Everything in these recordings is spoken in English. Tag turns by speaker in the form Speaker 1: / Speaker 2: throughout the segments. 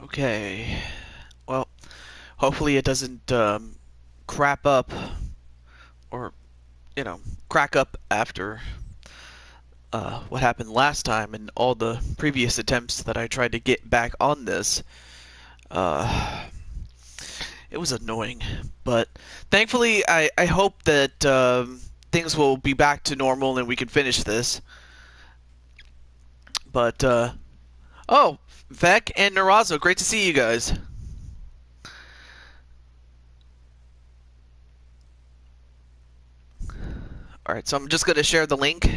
Speaker 1: Okay. Well, hopefully it doesn't crap up or, you know, crack up after what happened last time and all the previous attempts that I tried to get back on this. Uh, it was annoying, but thankfully I hope that things will be back to normal and we can finish this. But, oh, Vec and Narazo, great to see you guys. Alright, so I'm just going to share the link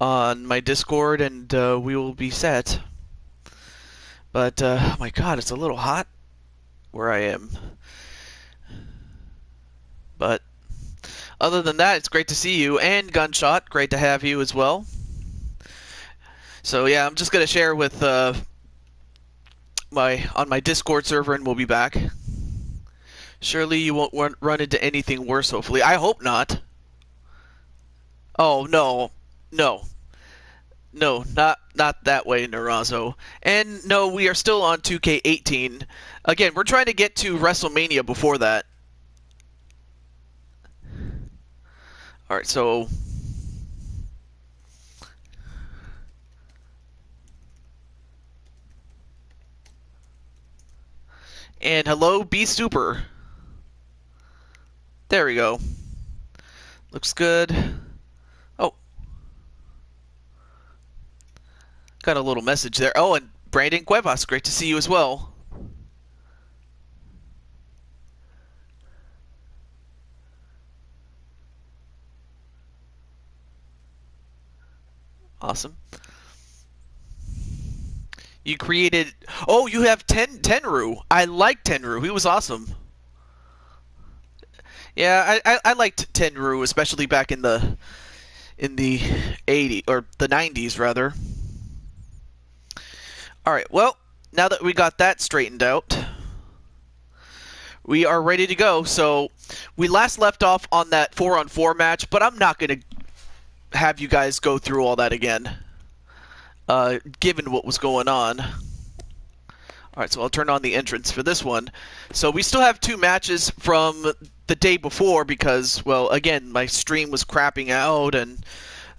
Speaker 1: on my Discord and we will be set. But, oh my god, it's a little hot where I am. But, other than that, it's great to see you. And Gunshot, great to have you as well. So yeah, I'm just going to share with on my Discord server and we'll be back. Surely you won't run into anything worse, hopefully. I hope not. Oh, no. No. No, not that way, Narazo. And no, we are still on 2K18. Again, we're trying to get to WrestleMania before that. Alright, so... And hello, Be Super. There we go. Looks good. Oh. Got a little message there. Oh, and Brandon Cuevas, great to see you as well. Awesome. You created... Oh, you have Tenru. I like Tenru. He was awesome. Yeah, I liked Tenru, especially back in the 80s, or the 90s, rather. Alright, well, now that we got that straightened out, we are ready to go. So, we last left off on that 4-on-4 match, but I'm not going to have you guys go through all that again, given what was going on. Alright, so I'll turn on the entrance for this one. So we still have 2 matches from the day before because, well, again, my stream was crapping out and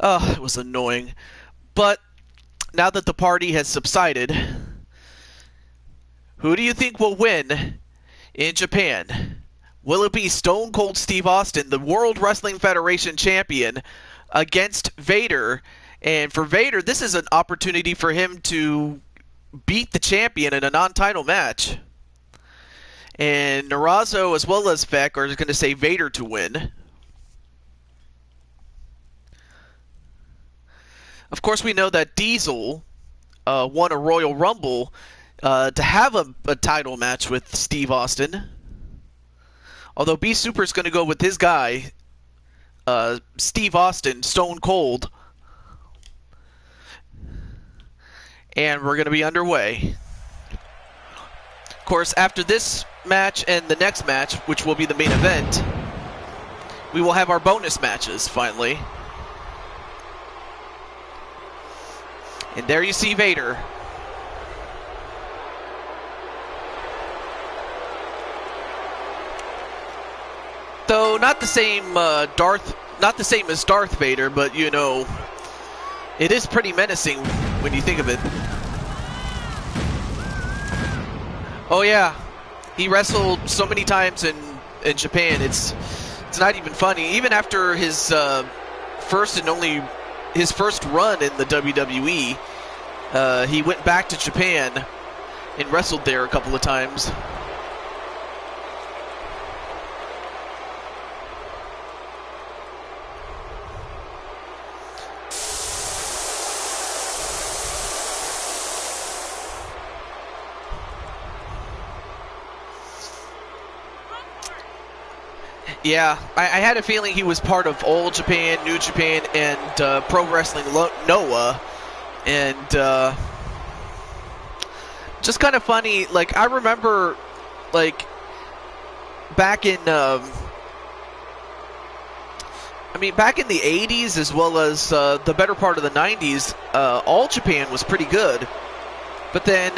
Speaker 1: it was annoying. But now that the party has subsided, who do you think will win in Japan? Will it be Stone Cold Steve Austin, the World Wrestling Federation champion, against Vader? And for Vader, this is an opportunity for him to beat the champion in a non-title match. And Narazo as well as Vec are going to say Vader to win. Of course, we know that Diesel won a Royal Rumble to have a title match with Steve Austin. Although B Super is going to go with his guy, Steve Austin, Stone Cold. And we're going to be underway. Of course, after this match and the next match, which will be the main event, we will have our bonus matches, finally. And there you see Vader. Though not the same not the same as Darth Vader, but you know, it is pretty menacing when you think of it. Oh yeah, he wrestled so many times in Japan. It's not even funny. Even after his first run in the WWE, he went back to Japan and wrestled there a couple of times. Yeah, I had a feeling he was part of Old Japan, New Japan, and Pro Wrestling Noah. And just kind of funny, like, I remember, like, back in, back in the 80s as well as the better part of the 90s, All Japan was pretty good. But then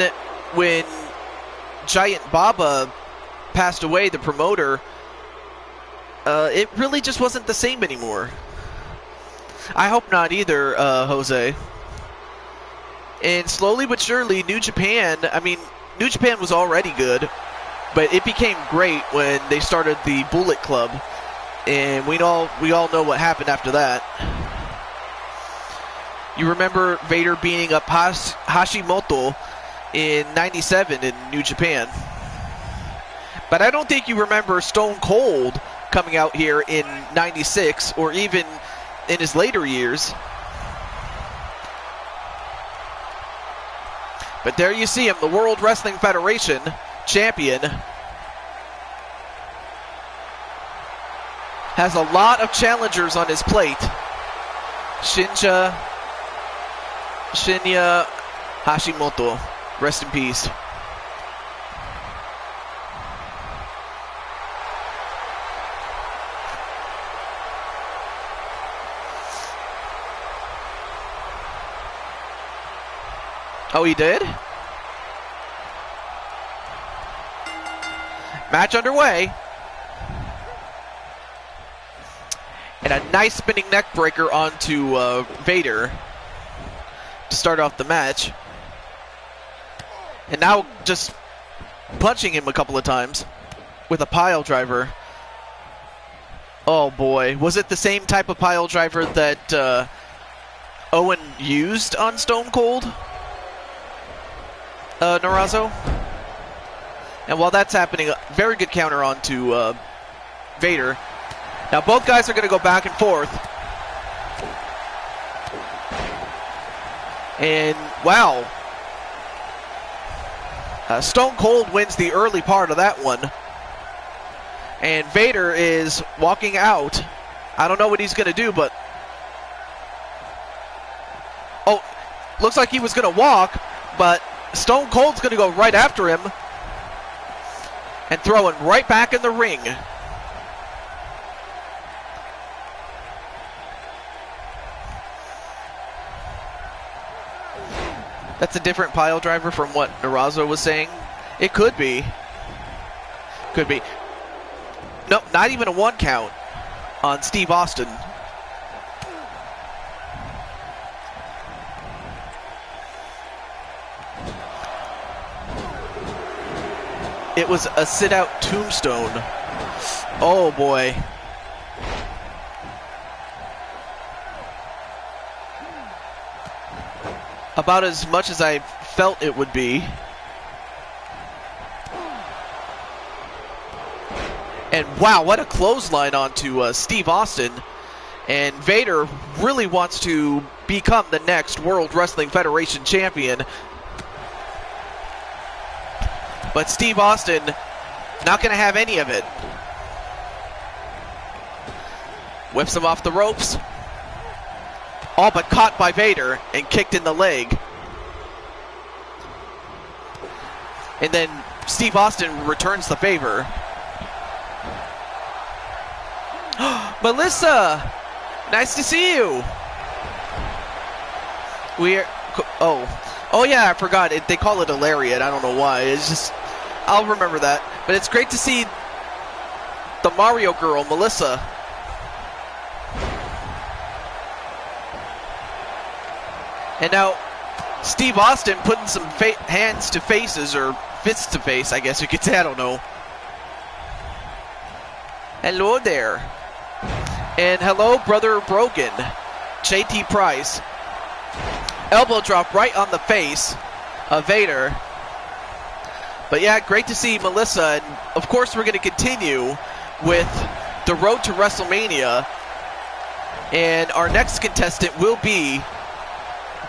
Speaker 1: when Giant Baba passed away, the promoter, it really just wasn't the same anymore. I hope not either, Jose. And slowly but surely, New Japan was already good, but it became great when they started the Bullet Club, and we all know what happened after that. You remember Vader beating up Hashimoto in '97 in New Japan. But I don't think you remember Stone Cold coming out here in '96 or even in his later years. But there you see him, the World Wrestling Federation champion. Has a lot of challengers on his plate. Shinya Hashimoto, rest in peace. Oh, he did? Match underway. And a nice spinning neck breaker onto Vader to start off the match. And now just punching him a couple of times with a pile driver. Oh boy, was it the same type of pile driver that Owen used on Stone Cold? Narazo? And while that's happening, a very good counter onto Vader. Now both guys are going to go back and forth. And wow. Stone Cold wins the early part of that one. And Vader is walking out. I don't know what he's going to do, but... Oh, looks like he was going to walk, but Stone Cold's going to go right after him and throw him right back in the ring. That's a different pile driver from what Narazo was saying. It could be. Could be. Nope, not even a one count on Steve Austin. It was a sit-out tombstone. Oh boy. About as much as I felt it would be. And wow, what a clothesline onto Steve Austin. And Vader really wants to become the next World Wrestling Federation champion. But Steve Austin, not going to have any of it. Whips him off the ropes. All but caught by Vader and kicked in the leg. And then Steve Austin returns the favor. Melissa, nice to see you. Oh yeah, I forgot. They call it a lariat. I don't know why. It's just, I'll remember that. But it's great to see the Mario girl, Melissa. And now Steve Austin putting some hands to faces, or fists to face, I guess you could say. I don't know. Hello there. And hello, Brother Brogan. JT Price. Elbow drop right on the face of Vader. But yeah, great to see Melissa. And of course, we're going to continue with the road to WrestleMania. And our next contestant will be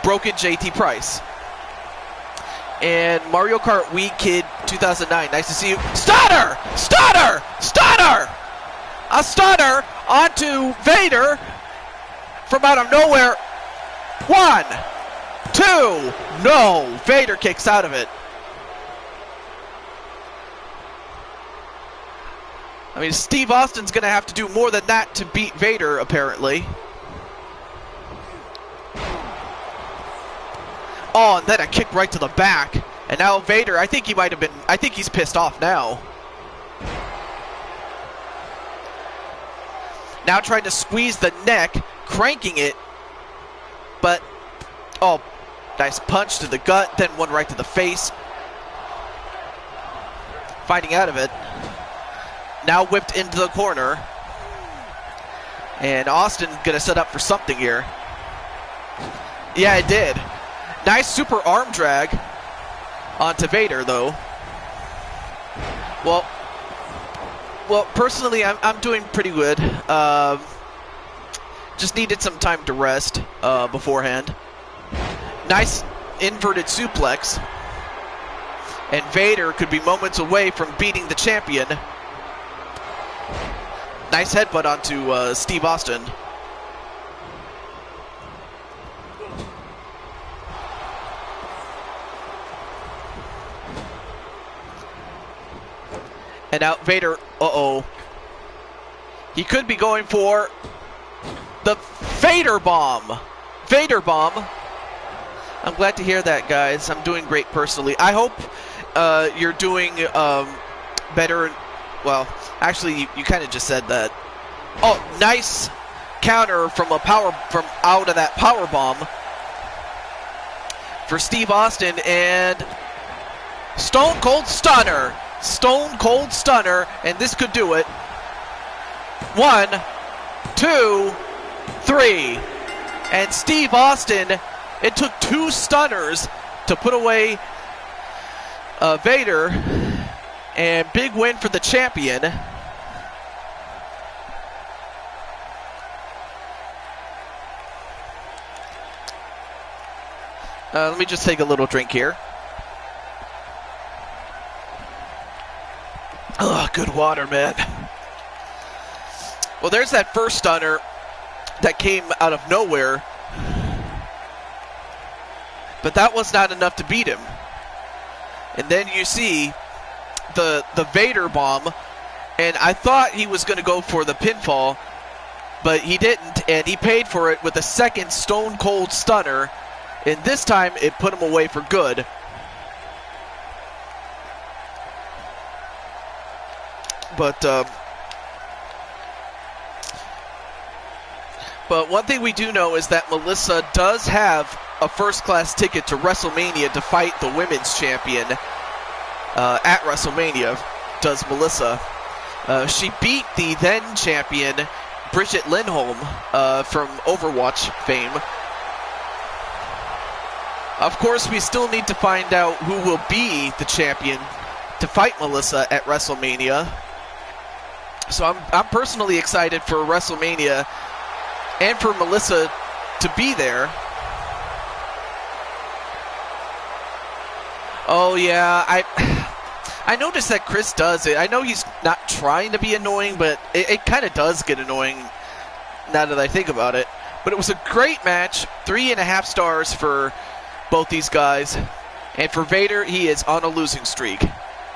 Speaker 1: Broken JT Price. And Mario Kart Wii Kid 2009. Nice to see you. Stunner! Stunner! Stunner! A stunner onto Vader from out of nowhere. 1, 2, no! Vader kicks out of it. I mean, Steve Austin's going to have to do more than that to beat Vader, apparently. Oh, and then a kick right to the back. And now Vader, I think he's pissed off now. Now trying to squeeze the neck, cranking it. But, oh, nice punch to the gut, then one right to the face. Fighting out of it. Now whipped into the corner. And Austin gonna set up for something here. Yeah, it did. Nice super arm drag onto Vader, though. Well, personally, I'm doing pretty good. Just needed some time to rest beforehand. Nice inverted suplex. And Vader could be moments away from beating the champion. Nice headbutt onto Steve Austin. And now Vader, uh-oh. He could be going for the Vader Bomb. Vader Bomb. I'm glad to hear that, guys. I'm doing great personally. I hope you're doing better. Well, actually, you kind of just said that. Oh, nice counter from out of that power bomb for Steve Austin, and Stone Cold Stunner. Stone Cold Stunner, and this could do it. 1, 2, 3. And Steve Austin, it took 2 stunners to put away Vader, and big win for the champion. Let me just take a little drink here. Oh, good water, man. Well, there's that first stunner that came out of nowhere. But that was not enough to beat him. And then you see the Vader Bomb. And I thought he was going to go for the pinfall, but he didn't. And he paid for it with a second Stone Cold Stunner. And this time, it put him away for good. But one thing we do know is that Melissa does have a first-class ticket to WrestleMania to fight the women's champion at WrestleMania, does Melissa. She beat the then champion, Bridget Lindholm, from Overwatch fame. Of course, we still need to find out who will be the champion to fight Melissa at WrestleMania. So I'm personally excited for WrestleMania and for Melissa to be there. Oh yeah, I noticed that Chris does it. I know he's not trying to be annoying, but it kind of does get annoying now that I think about it. But it was a great match. 3.5 stars for both these guys. And for Vader, he is on a losing streak.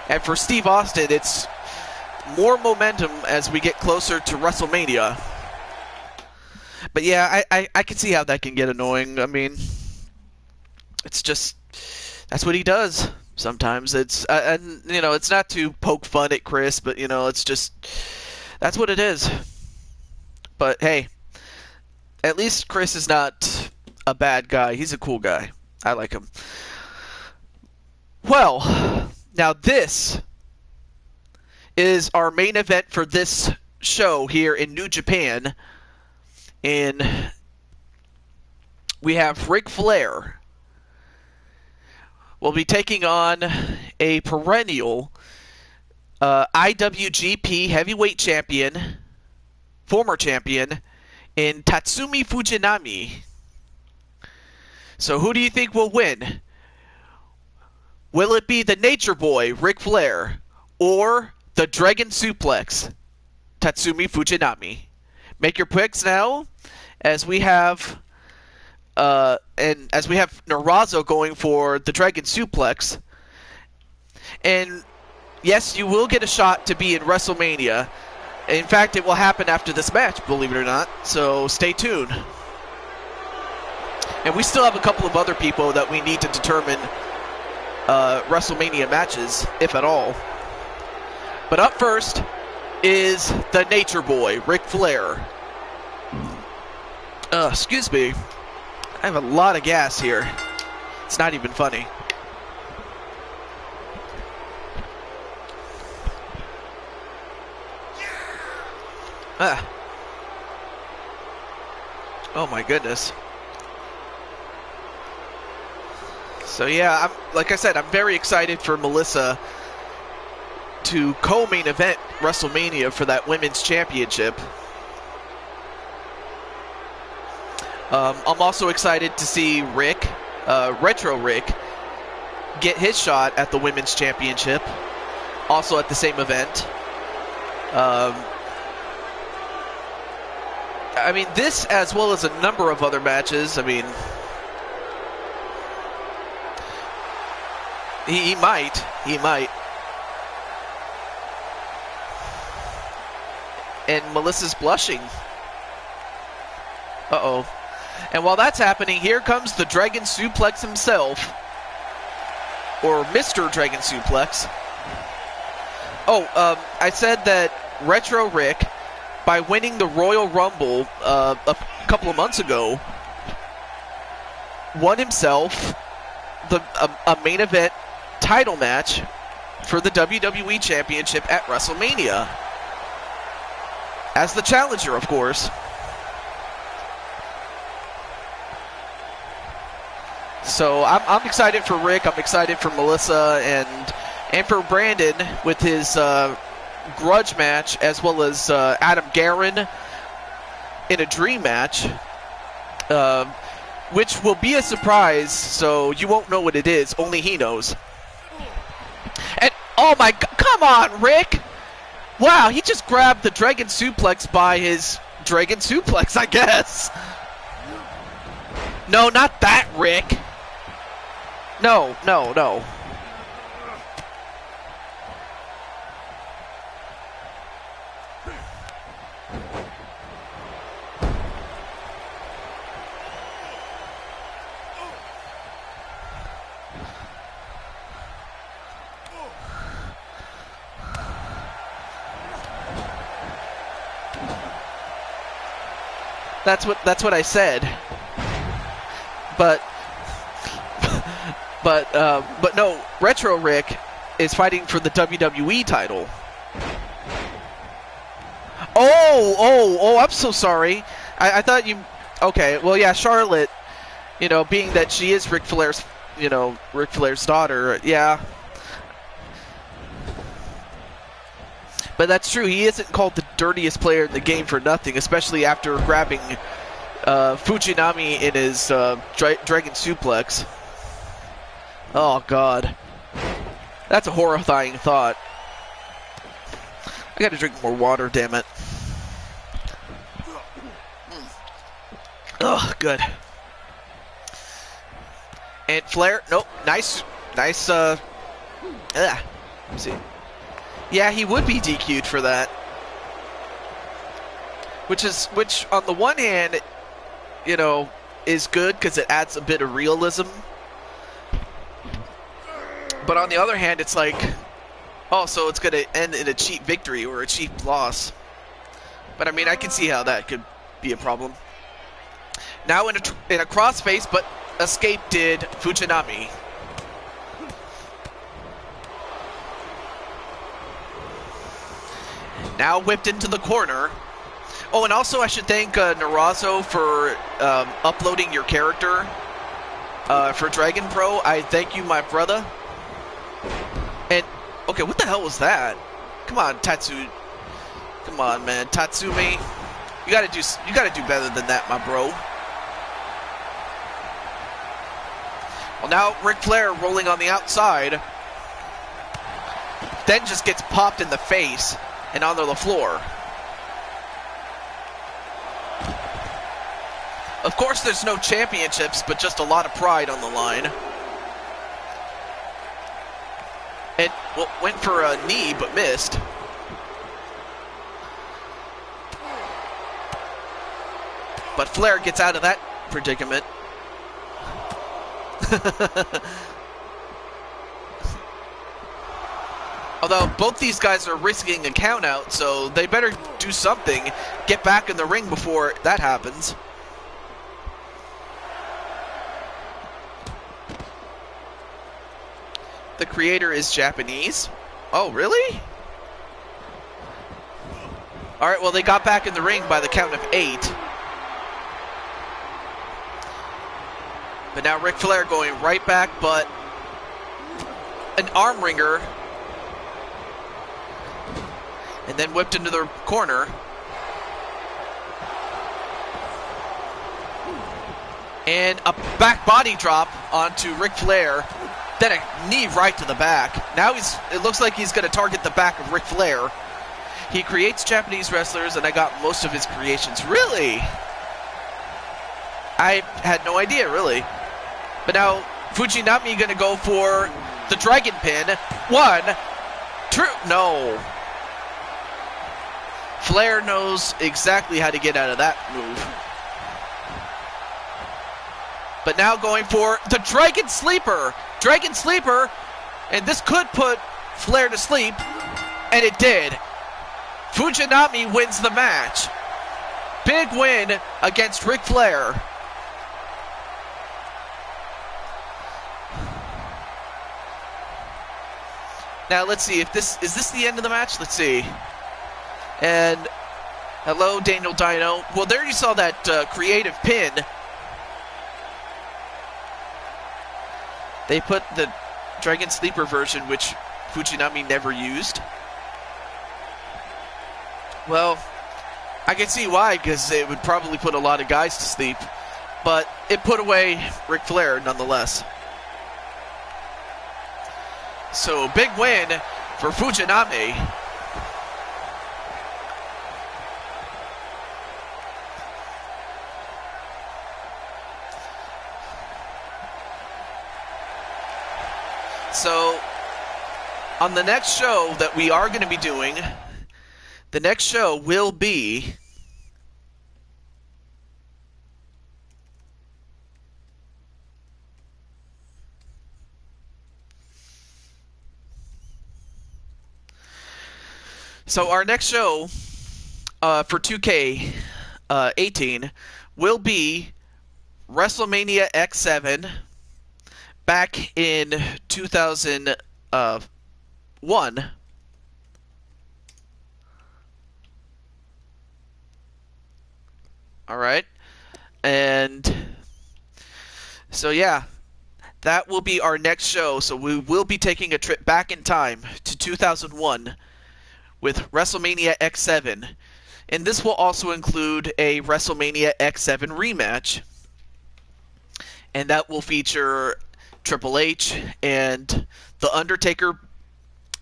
Speaker 1: And for Steve Austin, it's more momentum as we get closer to WrestleMania. But yeah, I can see how that can get annoying. I mean, it's just, that's what he does sometimes. It's, and you know, it's not to poke fun at Chris, but you know, it's just, that's what it is. But hey, at least Chris is not a bad guy. He's a cool guy. I like him. Well, now this is our main event for this show here in New Japan. And we have Ric Flair will be taking on a perennial IWGP Heavyweight Champion, former champion, in Tatsumi Fujinami. So who do you think will win? Will it be the Nature Boy, Ric Flair, or the Dragon Suplex, Tatsumi Fujinami? Make your picks now, as we have Narazo going for the Dragon Suplex. And yes, you will get a shot to be in WrestleMania. In fact, it will happen after this match, believe it or not. So stay tuned. And we still have a couple of other people that we need to determine WrestleMania matches, if at all. But up first is the Nature Boy, Ric Flair. Excuse me. I have a lot of gas here. It's not even funny. Oh my goodness. So yeah, like I said, I'm very excited for Melissa to co-main event WrestleMania for that women's championship. I'm also excited to see Rick, Retro Rick, get his shot at the women's championship, also at the same event. I mean, this as well as a number of other matches. I mean, he might. And Melissa's blushing. Uh-oh. And while that's happening, here comes the Dragon Suplex himself. Or Mr. Dragon Suplex. Oh, I said that Retro Rick, by winning the Royal Rumble a couple of months ago, won himself a main event title match for the WWE Championship at WrestleMania. As the challenger, of course. So I'm excited for Rick. I'm excited for Melissa and for Brandon with his grudge match, as well as Adam Guerin in a dream match, which will be a surprise. So you won't know what it is. Only he knows. And oh my God! Come on, Rick! Wow, he just grabbed the Dragon Suplex by his Dragon Suplex, I guess. No, not that, Rick. No. That's what I said. But no, Retro Rick is fighting for the WWE title. Oh, I'm so sorry. I thought you... Okay, well, yeah, Charlotte, being that she is Ric Flair's daughter, yeah. But that's true. He isn't called the dirtiest player in the game for nothing, especially after grabbing Fujinami in his Dragon Suplex. Oh, God. That's a horrifying thought. I gotta drink more water, damn it. Oh, good. And Flair, nope, nice, let's see. Yeah, he would be DQ'd for that. Which on the one hand, is good because it adds a bit of realism. But on the other hand, it's like, oh, so it's going to end in a cheap victory or a cheap loss. But I mean, I can see how that could be a problem. Now in a crossface, but escape did Fujinami. Now whipped into the corner. Oh, and also I should thank Narazo for uploading your character for Dragon Pro. I thank you, my brother. And okay, what the hell was that? Come on, Tatsu. Come on, man, Tatsumi. You gotta do better than that, my bro. Well, now Ric Flair rolling on the outside, then just gets popped in the face and onto the floor. Of course, there's no championships, but just a lot of pride on the line. And well, went for a knee, but missed. But Flair gets out of that predicament. Although both these guys are risking a count out, so they better do something. Get back in the ring before that happens. The creator is Japanese. Oh, really? Alright, well, they got back in the ring by the count of 8. But now Ric Flair going right back, but an arm wringer. And then whipped into the corner. And a back body drop onto Ric Flair. Then a knee right to the back. Now it looks like he's going to target the back of Ric Flair. He creates Japanese wrestlers, and I got most of his creations. Really? I had no idea, really. But now Fujinami going to go for the dragon pin. 1, 2, no. Flair knows exactly how to get out of that move. But now going for the Dragon Sleeper. Dragon Sleeper. And this could put Flair to sleep. And it did. Fujinami wins the match. Big win against Ric Flair. Now let's see if is this the end of the match? Let's see. And hello, Daniel Dino. Well, there you saw that creative pin. They put the Dragon Sleeper version, which Fujinami never used. Well, I can see why, because it would probably put a lot of guys to sleep. But it put away Ric Flair nonetheless. So, big win for Fujinami. So, on the next show that we are going to be doing, the next show will be our next show for 2K18 will be WrestleMania X7 back in 2001. All right. And so, yeah, that will be our next show. So we will be taking a trip back in time to 2001 with WrestleMania X7. And this will also include a WrestleMania X7 rematch. And that will feature Triple H and The Undertaker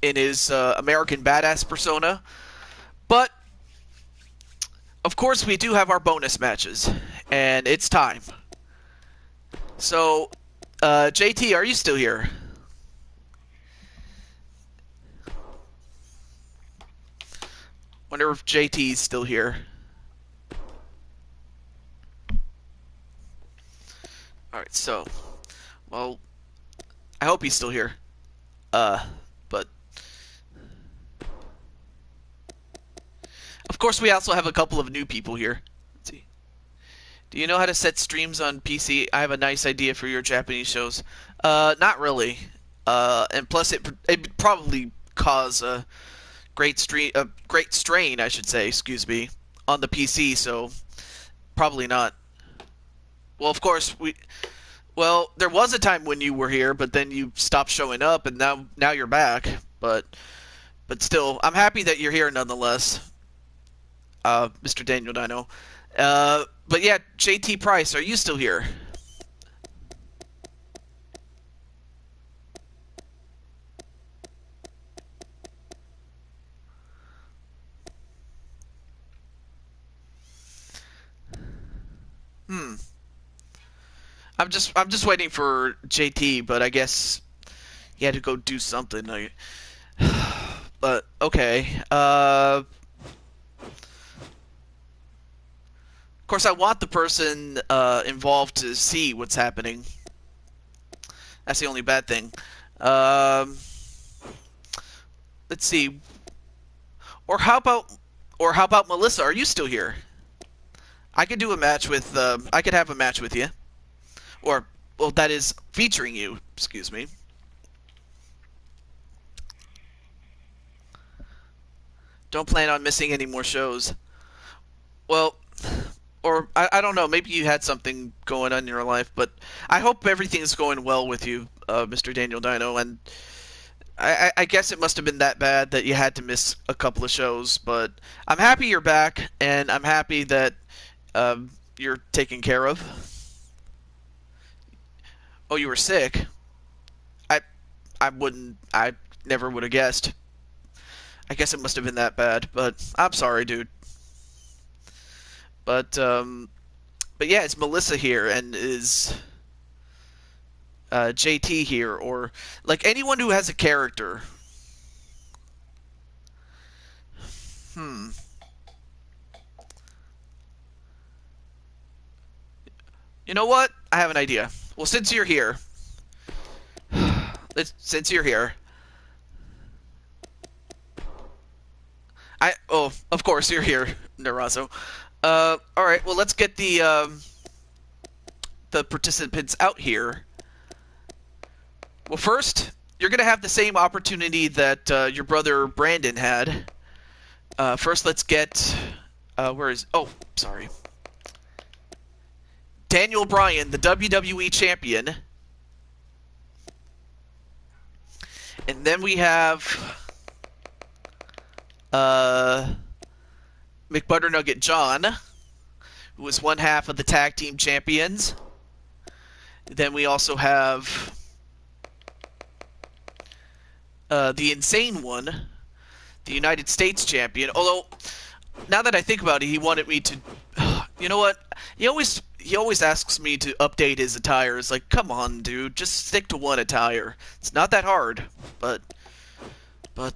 Speaker 1: in his American Badass persona. But, of course, we do have our bonus matches. And it's time. So, JT, are you still here? Wonder if JT's still here. Alright, so, well, I hope he's still here. But, of course, we also have a couple of new people here. Let's see. Do you know how to set streams on PC? I have a nice idea for your Japanese shows. Not really. And plus, it probably cause a great strain, I should say, excuse me, on the PC. So, probably not. Well, of course, well, there was a time when you were here, but then you stopped showing up, and now you're back. But still, I'm happy that you're here nonetheless, Mr. Daniel Dino. But yeah, JT Price, are you still here? I'm just waiting for JT, but I guess he had to go do something. But okay. Of course, I want the person involved to see what's happening. That's the only bad thing. let's see. Or how about Melissa? Are you still here? I could do a match with. I could have a match with you, or well, that is featuring you. Excuse me. Don't plan on missing any more shows. Well, or I don't know. Maybe you had something going on in your life, but I hope everything's going well with you, Mr. Daniel Dino. And I guess it must have been that bad that you had to miss a couple of shows. But I'm happy you're back, and I'm happy that you're taken care of. Oh, you were sick. I I never would have guessed. I guess it must have been that bad, but I'm sorry, dude. But yeah, it's Melissa here, and is JT here, or like anyone who has a character. Hmm. You know what? I have an idea. Well, since you're here, since you're here, of course you're here, Narazo. All right. Well, let's get the participants out here. Well, first, you're gonna have the same opportunity that your brother Brandon had. First, let's get where is? Oh, sorry. Daniel Bryan, the WWE champion. And then we have McButternugget John, who was one half of the tag team champions. Then we also have the Insane One, the United States champion. Although, now that I think about it, he wanted me to... You know what? He always asks me to update his attire. It's like, come on, dude, just stick to one attire. It's not that hard, but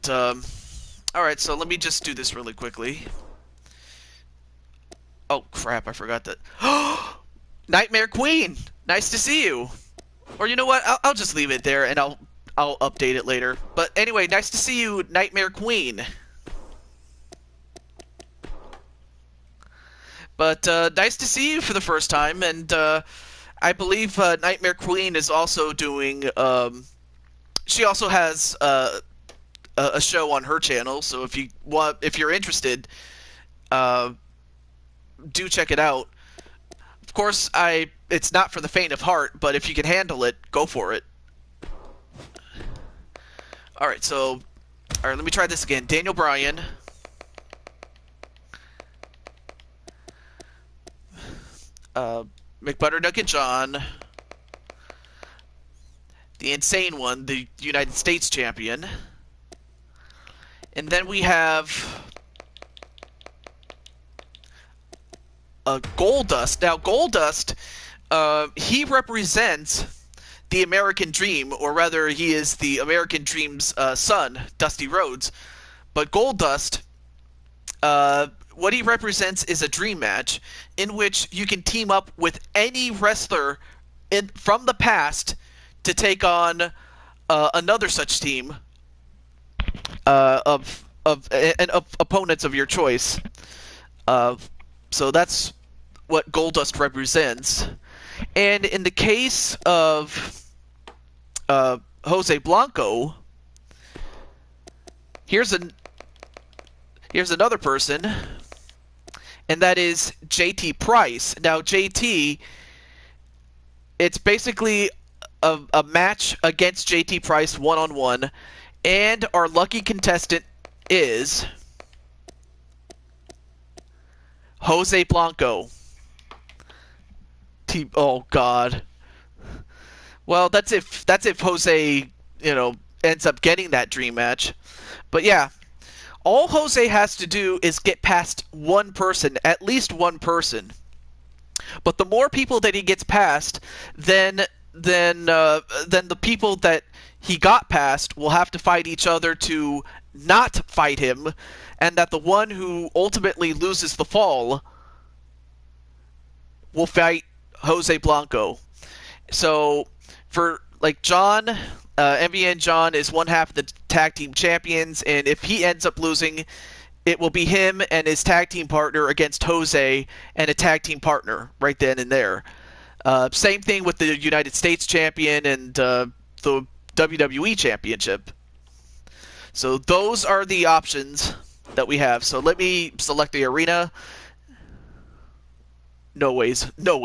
Speaker 1: all right. So let me just do this really quickly. Oh crap! I forgot that. Nightmare Queen, nice to see you. Or you know what? I'll just leave it there, and I'll update it later. But anyway, nice to see you, Nightmare Queen. But nice to see you for the first time, and I believe Nightmare Queen is also doing. She also has a show on her channel, so if you're interested, do check it out. Of course, it's not for the faint of heart, but if you can handle it, go for it. All right, let me try this again. Daniel Bryan. McButternugget John, the Insane One, the United States champion, and then we have Goldust. Now, Goldust, he represents the American Dream, or rather, he is the American Dream's son, Dusty Rhodes. But Goldust, what he represents is a dream match in which you can team up with any wrestler from the past to take on another such team of opponents of your choice. So that's what Goldust represents. And in the case of Jose Blanco, here's another person, and that is JT Price. Now, JT, it's basically a match against JT Price one-on-one, and our lucky contestant is Jose Blanco. Oh God. Well, that's if Jose, ends up getting that dream match. But yeah, all Jose has to do is get past one person, at least one person. But the more people that he gets past, then the people that he got past will have to fight each other to not fight him, and that the one who ultimately loses the fall will fight Jose Blanco. So for like John, MV and John is one half of the tag team champions, and if he ends up losing, it will be him and his tag team partner against Jose and a tag team partner right then and there. Same thing with the United States champion and the WWE championship. So those are the options that we have. So let me select the arena. No way,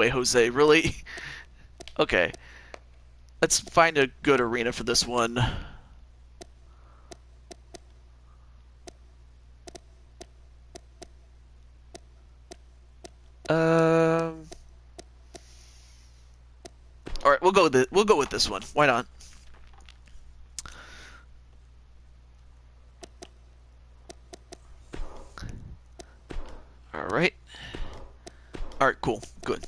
Speaker 1: Jose, really? Okay. Let's find a good arena for this one. All right, we'll go with this one. Why not? All right. All right, cool. Good.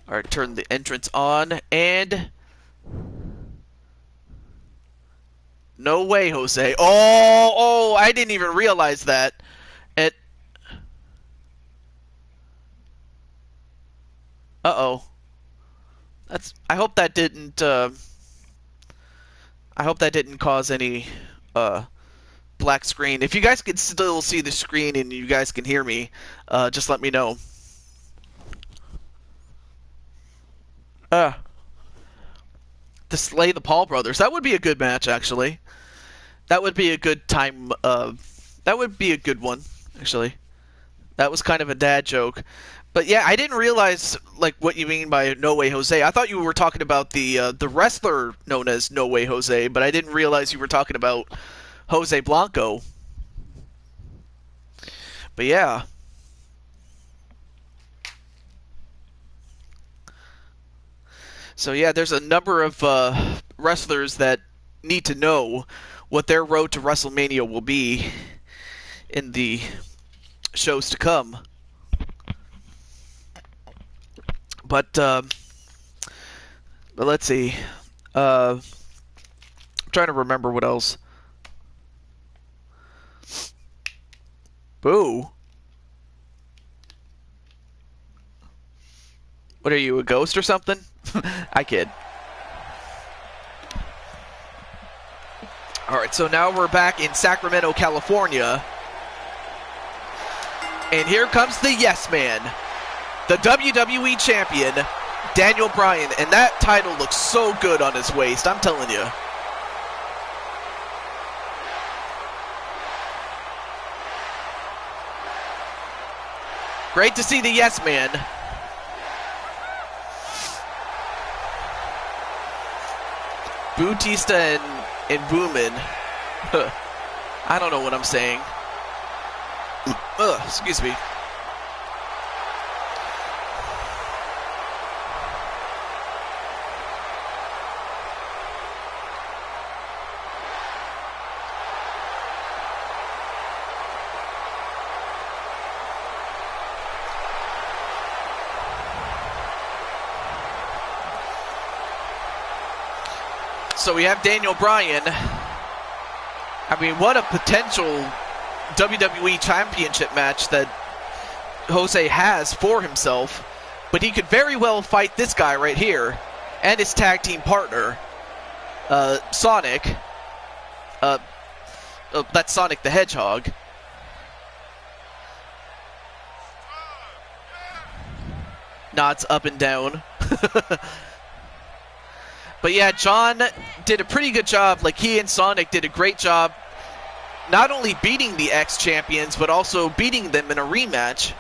Speaker 1: All right, turn the entrance on and no way, Jose. Oh, I didn't even realize that. Uh-oh. I hope that didn't cause any black screen. If you guys can still see the screen and you guys can hear me, just let me know. To slay the Paul brothers. That would be a good match, actually. That would be a good time. That would be a good one, actually. That was kind of a dad joke. But yeah, I didn't realize like what you mean by No Way Jose. I thought you were talking about the wrestler known as No Way Jose, but I didn't realize you were talking about Jose Blanco. But yeah. So yeah, there's a number of wrestlers that need to know what their road to WrestleMania will be in the shows to come. But let's see. I'm trying to remember what else. Boo. What are you, a ghost or something? I kid. Alright, so now we're back in Sacramento, California. And here comes the Yes Man. The WWE Champion, Daniel Bryan. And that title looks so good on his waist, I'm telling you. Great to see the Yes Man. Bautista and Boomin. I don't know what I'm saying. Excuse me. So we have Daniel Bryan. I mean, what a potential WWE Championship match that Jose has for himself. But he could very well fight this guy right here and his tag team partner, Sonic. That's Sonic the Hedgehog. Nods up and down. But yeah, John did a pretty good job. Like, he and Sonic did a great job not only beating the ex-champions, but also beating them in a rematch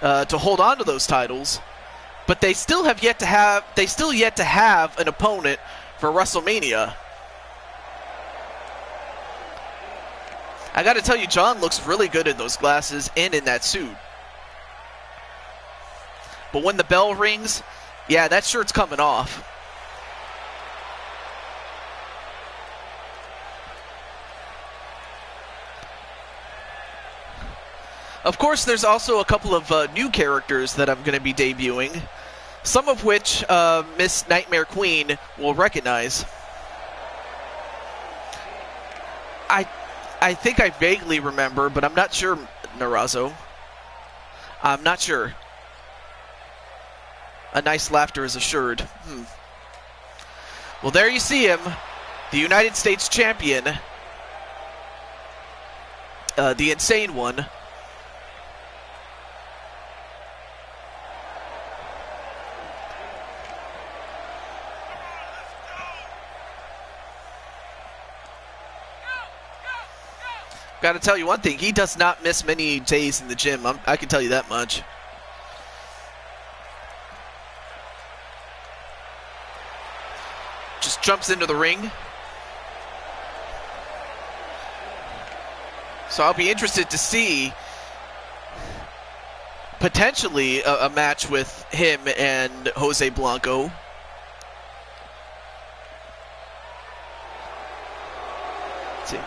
Speaker 1: to hold on to those titles. But they still yet to have an opponent for WrestleMania. I gotta tell you, John looks really good in those glasses and in that suit. But when the bell rings, yeah, that shirt's coming off. Of course, there's also a couple of new characters that I'm going to be debuting, some of which Miss Nightmare Queen will recognize. I think I vaguely remember, but I'm not sure, Narazo. I'm not sure. A nice laughter is assured. Well, there you see him. the United States champion, the Insane One. Got to tell you one thing, he does not miss many days in the gym. I can tell you that much. Just jumps into the ring. So I'll be interested to see potentially a match with him and Jose Blanco. Let's see.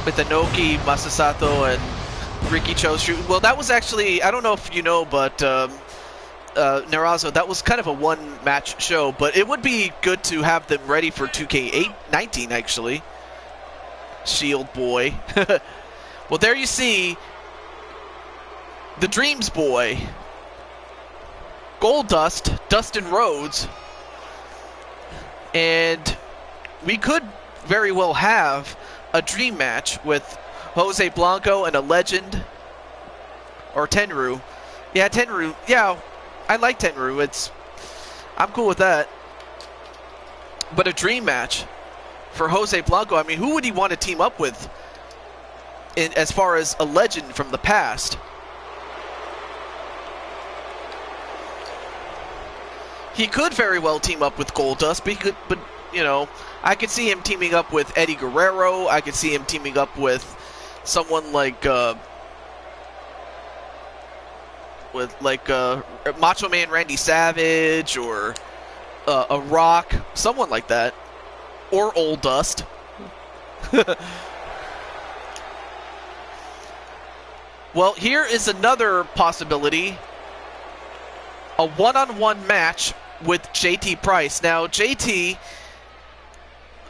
Speaker 1: With Inoki, Masasato, and Ricky Choshu. Well, that was actually, I don't know if you know, but Narazo, that was kind of a one-match show, but it would be good to have them ready for 2K19, actually. Shield Boy. Well, there you see the Dreams Boy, Goldust, Dustin Rhodes, and we could very well have a dream match with Jose Blanco and a legend, or Tenryu. Yeah, Tenryu. Yeah, I like Tenryu. I'm cool with that. But a dream match for Jose Blanco. I mean, who would he want to team up with as far as a legend from the past? He could very well team up with Goldust, but you know, I could see him teaming up with Eddie Guerrero. I could see him teaming up with someone like Macho Man Randy Savage, or a Rock, someone like that, or Old Dust. Well, here is another possibility: a one-on-one match with JT Price. Now, JT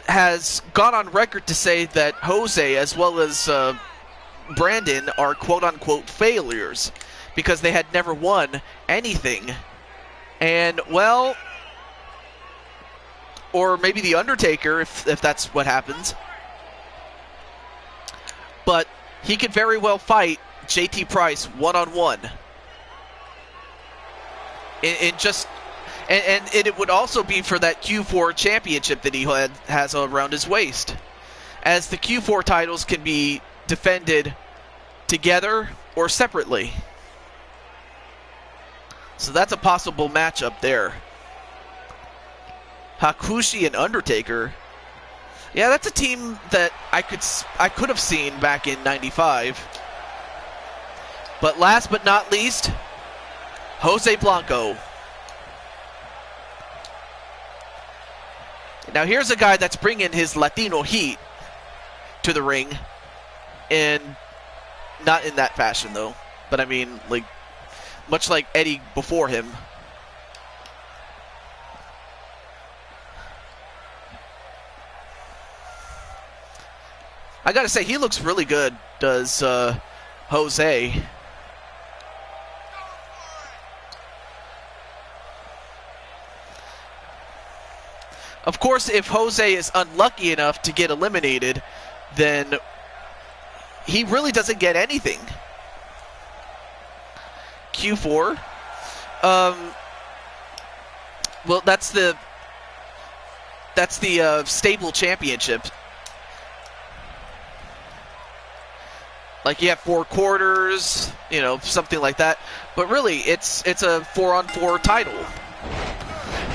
Speaker 1: has gone on record to say that Jose, as well as Brandon, are quote-unquote failures because they had never won anything. And, well, or maybe The Undertaker, if that's what happens. But he could very well fight JT Price one-on-one. And it would also be for that Q4 championship that he has around his waist, as the Q4 titles can be defended together or separately. So that's a possible matchup there. Hakushi and Undertaker. Yeah, that's a team that I could have seen back in '95. But last but not least, Jose Blanco. Now here's a guy that's bringing his Latino heat to the ring, and not in that fashion though, but I mean, like, much like Eddie before him. I gotta say, he looks really good, does Jose. Of course, if Jose is unlucky enough to get eliminated, then he really doesn't get anything. Q4? Well, that's the stable championship. Like, you have 4 quarters, you know, something like that. But really, it's a 4-on-4 title.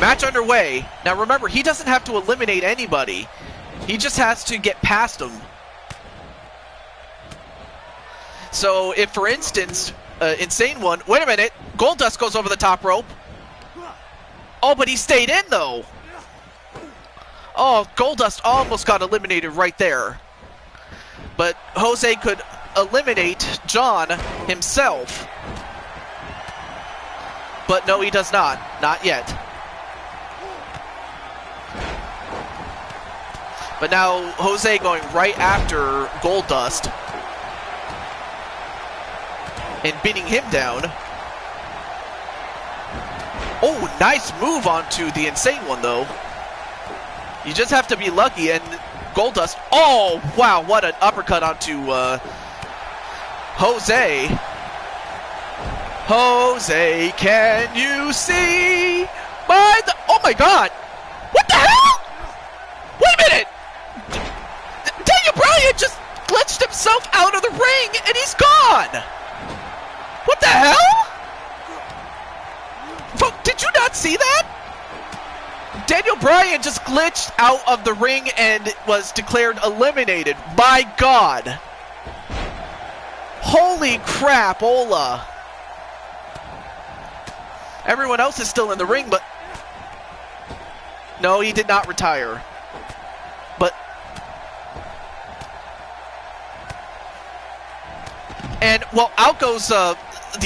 Speaker 1: Match underway. Now remember, he doesn't have to eliminate anybody. He just has to get past them. So if, for instance, Insane One... Wait a minute. Goldust goes over the top rope. Oh, but he stayed in, though. Oh, Goldust almost got eliminated right there. But Jose could eliminate John himself. But no, he does not. Not yet. But now Jose going right after Goldust and beating him down. Oh, nice move onto the Insane One, though. You just have to be lucky, and Goldust. Oh, wow, what an uppercut onto Jose. Jose, can you see oh my God. What the hell? Wait a minute. Daniel Bryan just glitched himself out of the ring, and he's gone. What the hell? Did you not see that? Daniel Bryan just glitched out of the ring and was declared eliminated. My God. Holy crap, Ola. Everyone else is still in the ring, but... No, he did not retire. But... And, well, out goes the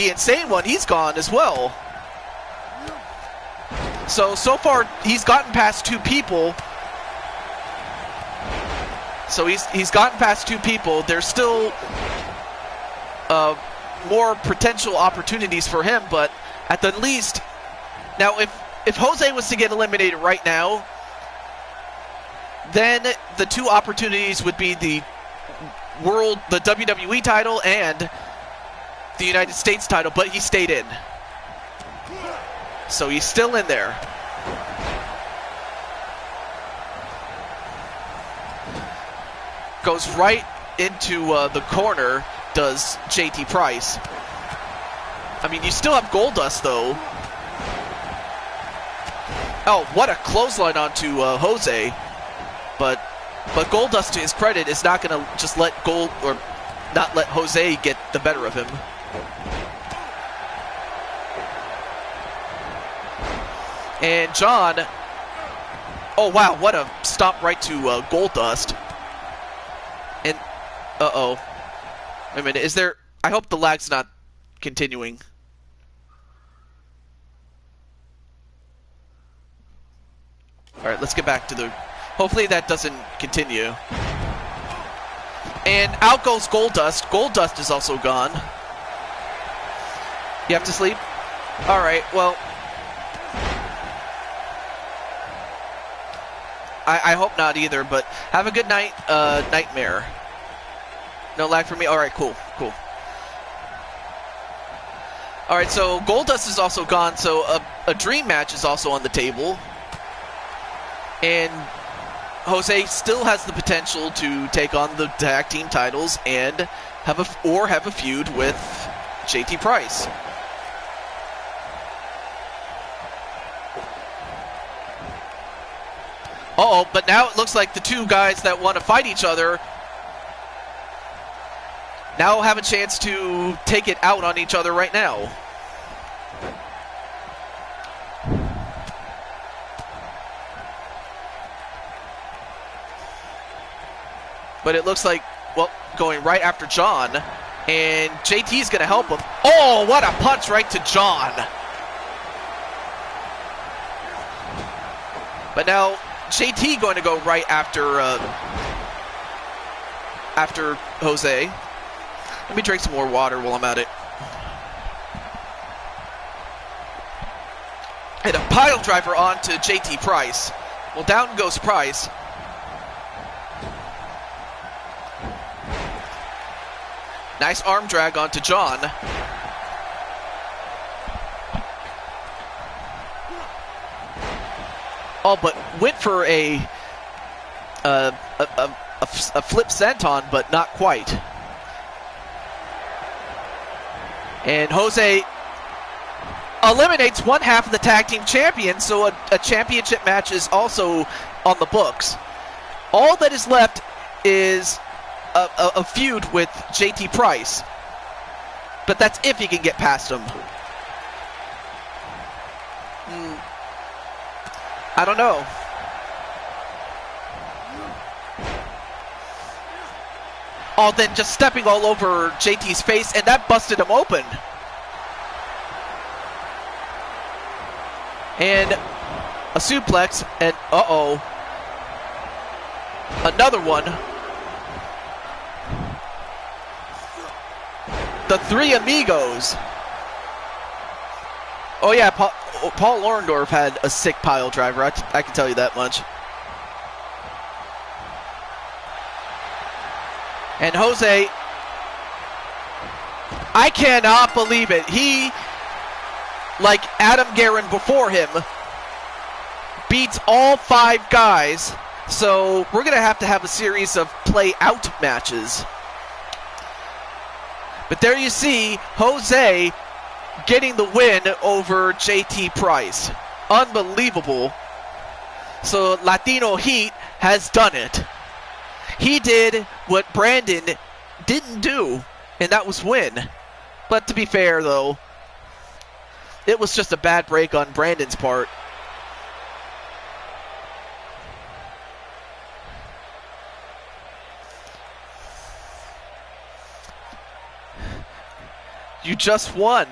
Speaker 1: Insane One. He's gone as well. So far, he's gotten past 2 people. So he's gotten past 2 people. There's still more potential opportunities for him, but at the least, now if Jose was to get eliminated right now, then the 2 opportunities would be the WWE title and the United States title, but he stayed in. So he's still in there. Goes right into the corner, does JT Price. I mean, you still have Goldust, though. Oh, what a clothesline onto Jose. But Goldust, to his credit, is not going to just not let Jose get the better of him. And John, oh wow, what a stomp right to Goldust. And, uh-oh. Wait a minute, is there, I hope the lag's not continuing. Alright, let's get back to the, hopefully that doesn't continue. And out goes Goldust. Goldust is also gone. You have to sleep? Alright, well... I hope not either, but have a good night, Nightmare. No lag for me? Alright, cool. Alright, so Goldust is also gone, so a dream match is also on the table. And Jose still has the potential to take on the tag team titles and have a feud with JT Price. Uh-oh, but now it looks like the 2 guys that want to fight each other now have a chance to take it out on each other right now. But it looks like, well, going right after John, and JT's going to help him. Oh, what a punch right to John. But now JT going to go right after Jose. Let me drink some more water while I'm at it. And a pile driver on to JT Price. Well, down goes Price. Nice arm drag onto John. Oh, but went for a flip senton, but not quite. And Jose eliminates one half of the tag team champion, so a championship match is also on the books. All that is left is a feud with JT Price, but that's if he can get past him. I don't know. Oh, then just stepping all over JT's face, and that busted him open. And a suplex, and uh-oh. Another one. The Three Amigos. Oh yeah, Paul Orndorff had a sick pile driver. I can tell you that much. And Jose, I cannot believe it. He, like Adam Guerin before him, beats all 5 guys. So we're going to have a series of play-out matches. But there you see Jose getting the win over JT Price. Unbelievable. So Latino Heat has done it. He did what Brandon didn't do, and that was win. But to be fair, though, it was just a bad break on Brandon's part. You just won.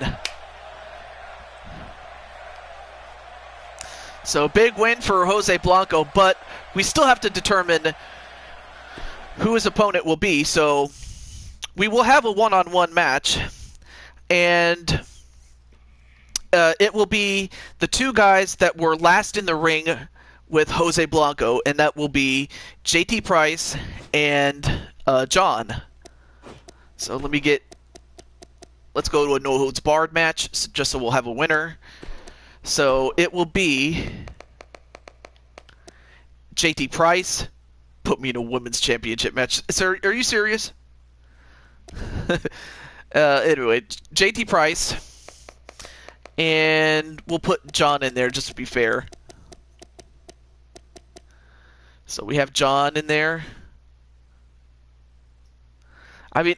Speaker 1: So big win for Jose Blanco, but we still have to determine who his opponent will be. So we will have a one-on-one match, and it will be the 2 guys that were last in the ring with Jose Blanco, and that will be JT Price and John. So let's go to a no-holds-barred match, just so we'll have a winner. So it will be JT Price. Put me in a women's championship match. Sir, are you serious? Anyway, JT Price. And we'll put John in there just to be fair. So we have John in there. I mean,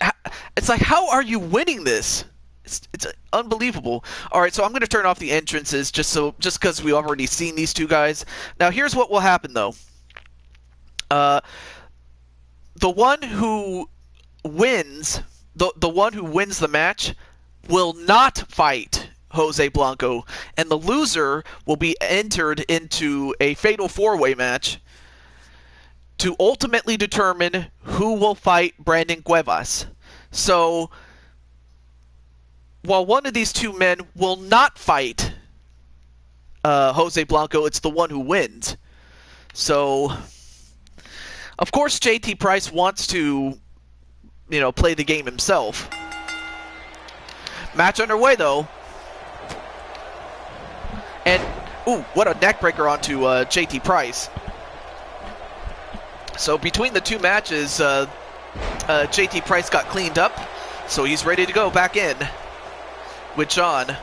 Speaker 1: it's like, how are you winning this? It's unbelievable. All right, so I'm going to turn off the entrances just because we've already seen these 2 guys. Now, here's what will happen, though. The one who wins, the one who wins the match, will not fight Jose Blanco, and the loser will be entered into a fatal 4-way match to ultimately determine who will fight Brandon Cuevas. So, while one of these 2 men will not fight Jose Blanco, it's the one who wins. So, of course, JT Price wants to, play the game himself. Match underway, though. And, ooh, what a neckbreaker onto JT Price. So between the 2 matches, JT Price got cleaned up, so he's ready to go back in with John.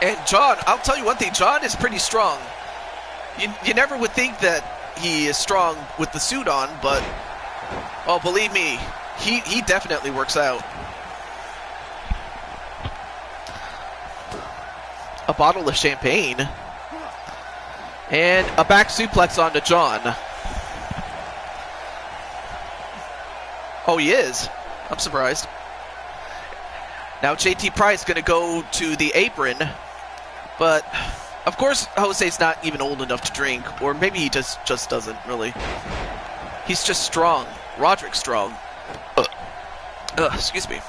Speaker 1: And John, I'll tell you one thing, John is pretty strong. You never would think that he is strong with the suit on, but, oh, believe me, he definitely works out. A bottle of champagne. And a back suplex onto John. Oh, he is. I'm surprised. Now JT Price going to go to the apron. But, of course, Jose's not even old enough to drink. Or maybe he just doesn't, really. He's just strong. Roderick Strong. Excuse me.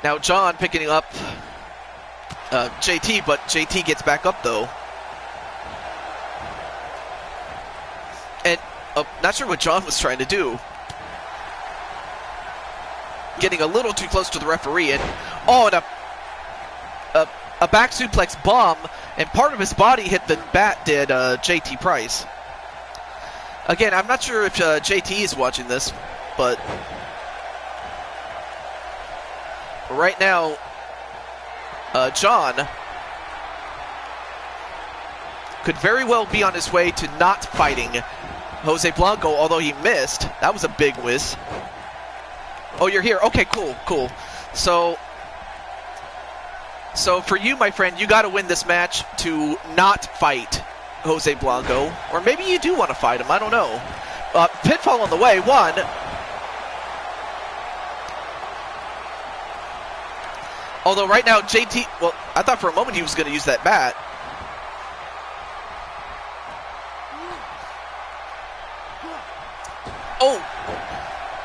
Speaker 1: Now John picking up JT, but JT gets back up, though. And not sure what John was trying to do. Getting a little too close to the referee, and and a back suplex bomb, and part of his body hit the bat, did JT Price. Again, I'm not sure if JT is watching this, but right now, John could very well be on his way to not fighting Jose Blanco, although he missed. That was a big whiz. Oh, you're here. Okay, cool. So for you, my friend, you got to win this match to not fight Jose Blanco. Or maybe you do want to fight him. I don't know. Pitfall on the way. 1. Although right now, JT... Well, I thought for a moment he was going to use that bat. Oh,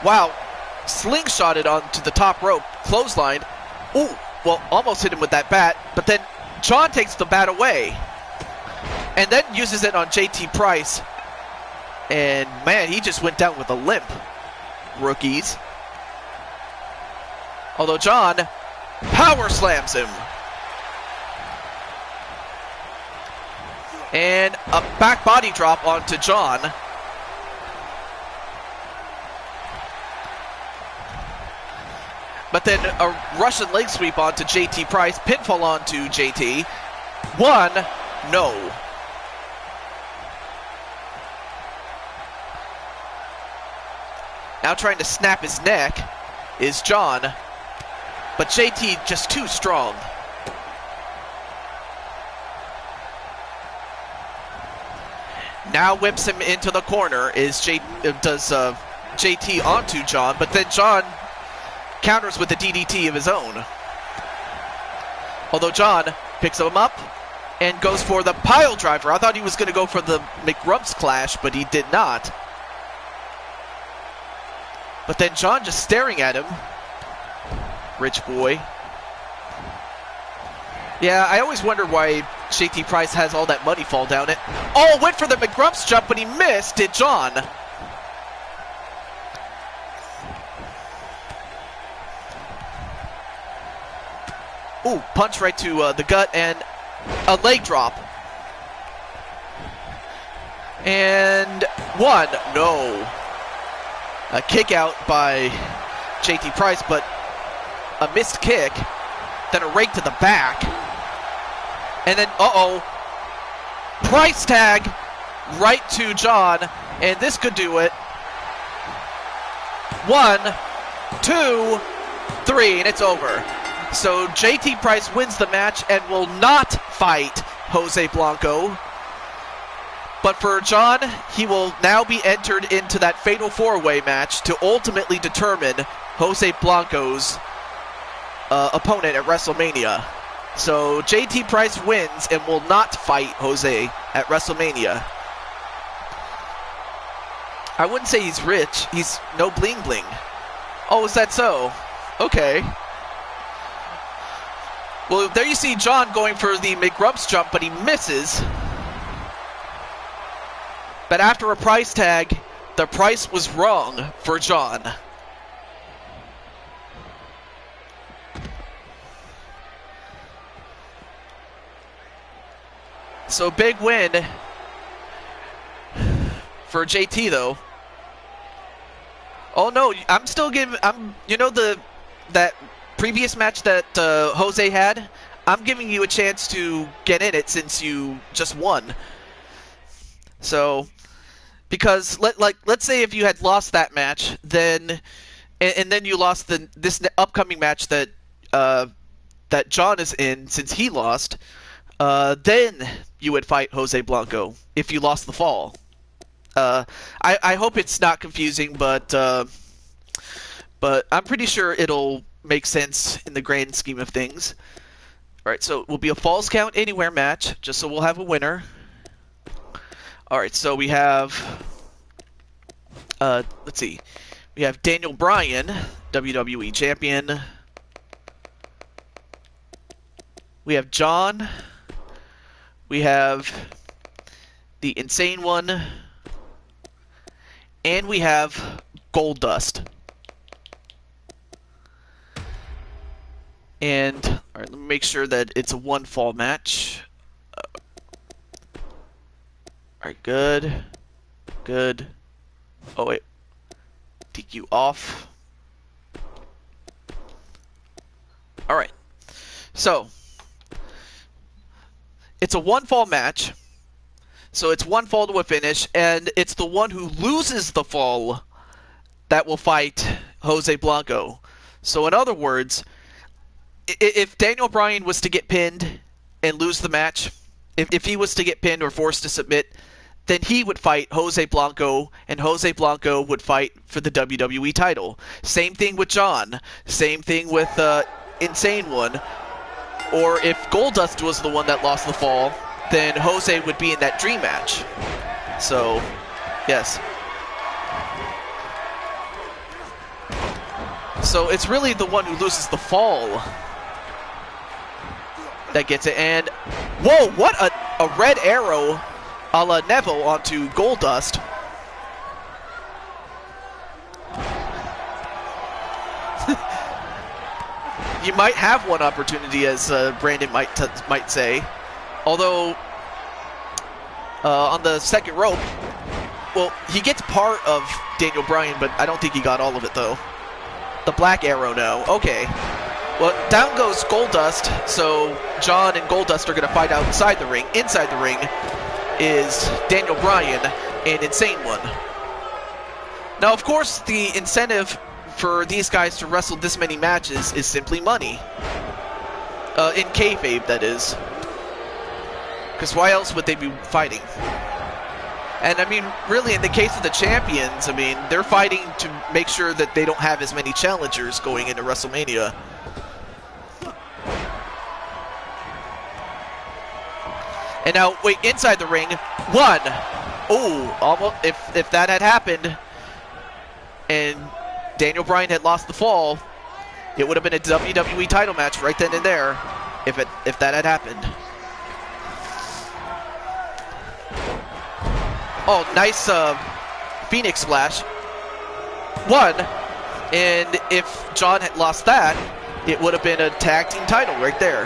Speaker 1: wow. Slingshotted onto the top rope, clothesline. Ooh, well, almost hit him with that bat, but then John takes the bat away and then uses it on JT Price. And man, he just went down with a limp, rookies. Although John power slams him. And a back body drop onto John. But then a Russian leg sweep onto JT Price. Pinfall onto JT. 1, no. Now trying to snap his neck is John. But JT just too strong. Now whips him into the corner. JT onto John, but then John counters with a DDT of his own. Although John picks him up and goes for the pile driver. I thought he was going to go for the McRumps clash, but he did not. But then John just staring at him. Rich boy. Yeah, I always wonder why JT Price has all that money fall down it. Oh, went for the McGrumps jump, but he missed, did John. Ooh, punch right to the gut and a leg drop. And 1, no. A kick out by JT Price, but a missed kick. Then a rake to the back. And then, Price tag right to John, and this could do it. 1, 2, 3, and it's over. So JT Price wins the match and will not fight Jose Blanco. But for John, he will now be entered into that Fatal 4-Way match to ultimately determine Jose Blanco's opponent at WrestleMania. So JT Price wins and will not fight Jose at WrestleMania. I wouldn't say he's rich. He's no bling bling. Oh, is that so? Okay. Well, there you see John going for the McRumps jump, but he misses. But after a price tag, the price was wrong for John. So big win for JT though. Oh no, I'm still giving. That previous match that Jose had. I'm giving you a chance to get in it since you just won. So, because let's say if you had lost that match, then and then you lost this upcoming match that that John is in since he lost. Then you would fight Jose Blanco if you lost the fall. I hope it's not confusing, but I'm pretty sure it'll make sense in the grand scheme of things. Alright, so it will be a Falls Count Anywhere match, just so we'll have a winner. Alright, so we have, let's see. We have Daniel Bryan, WWE Champion. We have John. We have the Insane One. And we have Goldust. And, alright, let me make sure that it's a one fall match. Alright, good. Good. Oh, wait. DQ off. Alright. So, it's a one fall match. So it's one fall to a finish, and it's the one who loses the fall that will fight Jose Blanco. So in other words, if Daniel Bryan was to get pinned and lose the match, if he was to get pinned or forced to submit, then he would fight Jose Blanco, and Jose Blanco would fight for the WWE title. Same thing with John. Same thing with Insane One. Or if Goldust was the one that lost the fall, then Jose would be in that dream match. So, yes. So it's really the one who loses the fall that gets it. And whoa, what a red arrow a la Neville onto Goldust. You might have one opportunity, as Brandon might say. Although, on the second rope, well, he gets part of Daniel Bryan, but I don't think he got all of it, though. The black arrow, no. Okay. Well, down goes Goldust, so John and Goldust are going to fight outside the ring. Inside the ring is Daniel Bryan and Insane One. Now, of course, the incentive for these guys to wrestle this many matches is simply money. In kayfabe, that is. Because why else would they be fighting? And I mean, really, in the case of the champions, I mean, they're fighting to make sure that they don't have as many challengers going into WrestleMania. And now, wait, inside the ring, one. Oh, almost. If that had happened, and Daniel Bryan had lost the fall, it would have been a WWE title match right then and there. If that had happened. Oh, nice Phoenix Splash. One, and if John had lost that, it would have been a tag team title right there.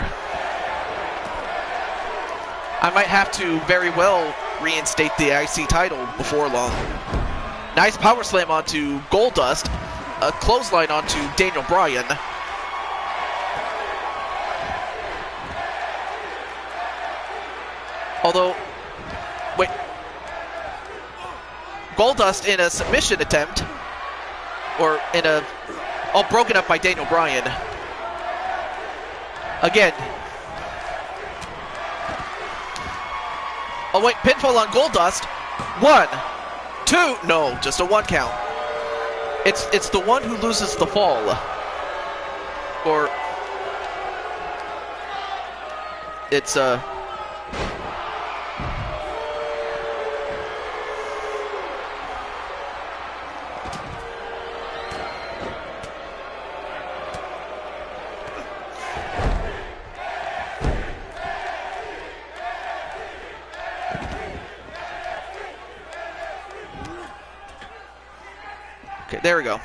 Speaker 1: I might have to very well reinstate the IC title before long. Nice power slam onto Goldust. A clothesline onto Daniel Bryan. Although, wait. Goldust in a submission attempt, or in a, oh, broken up by Daniel Bryan. Again. Oh wait, pinfall on Goldust. 1, 2, no, just a 1 count. It's the one who loses the fall. Or it's okay, there we go.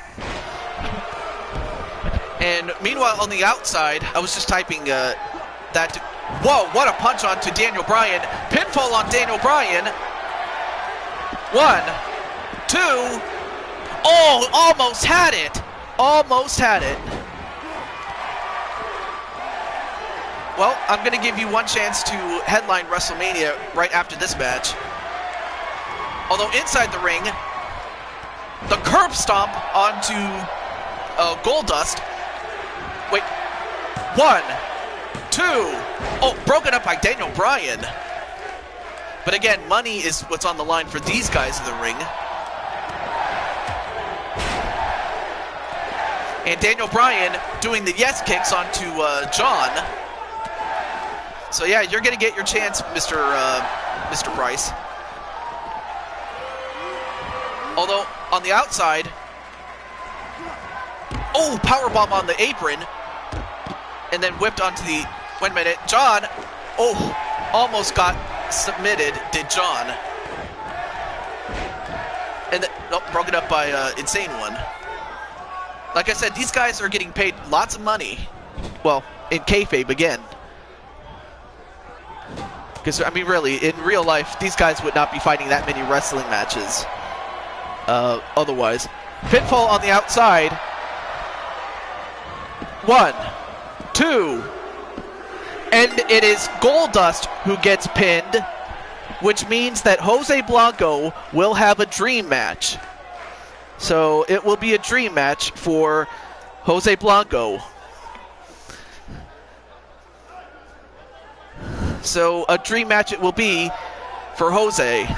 Speaker 1: And meanwhile, on the outside, I was just typing that. Whoa, what a punch onto Daniel Bryan. Pinfall on Daniel Bryan. 1, 2. Oh, almost had it. Almost had it. Well, I'm going to give you one chance to headline WrestleMania right after this match. Although inside the ring, the curb stomp onto Goldust. Wait, 1, 2. Oh, broken up by Daniel Bryan. But again, money is what's on the line for these guys in the ring. And Daniel Bryan doing the yes kicks onto John. So yeah, you're gonna get your chance, Mr. Price. Although on the outside, oh, powerbomb on the apron, and then whipped onto the. Wait a minute, John. Oh, almost got submitted. Did John? And then, oh, broken up by Insane One. Like I said, these guys are getting paid lots of money. Well, in kayfabe again. Because, I mean, really, in real life, these guys would not be fighting that many wrestling matches otherwise. Pinfall on the outside. 1, 2. And it is Goldust who gets pinned, which means that Jose Blanco will have a dream match. So it will be a dream match for Jose Blanco. So a dream match it will be for Jose.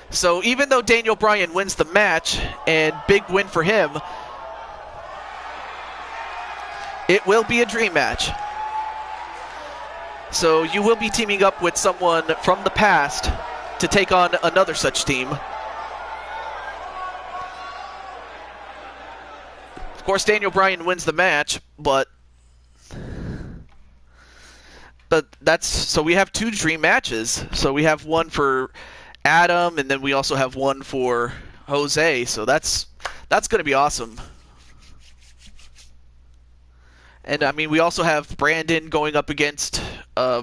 Speaker 1: So even though Daniel Bryan wins the match, and big win for him, it will be a dream match. So you will be teaming up with someone from the past to take on another such team. Of course, Daniel Bryan wins the match, but that's so we have 2 dream matches. So we have one for Adam, and then we also have one for Jose. So that's going to be awesome. And I mean, we also have Brandon going up against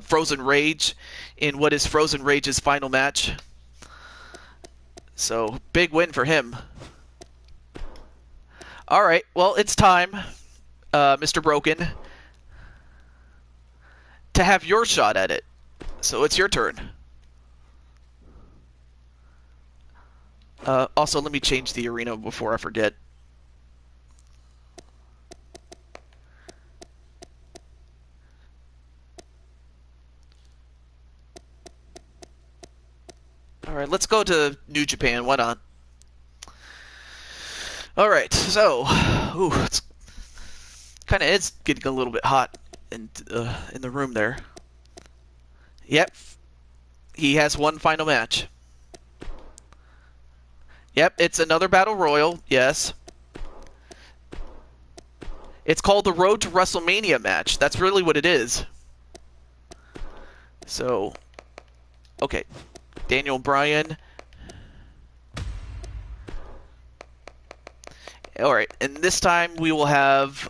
Speaker 1: Frozen Rage in what is Frozen Rage's final match. So big win for him. All right, well, it's time, Mr. Broken, to have your shot at it. So it's your turn. Also, let me change the arena before I forget. All right, let's go to New Japan. Why not? All right, so, ooh, it's kind of is getting a little bit hot in the room there. Yep, he has one final match. Yep, it's another Battle Royal, yes. It's called the Road to WrestleMania match. That's really what it is. So, okay, Daniel Bryan. Alright, and this time we will have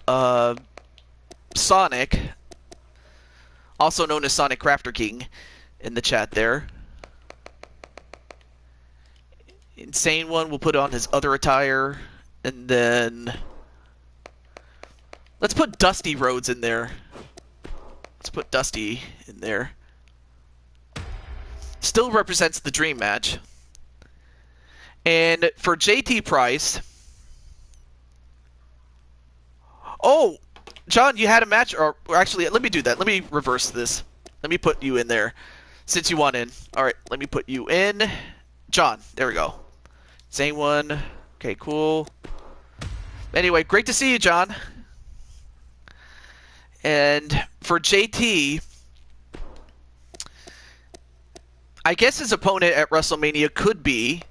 Speaker 1: Sonic, also known as Sonic Crafter King, in the chat there. Insane One will put on his other attire, and then let's put Dusty Rhodes in there. Let's put Dusty in there. Still represents the dream match. And for JT Price... Oh, John, you had a match, or actually, let me do that. Let me reverse this. Let me put you in there, since you want in. All right, let me put you in. John, there we go. Same one. Okay, cool. Anyway, great to see you, John. And for JT, I guess his opponent at WrestleMania could be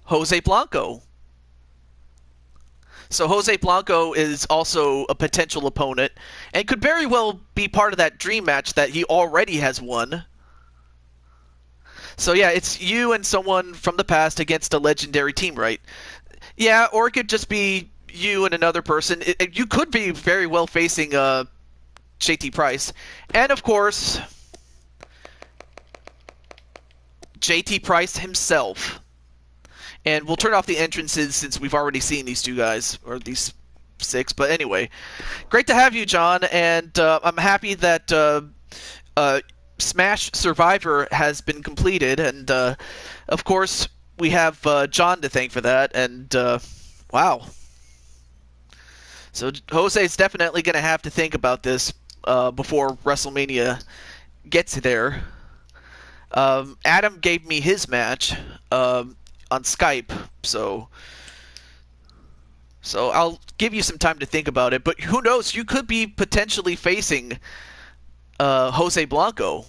Speaker 1: Jose Blanco. So Jose Blanco is also a potential opponent and could very well be part of that dream match that he already has won. So yeah, it's you and someone from the past against a legendary team, right? Yeah, or it could just be you and another person. You could be very well facing JT Price. And of course, JT Price himself. And we'll turn off the entrances since we've already seen these 2 guys, or these 6. But anyway, great to have you, John. And I'm happy that Smash Survivor has been completed. And, of course, we have John to thank for that. And, wow. So Jose's definitely going to have to think about this before WrestleMania gets there. Adam gave me his match. On Skype, so I'll give you some time to think about it. But who knows? You could be potentially facing Jose Blanco.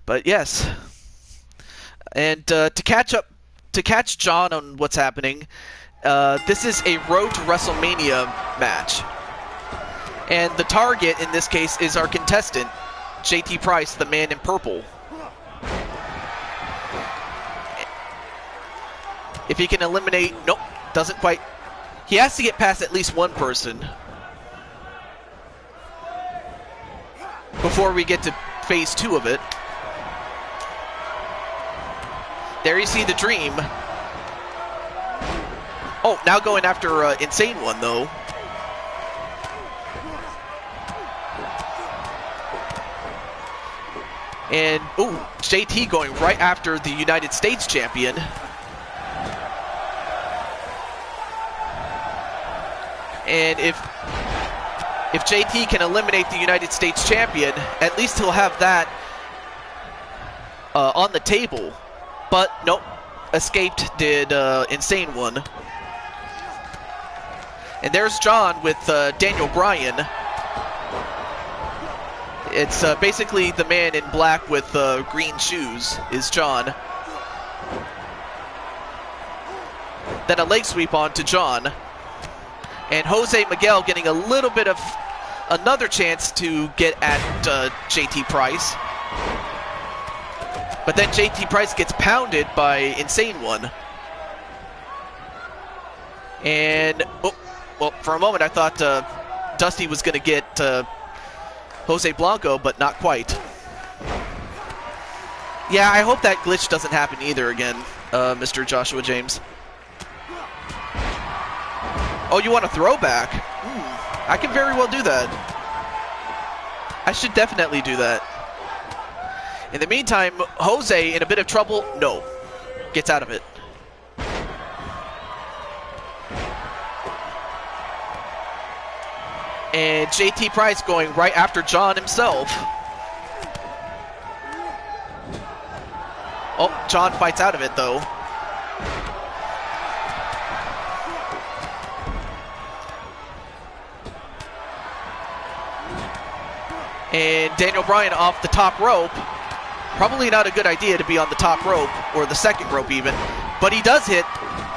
Speaker 1: But yes, and to catch John on what's happening, this is a Road to WrestleMania match. And the target, in this case, is our contestant, JT Price, the man in purple. If he can eliminate... Nope, doesn't quite... He has to get past at least one person before we get to phase 2 of it. There you see the Dream. Oh, now going after Insane One, though. And, ooh, JT going right after the United States champion. And if JT can eliminate the United States champion, at least he'll have that on the table But nope, escaped did Insane One. And there's John with Daniel Bryan. It's basically the man in black with green shoes is John. Then a leg sweep on to John. And Jose Miguel getting a little bit of another chance to get at JT Price. But then JT Price gets pounded by Insane One. And, oh, well, for a moment I thought Dusty was going to get Jose Blanco, but not quite. Yeah, I hope that glitch doesn't happen either again, Mr. Joshua James. Oh, you want a throwback? I can very well do that. I should definitely do that. In the meantime, Jose in a bit of trouble. No. Gets out of it. And JT Price going right after John himself. Oh, John fights out of it though. And Daniel Bryan off the top rope. Probably not a good idea to be on the top rope, or the second rope even, but he does hit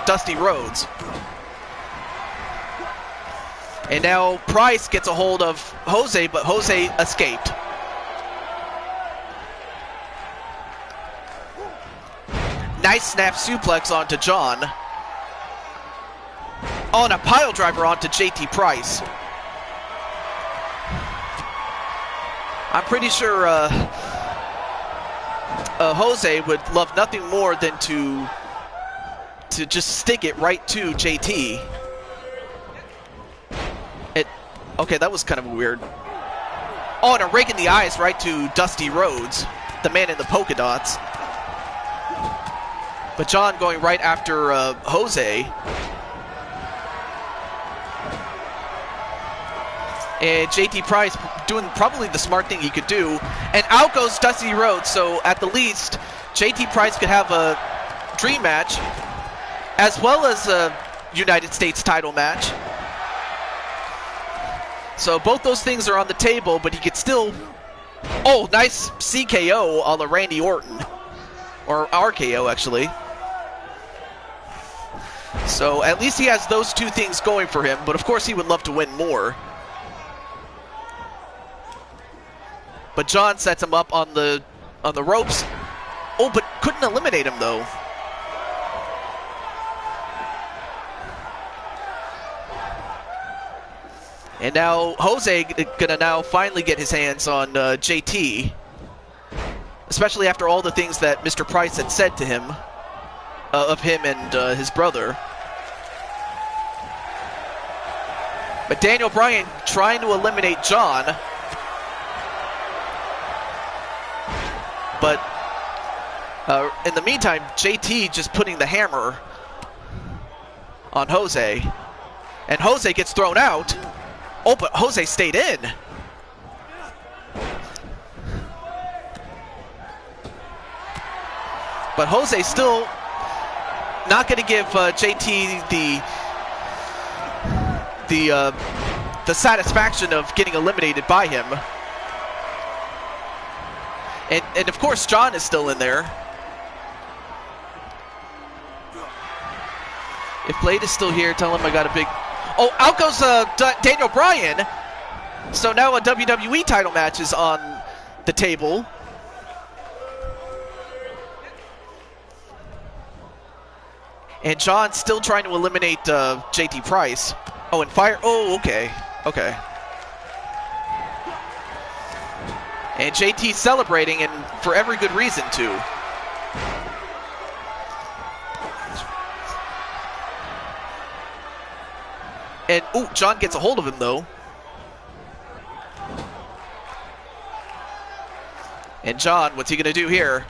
Speaker 1: Dusty Rhodes. And now Price gets a hold of Jose, but Jose escaped. Nice snap suplex onto John. Oh, and a pile driver onto JT Price. I'm pretty sure Jose would love nothing more than to just stick it right to JT. Okay, that was kind of weird. Oh, and a rake in the eyes right to Dusty Rhodes, the man in the polka dots. But John going right after Jose. And JT Price doing probably the smart thing he could do. And out goes Dusty Rhodes, so at the least, JT Price could have a dream match, as well as a United States title match. So both those things are on the table, but he could still... Oh, nice CKO a la Randy Orton. Or RKO, actually. So at least he has those two things going for him, but of course he would love to win more. But John sets him up on the ropes. Oh, but couldn't eliminate him, though. And now Jose gonna now finally get his hands on JT, especially after all the things that Mr. Price had said to him, of him and his brother. But Daniel Bryan trying to eliminate John, but in the meantime, JT just putting the hammer on Jose, and Jose gets thrown out. Oh, but Jose stayed in. But Jose still not going to give JT the satisfaction of getting eliminated by him. And of course, John is still in there. If Blade is still here, tell him I got a big... Oh, out goes Daniel Bryan. So now a WWE title match is on the table. And John still trying to eliminate JT Price. Oh, and fire. Oh, okay. Okay. And JT celebrating, and for every good reason, too. And, ooh, John gets a hold of him, though. And John, what's he going to do here?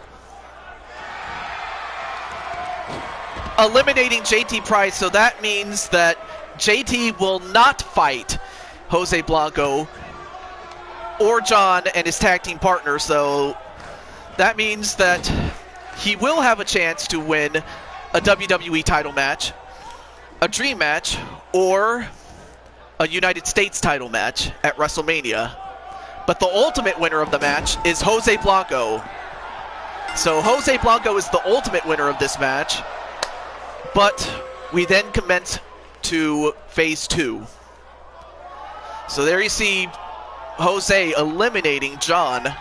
Speaker 1: Eliminating JT Price, so that means that JT will not fight Jose Blanco or John and his tag team partner, so that means that he will have a chance to win a WWE title match, a dream match, or a United States title match at WrestleMania. But the ultimate winner of the match is Jose Blanco. So Jose Blanco is the ultimate winner of this match. But we then commence to phase 2. So there you see Jose eliminating John.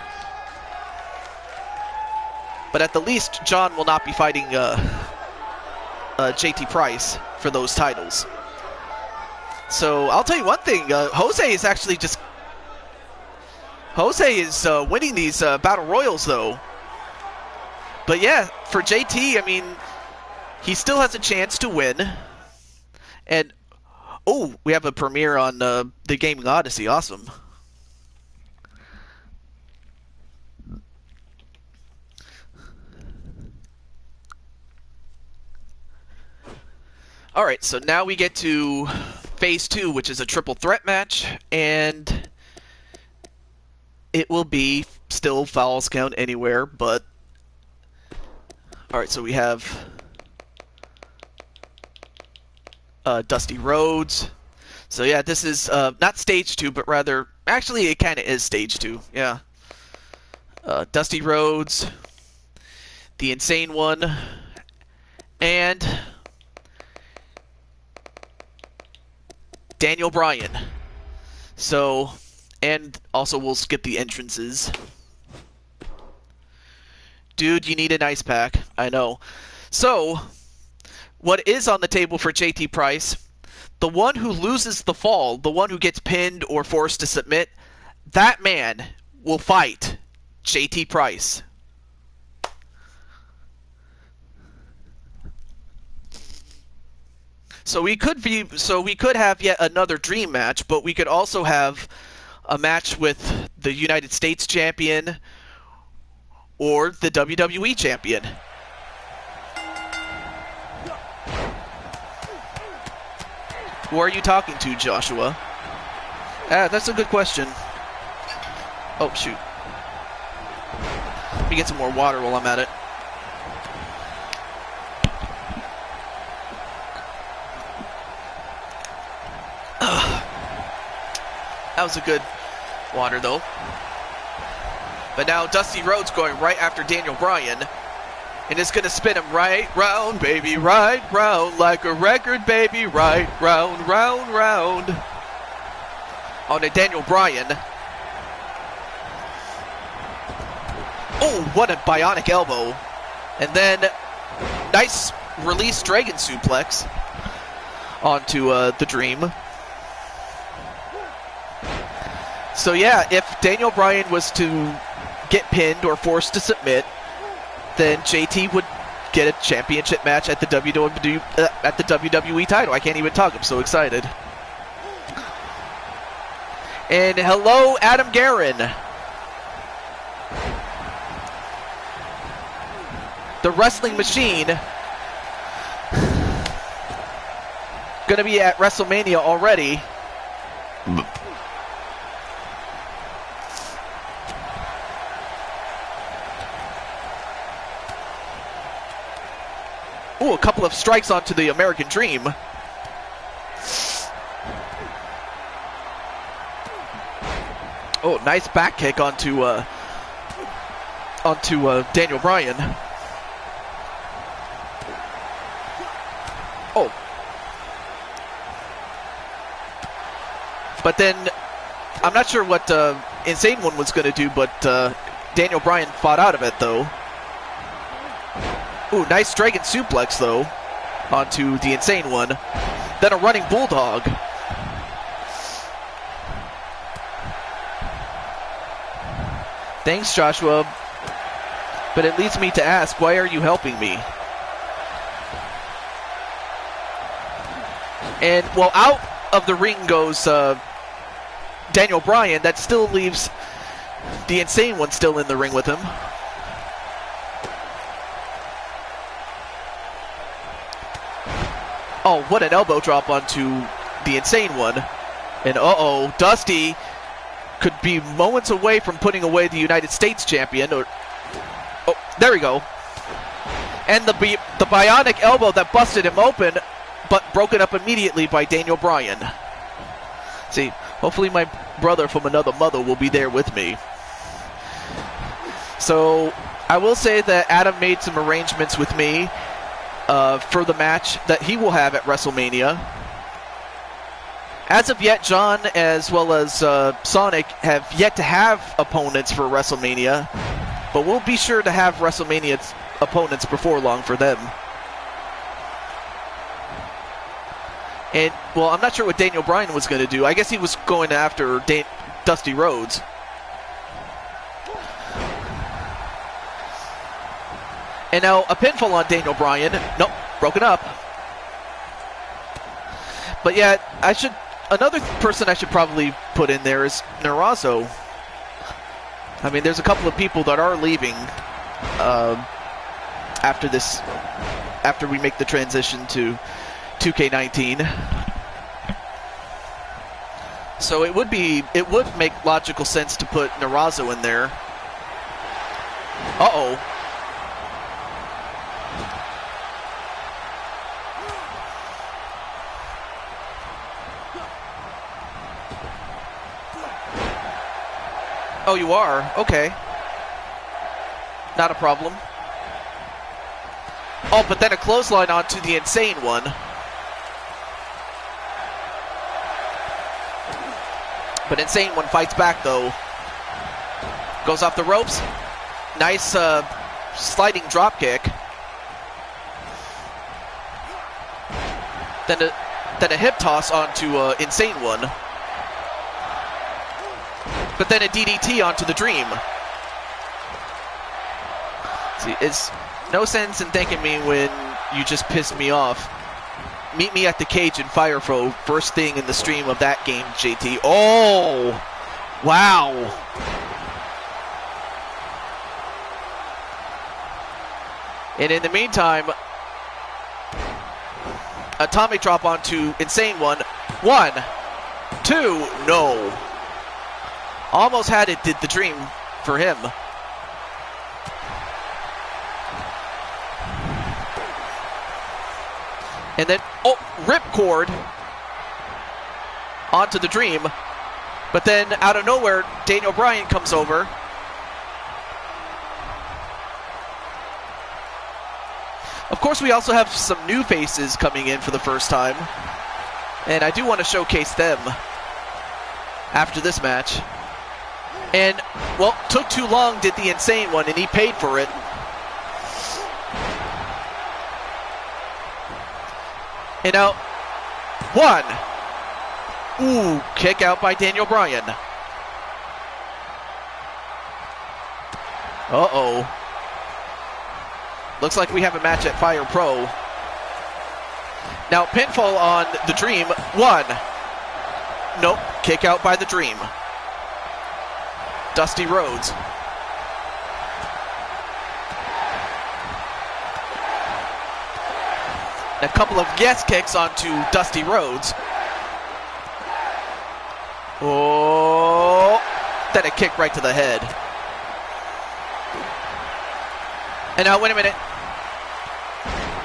Speaker 1: But at the least, John will not be fighting JT Price for those titles. So I'll tell you one thing, Jose is actually just... Jose is winning these Battle Royals, though. But yeah, for JT, I mean, he still has a chance to win. And, oh, we have a premiere on the Gaming Odyssey. Awesome. Alright, so now we get to phase 2, which is a triple threat match, and it will be still Falls Count Anywhere, but... Alright, so we have Dusty Rhodes. So yeah, this is not stage 2, but rather... Actually, it kind of is stage 2, yeah. Dusty Rhodes, the Insane One, and... Daniel Bryan. So, and also we'll skip the entrances. Dude, you need an ice pack. I know. So, what is on the table for JT Price? The one who loses the fall, the one who gets pinned or forced to submit, that man will fight JT Price. So we could have yet another dream match, but we could also have a match with the United States champion or the WWE champion. Who are you talking to, Joshua? That's a good question. Oh, shoot. Let me get some more water while I'm at it. That was a good water, though. But now Dusty Rhodes going right after Daniel Bryan. And it's going to spin him right round, baby, right round. Like a record, baby, right round, round, round. On to Daniel Bryan. Oh, what a bionic elbow. And then, nice release dragon suplex onto the Dream. So yeah, if Daniel Bryan was to get pinned or forced to submit, then JT would get a championship match at the WWE title. I can't even talk, I'm so excited. And hello, Adam Guerin. The Wrestling Machine. Gonna be at WrestleMania already. Ooh, a couple of strikes onto the American Dream. Oh, nice back kick onto Daniel Bryan. Oh. But then, I'm not sure what Insane One was going to do, but Daniel Bryan fought out of it, though. Ooh, nice dragon suplex, though, onto the Insane One. Then a running bulldog. Thanks, Joshua. But it leads me to ask, why are you helping me? And, well, out of the ring goes Daniel Bryan. That still leaves the Insane One still in the ring with him. Oh, what an elbow drop onto the Insane One. And uh-oh, Dusty could be moments away from putting away the United States champion. Or, oh, there we go. And the bionic elbow that busted him open, but broken up immediately by Daniel Bryan. See, hopefully my brother from another mother will be there with me. So I will say that Adam made some arrangements with me for the match that he will have at WrestleMania. As of yet, John as well as Sonic have yet to have opponents for WrestleMania, but we'll be sure to have WrestleMania opponents before long for them. And, well, I'm not sure what Daniel Bryan was going to do. I guess he was going after Dusty Rhodes. And now a pinfall on Daniel Bryan. Nope, broken up. But yeah, another person I should probably put in there is Narazo. I mean, there's a couple of people that are leaving after we make the transition to 2K19. So it would make logical sense to put Narazo in there. Uh-oh. Oh, you are? Okay. Not a problem. Oh, but then a clothesline onto the Insane One. But Insane One fights back, though. Goes off the ropes. Nice sliding drop kick. Then a hip toss onto Insane One. But then a DDT onto the Dream. See, it's no sense in thanking me when you just piss me off. Meet me at the cage in Fire Pro first thing in the stream of that game, JT. Oh! Wow! And in the meantime, atomic drop onto Insane One. 1, 2, no. Almost had it, did the Dream for him. And then, oh, ripcord onto the Dream. But then, out of nowhere, Daniel Bryan comes over. Of course, we also have some new faces coming in for the first time. And I do want to showcase them after this match. And, well, took too long, did the Insane One, and he paid for it. And now, 1. Ooh, kick out by Daniel Bryan. Uh-oh. Looks like we have a match at Fire Pro. Now, pinfall on the Dream. 1. Nope, kick out by the Dream. Dusty Rhodes. A couple of guest kicks onto Dusty Rhodes. Oh, then a kick right to the head. And now, wait a minute.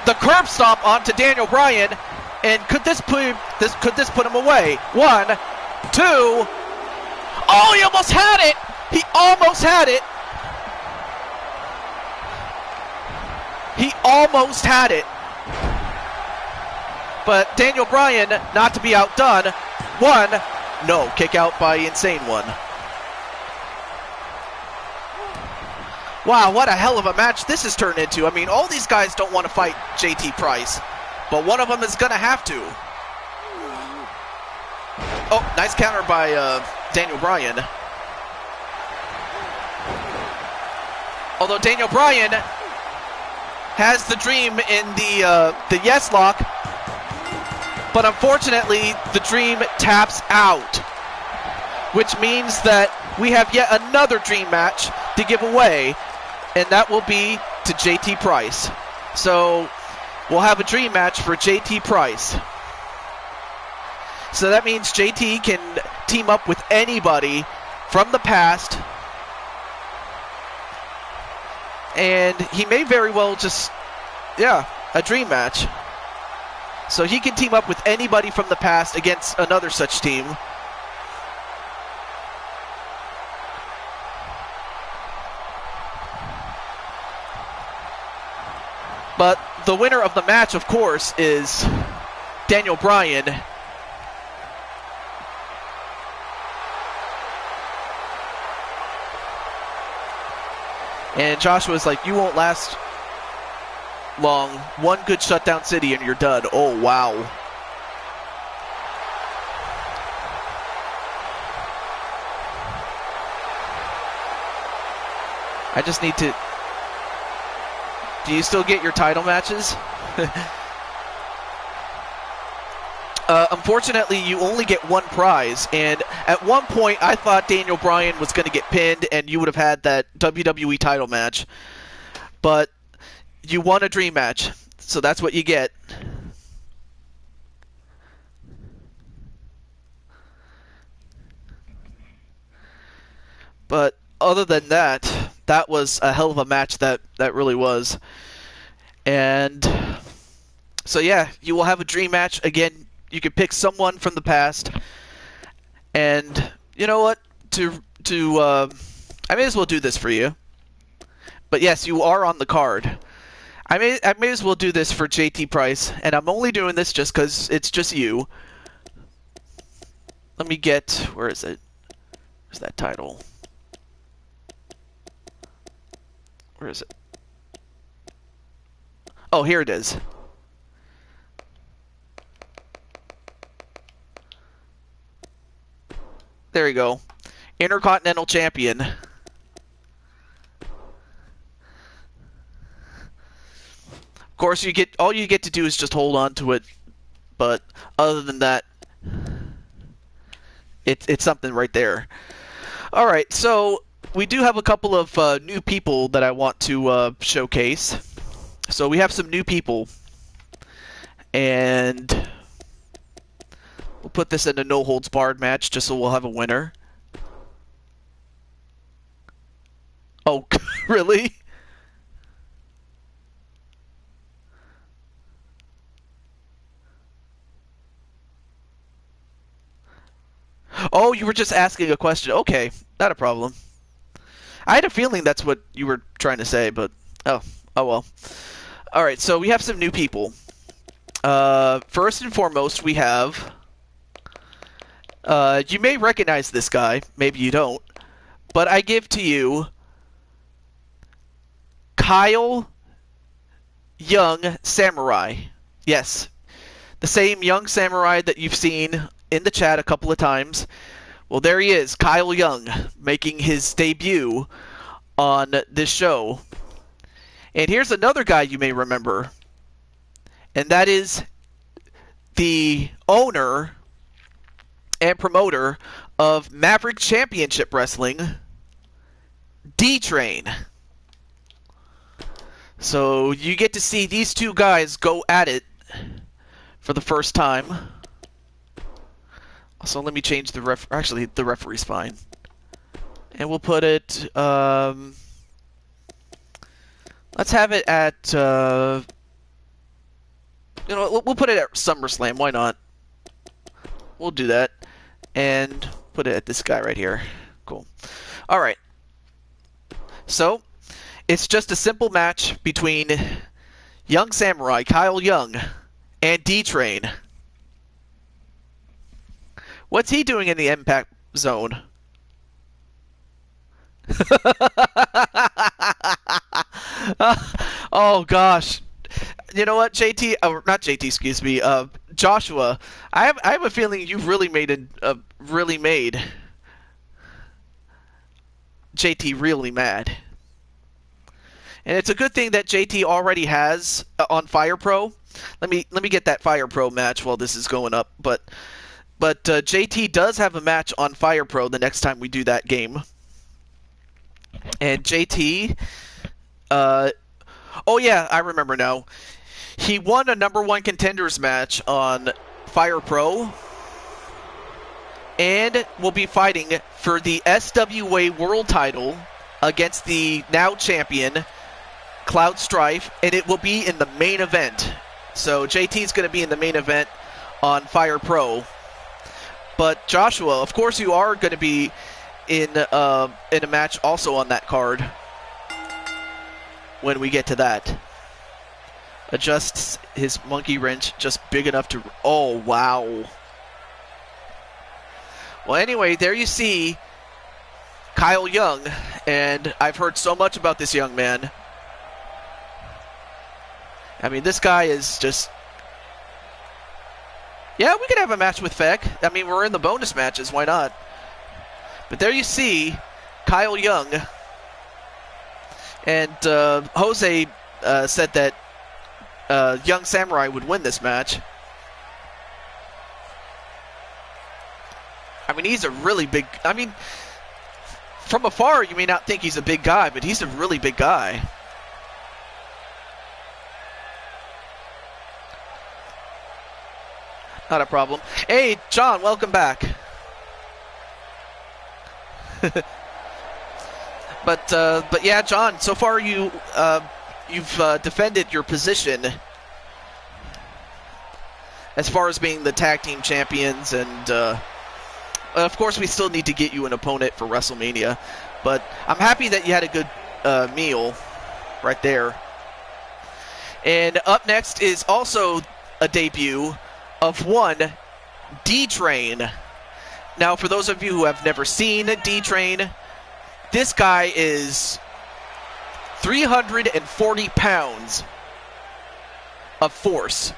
Speaker 1: The curb stomp onto Daniel Bryan, and could this put him away? 1, 2. Oh, he almost had it. He almost had it. He almost had it. But Daniel Bryan, not to be outdone. 1, no, kick out by Insane One. Wow, what a hell of a match this has turned into. I mean, all these guys don't want to fight JT Price, but one of them is going to have to. Oh, nice counter by Daniel Bryan. Although Daniel Bryan has the Dream in the yes lock, but unfortunately the Dream taps out, which means that we have yet another Dream match to give away, and that will be to JT Price. So we'll have a Dream match for JT Price. So that means JT can team up with anybody from the past, and he may very well just Yeah, a dream match. So he can team up with anybody from the past against another such team. But the winner of the match, of course, is Daniel Bryan. And Joshua's like, you won't last long. One good shutdown city and you're done. Oh, wow. I just need to... Do you still get your title matches? Unfortunately, you only get one prize, and at one point, I thought Daniel Bryan was going to get pinned, and you would have had that WWE title match. But you won a dream match, so that's what you get. But other than that, that was a hell of a match. That really was. And so yeah, you will have a dream match again. You can pick someone from the past, and you know what? I may as well do this for you. But yes, you are on the card. I may as well do this for JT Price, and I'm only doing this just because it's just you. Let me get, where is it? Where's that title? Where is it? Oh, here it is. There you go. Intercontinental Champion. Of course, all you get to do is just hold on to it. But other than that, it's something right there. All right, so we do have a couple of new people that I want to showcase. So we have some new people, and we'll put this in a no holds barred match just so we'll have a winner. Oh, really? Oh, you were just asking a question. Okay, not a problem. I had a feeling that's what you were trying to say, but oh well. All right, so we have some new people. First and foremost, we have... you may recognize this guy. Maybe you don't. But I give to you Kyle Young Samurai. Yes, the same Young Samurai that you've seen in the chat a couple of times. Well, there he is, Kyle Young, making his debut on this show. And here's another guy you may remember, and that is the owner and promoter of Maverick Championship Wrestling, D-Train. So you get to see these two guys go at it for the first time. Also, let me change the the referee's fine. And we'll put it, let's have it at, we'll put it at SummerSlam, why not? We'll do that. And put it at this guy right here. Cool. Alright. So, it's just a simple match between Young Samurai, Kyle Young, and D-Train. What's he doing in the Impact Zone? Oh gosh. You know what, JT, not JT, excuse me, Joshua, I have a feeling you've really made JT really mad. And it's a good thing that JT already has on Fire Pro. Let me get that Fire Pro match while this is going up, but JT does have a match on Fire Pro the next time we do that game. And JT, oh yeah, I remember now. He won a #1 contenders match on Fire Pro and will be fighting for the SWA World Title against the now champion Cloud Strife, and it will be in the main event. So JT's going to be in the main event on Fire Pro. But Joshua, of course, you are going to be in a match also on that card when we get to that. Adjusts his monkey wrench just big enough to... Oh, wow. Well, anyway, there you see Kyle Young, and I've heard so much about this young man. I mean, this guy is just... Yeah, we could have a match with Feck. I mean, we're in the bonus matches. Why not? But there you see Kyle Young. And Jose said that Young Samurai would win this match. I mean, he's a really big... I mean, from afar, you may not think he's a big guy, but he's a really big guy. Not a problem. Hey, John, welcome back. But yeah, John, so far you've defended your position as far as being the tag team champions, and of course we still need to get you an opponent for WrestleMania. But I'm happy that you had a good meal right there. And up next is also a debut of one D-Train. Now, for those of you who have never seen D-Train, this guy is 340 pounds of force.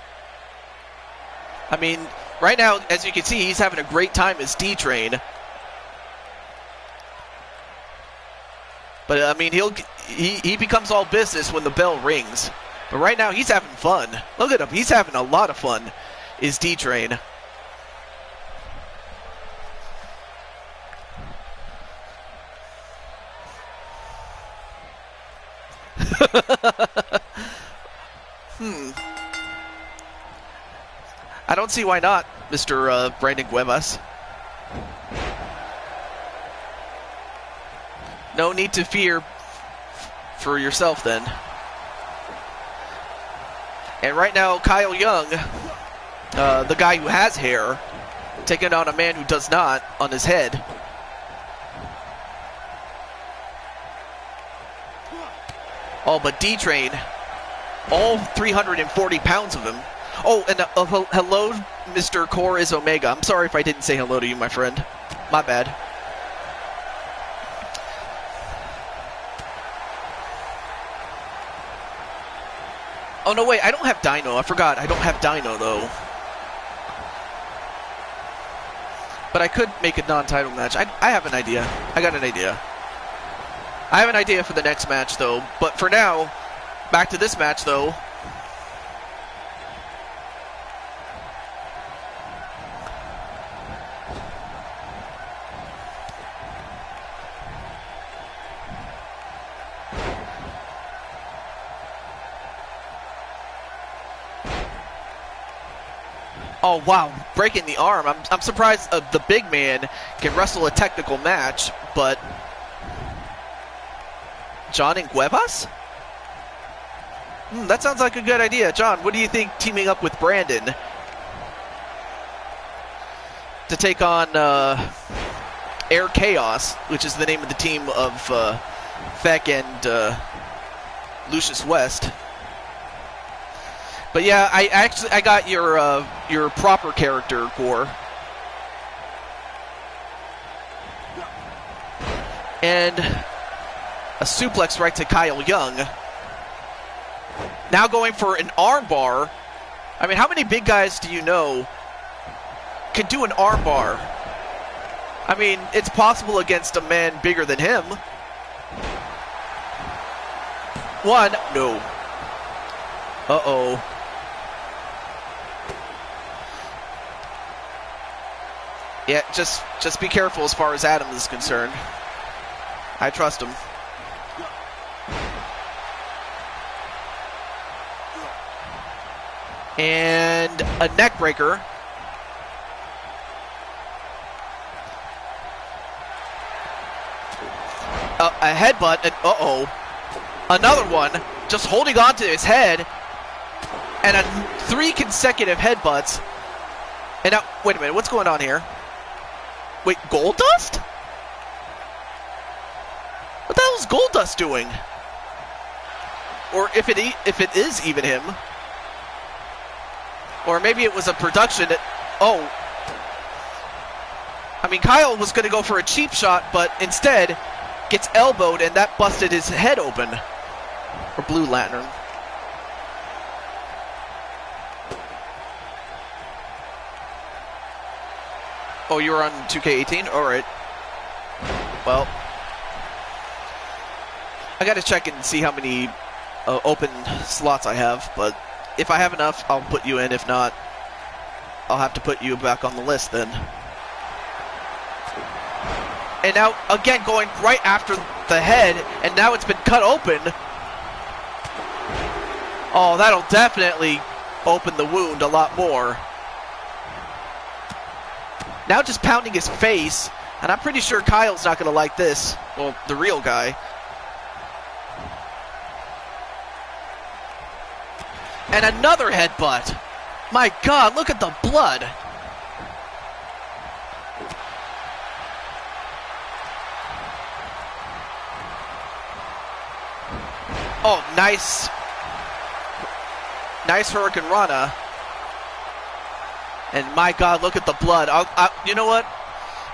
Speaker 1: I mean, right now, as you can see, he's having a great time as D-Train. But, I mean, he becomes all business when the bell rings. But right now, he's having fun. Look at him. He's having a lot of fun, is D-Train. I don't see why not, Mr. Brandon Cuevas. No need to fear for yourself, then. And right now, Kyle Young, the guy who has hair, taking on a man who does not on his head. Oh, but D-Train, all 340 pounds of him. Oh, and hello, Mr. Core is Omega. I'm sorry if I didn't say hello to you, my friend. My bad. Oh, no, wait, I don't have Dino. I forgot. I don't have Dino, though. But I could make a non-title match. I have an idea. I got an idea. I have an idea for the next match, though. But for now, back to this match, though. Oh, wow, breaking the arm. I'm surprised the big man can wrestle a technical match, but... John and Cuevas? That sounds like a good idea. John, what do you think teaming up with Brandon to take on Air Chaos, which is the name of the team of Feck and Lucius West? But yeah, I got your proper character, Core. And a suplex right to Kyle Young. Now going for an armbar. I mean, how many big guys do you know can do an armbar? I mean, it's possible against a man bigger than him. One, no. Uh-oh. Yeah, just be careful as far as Adam is concerned. I trust him. And a neck breaker. A headbutt. And, uh-oh. Another one. just holding on to his head, and 3 consecutive headbutts. And now, wait a minute, what's going on here? Wait, Goldust? What the hell is Goldust doing? Or if it is even him. Or maybe it was a production that, oh. I mean, Kyle was going to go for a cheap shot, but instead gets elbowed, and that busted his head open. Or Blue Lantern. Oh, you were on 2K18? Alright. Well, I gotta check and see how many open slots I have, but if I have enough, I'll put you in. If not, I'll have to put you back on the list then. And now, again, going right after the head, and now it's been cut open. Oh, that'll definitely open the wound a lot more. Now just pounding his face, and I'm pretty sure Kyle's not going to like this. Well, the real guy. And another headbutt. My God, look at the blood. Oh, nice. Nice Hurricane Rana. And my God, look at the blood. You know what?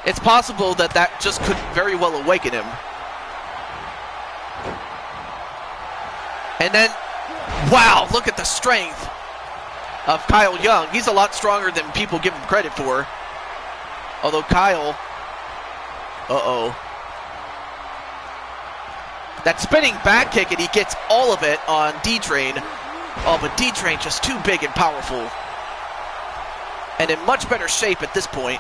Speaker 1: It's possible that just could very well awaken him. And then, wow, look at the strength of Kyle Young. He's a lot stronger than people give him credit for. Although Kyle, that spinning back kick, and he gets all of it on D-Train. Oh, but D-Train just too big and powerful. And in much better shape at this point.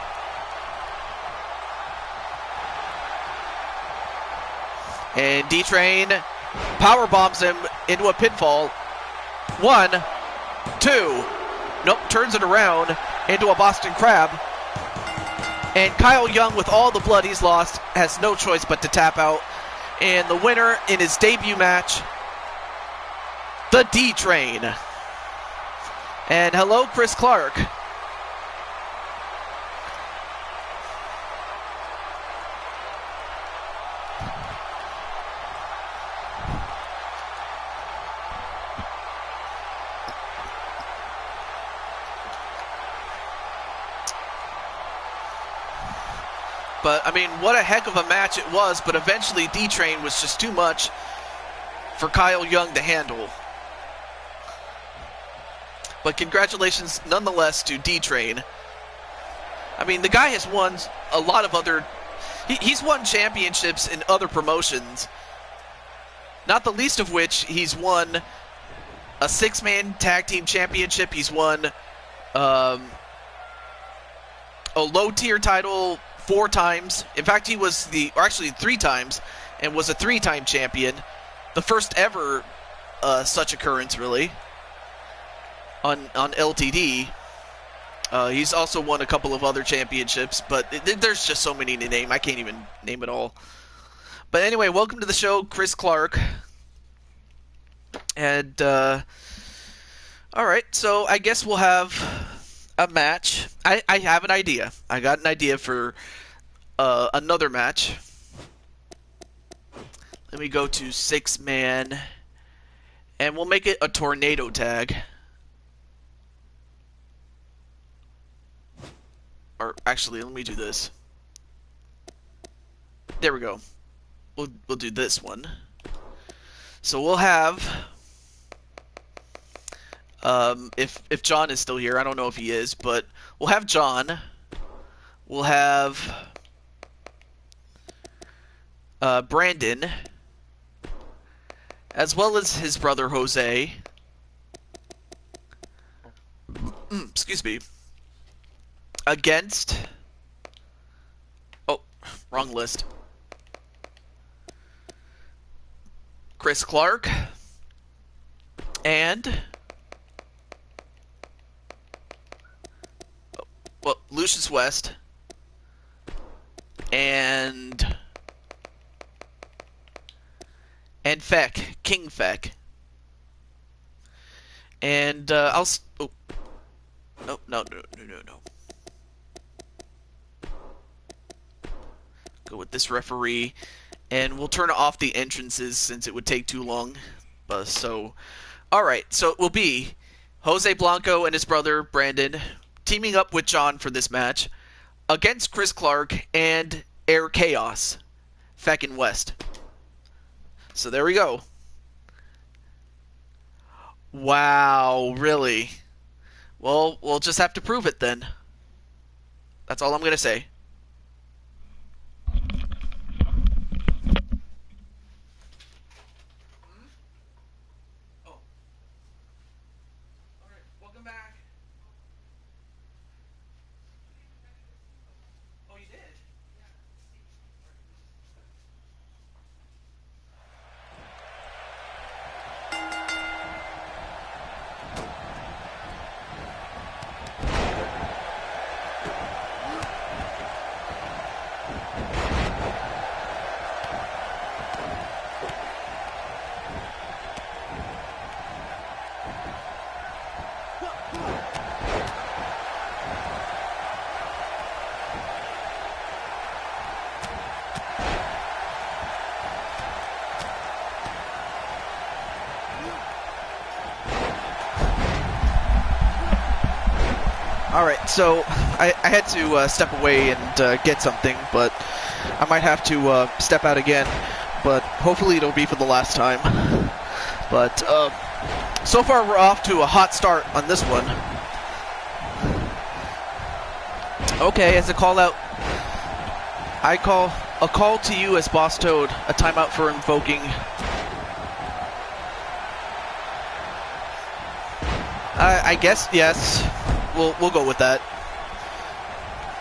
Speaker 1: And D-Train power bombs him into a pinfall. 1, 2. Nope, turns it around into a Boston Crab. And Kyle Young, with all the blood he's lost, has no choice but to tap out. And the winner in his debut match, the D-Train. And hello, Chris Clark. But, I mean, what a heck of a match it was, but eventually D-Train was just too much for Kyle Young to handle. But congratulations nonetheless to D-Train. I mean, the guy has won a lot of other... He's won championships in other promotions. Not the least of which he's won a 6-man tag team championship. He's won a low-tier title 4 times. In fact, he was actually 3 times, and was a 3-time champion. The first ever such occurrence, really, on LTD. He's also won a couple of other championships, but there's just so many to name. I can't even name it all. But anyway, welcome to the show, Chris Clark. And, alright, so I guess we'll have a match. I have an idea. I got an idea for another match. Let me go to 6-man, and we'll make it a tornado tag. Or actually, let me do this. There we go. We'll do this one. So we'll have if John is still here, I don't know if he is, but we'll have John. We'll have Brandon, as well as his brother Jose. Excuse me. Against... Oh, wrong list. Chris Clark. And... well, Lucius West. And Feck. King Feck. And oh. No, no, no, no, no, no. Go with this referee. And we'll turn off the entrances since it would take too long. Alright, so it will be Jose Blanco and his brother, Brandon, teaming up with John for this match against Chris Clark and Air Chaos, Feckin' West. So there we go. Wow, really? Well, we'll just have to prove it then. That's all I'm going to say. Alright, so I had to step away and get something, but I might have to step out again, but hopefully it'll be for the last time. But so far we're off to a hot start on this one. Okay, as a call out, I call a call to you as Boss Toad, a timeout for invoking. I guess, yes. We'll go with that.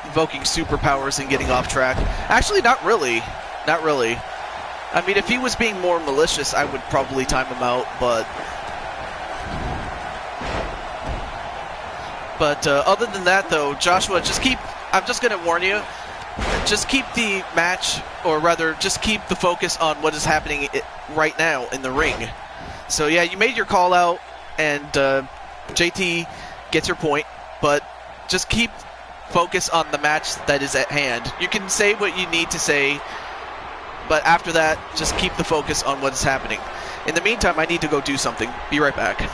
Speaker 1: Invoking superpowers and getting off track. Actually, not really. Not really. I mean, if he was being more malicious, I would probably time him out, but... other than that, though, Joshua, I'm just going to warn you, just keep the match, or rather, just keep the focus on what is happening right now in the ring. So, yeah, you made your call out, and JT gets your point. But just keep focus on the match that is at hand. You can say what you need to say, but after that, just keep the focus on what is happening. In the meantime, I need to go do something. Be right back.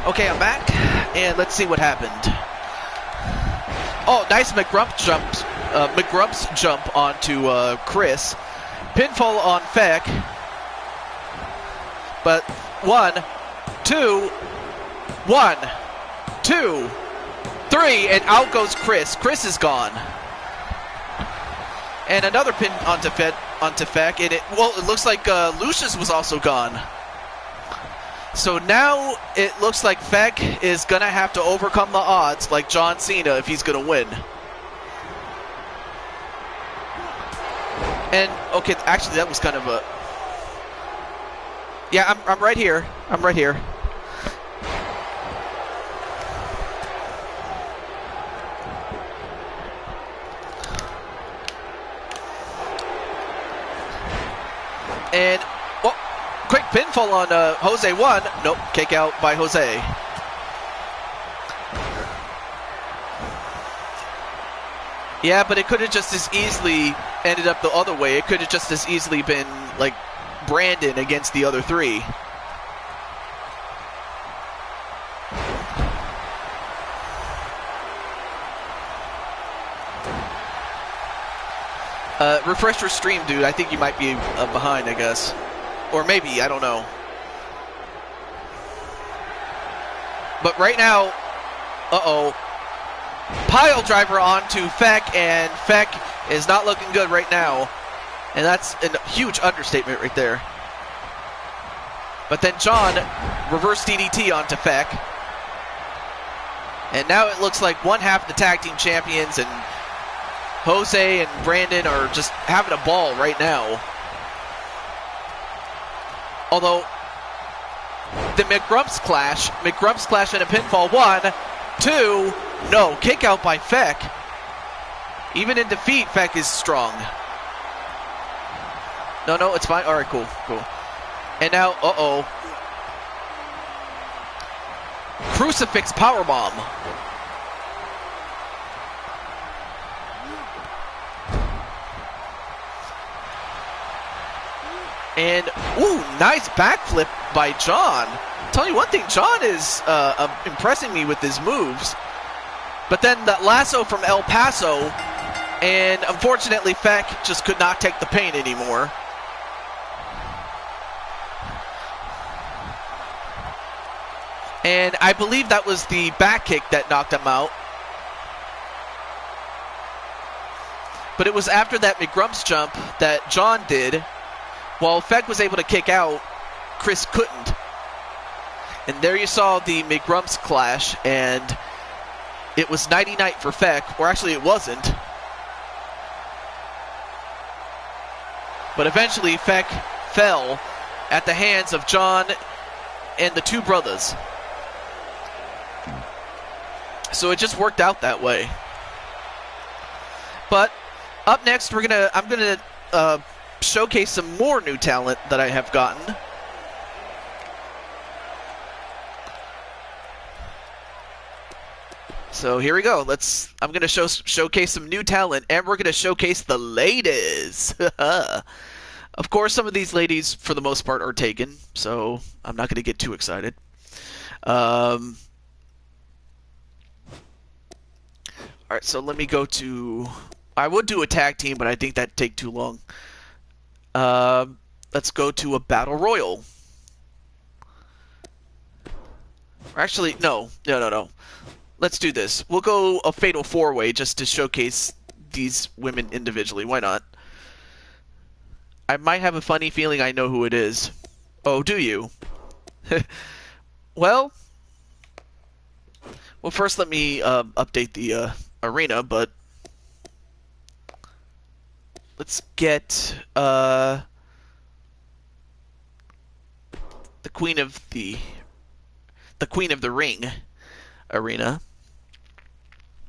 Speaker 1: Okay, I'm back, and let's see what happened. Oh, nice McGrump's jump onto Chris. Pinfall on Feck. But 1, 2, 1, 2, 3, and out goes Chris. Chris is gone. And another pin onto Feck, and it looks like Lucius was also gone. So now it looks like Feck is going to have to overcome the odds like John Cena if he's going to win. And, okay, actually that was kind of a... Yeah, I'm right here. I'm right here. And, well, quick pinfall on Jose 1. Nope, kick out by Jose. Yeah, but it could have just as easily ended up the other way. It could have just as easily been, like, Brandon against the other three. Refresh your stream, dude. I think you might be behind, I guess. Or maybe, I don't know. But right now, uh-oh. Pile driver onto Feck, and Feck is not looking good right now. And that's a huge understatement right there. But then John reverse DDT onto Feck. And now it looks like one half of the tag team champions and Jose and Brandon are just having a ball right now. Although, the McGrumps clash and a pinfall. 1, 2, no, kick out by Feck. Even in defeat, Feck is strong. No, it's fine. All right, cool. And now, uh-oh. Crucifix powerbomb. And, ooh, nice backflip by John. Tell you one thing, John is impressing me with his moves. But then that lasso from El Paso, and unfortunately Feck just could not take the pain anymore. And I believe that was the back kick that knocked him out. But it was after that McGrumps jump that John did. While Feck was able to kick out, Chris couldn't. And there you saw the McGrumps clash, and it was nighty-night for Feck, or actually it wasn't. But eventually Feck fell at the hands of John and the two brothers. So it just worked out that way. But up next, I'm gonna showcase some more new talent that I have gotten. So here we go. I'm gonna showcase some new talent, and we're gonna showcase the ladies. Of course, some of these ladies, for the most part, are taken, so I'm not gonna get too excited. All right, so let me go to. I would do a tag team, but I think that'd take too long. Let's go to a battle royal. Actually, no. Let's do this. We'll go a fatal four-way just to showcase these women individually. Why not? I might have a funny feeling I know who it is. Oh, do you? Well, first let me update the arena, but let's get the Queen of the Ring arena.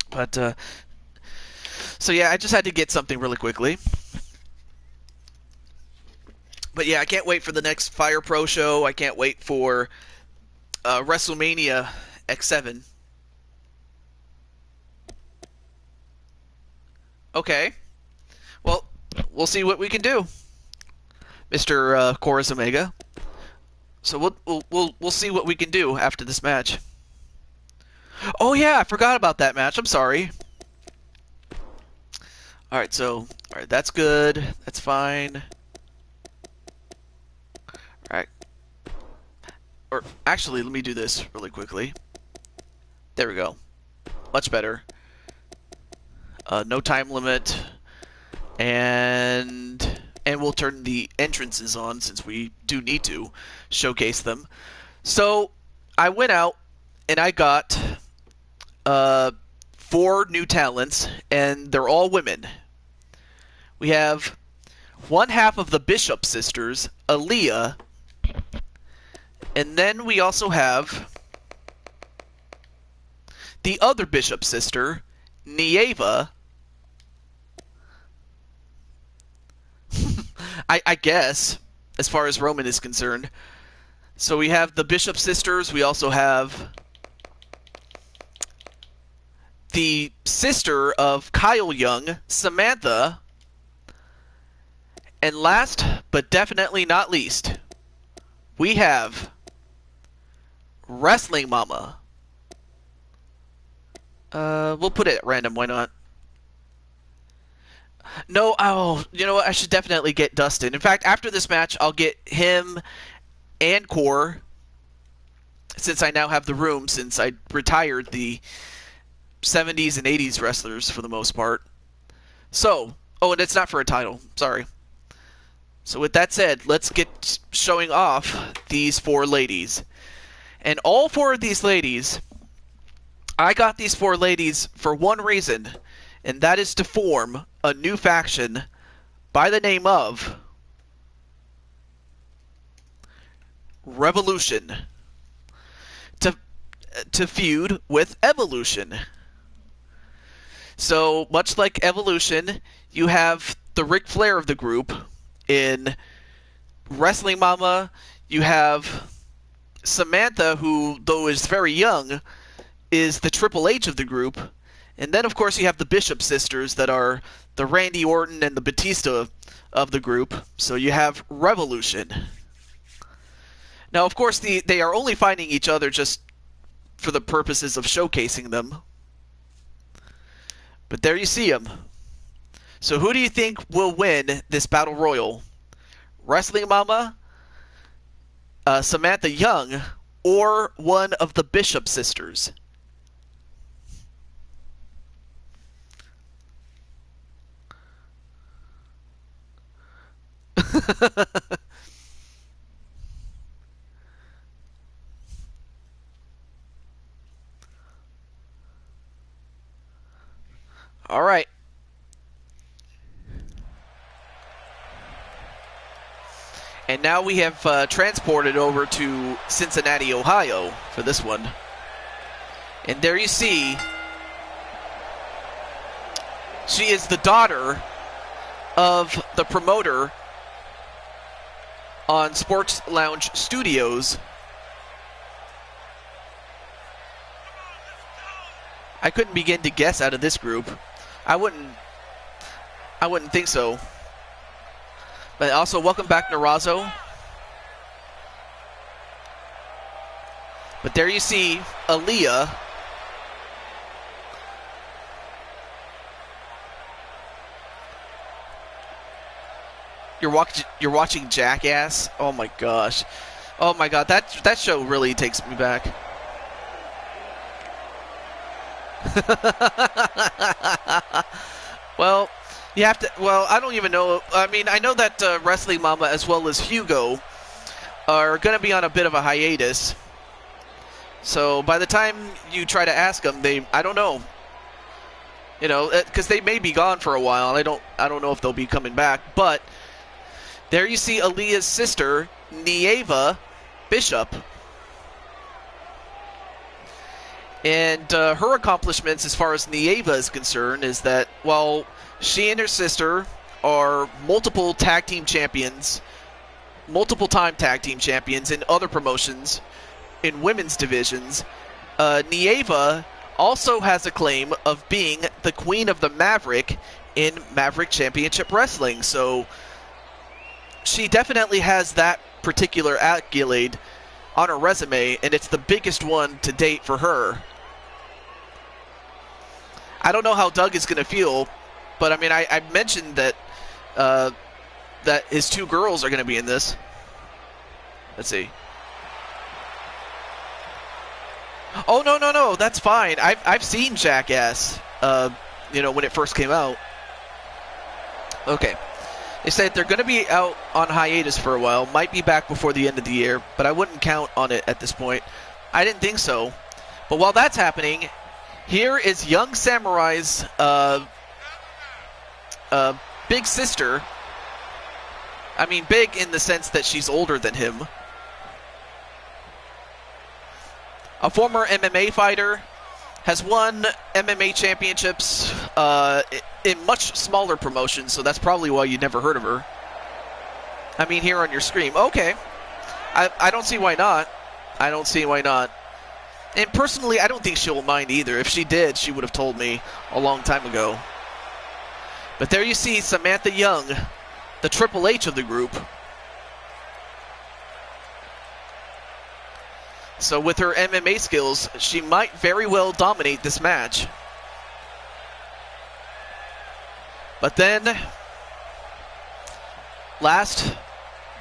Speaker 1: But so yeah, I just had to get something really quickly. But yeah, I can't wait for the next Fire Pro show. I can't wait for WrestleMania X7. Okay. Well, we'll see what we can do, Mr. Chorus Omega. So we'll see what we can do after this match. Oh yeah, I forgot about that match. I'm sorry. All right, that's good. That's fine. All right. Or actually, let me do this really quickly. There we go. Much better. No time limit, and we'll turn the entrances on since we do need to showcase them. So I went out and I got 4 new talents, and they're all women. We have one half of the Bishop sisters, Aaliyah, and then we also have the other Bishop sister, Nieva. I guess. as far as Roman is concerned. So we have the Bishop sisters. We also have the sister of Kyle Young, Samantha. And last, but definitely not least, we have Wrestling Mama. We'll put it at random, why not? No, oh, you know what? I should definitely get Dustin. In fact, after this match, I'll get him and Core, since I now have the room, since I retired the 70s and 80s wrestlers for the most part. So, oh, and it's not for a title. Sorry. So with that said, let's get showing off these 4 ladies. And all 4 of these ladies, I got these 4 ladies for one reason, and that is to form a new faction by the name of Revolution, to feud with Evolution. So, much like Evolution, you have the Ric Flair of the group. In Wrestling Mama, you have Samantha, who, though is very young, is the Triple H of the group. And then, of course, you have the Bishop sisters that are the Randy Orton and the Batista of the group. So you have Revolution. Now, of course, they are only fighting each other just for the purposes of showcasing them. But there you see them. So who do you think will win this Battle Royal? Wrestling Mama, Samantha Young, or one of the Bishop sisters? All right. And now we have transported over to Cincinnati, Ohio for this one. And there you see, she is the daughter of the promoter on Sports Lounge Studios. I couldn't begin to guess out of this group. I wouldn't think so. But also, welcome back, Narazo. But there you see Aaliyah. You're watching Jackass? Oh my gosh. Oh my god, that show really takes me back. Well, you have to. Well, I don't even know. I mean, I know that Wrestling Mama as well as Hugo are going to be on a bit of a hiatus. So by the time you try to ask them, I don't know. You know, because they may be gone for a while. I don't know if they'll be coming back. But there you see Aaliyah's sister, Nieva Bishop. And her accomplishments as far as Nieva is concerned is that while she and her sister are multiple tag team champions, multiple-time tag team champions in other promotions, in women's divisions, Nieva also has a claim of being the Queen of the Maverick in Maverick Championship Wrestling. So she definitely has that particular accolade on her resume, and it's the biggest one to date for her. I don't know how Doug is going to feel, but I mean, I mentioned that that his 2 girls are going to be in this. Let's see. Oh, no, that's fine. I've seen Jackass, you know, when it first came out. Okay. They said they're going to be out on hiatus for a while, might be back before the end of the year, but I wouldn't count on it at this point. I didn't think so. But while that's happening, here is Young Samurai's big sister. I mean, big in the sense that she's older than him. A former MMA fighter, has won MMA championships in much smaller promotions, so that's probably why you never heard of her. I mean, here on your screen. Okay. I don't see why not. I don't see why not. And personally, I don't think she'll mind either. If she did, she would have told me a long time ago. But there you see Samantha Young, the Triple H of the group. So with her MMA skills, she might very well dominate this match. But then, last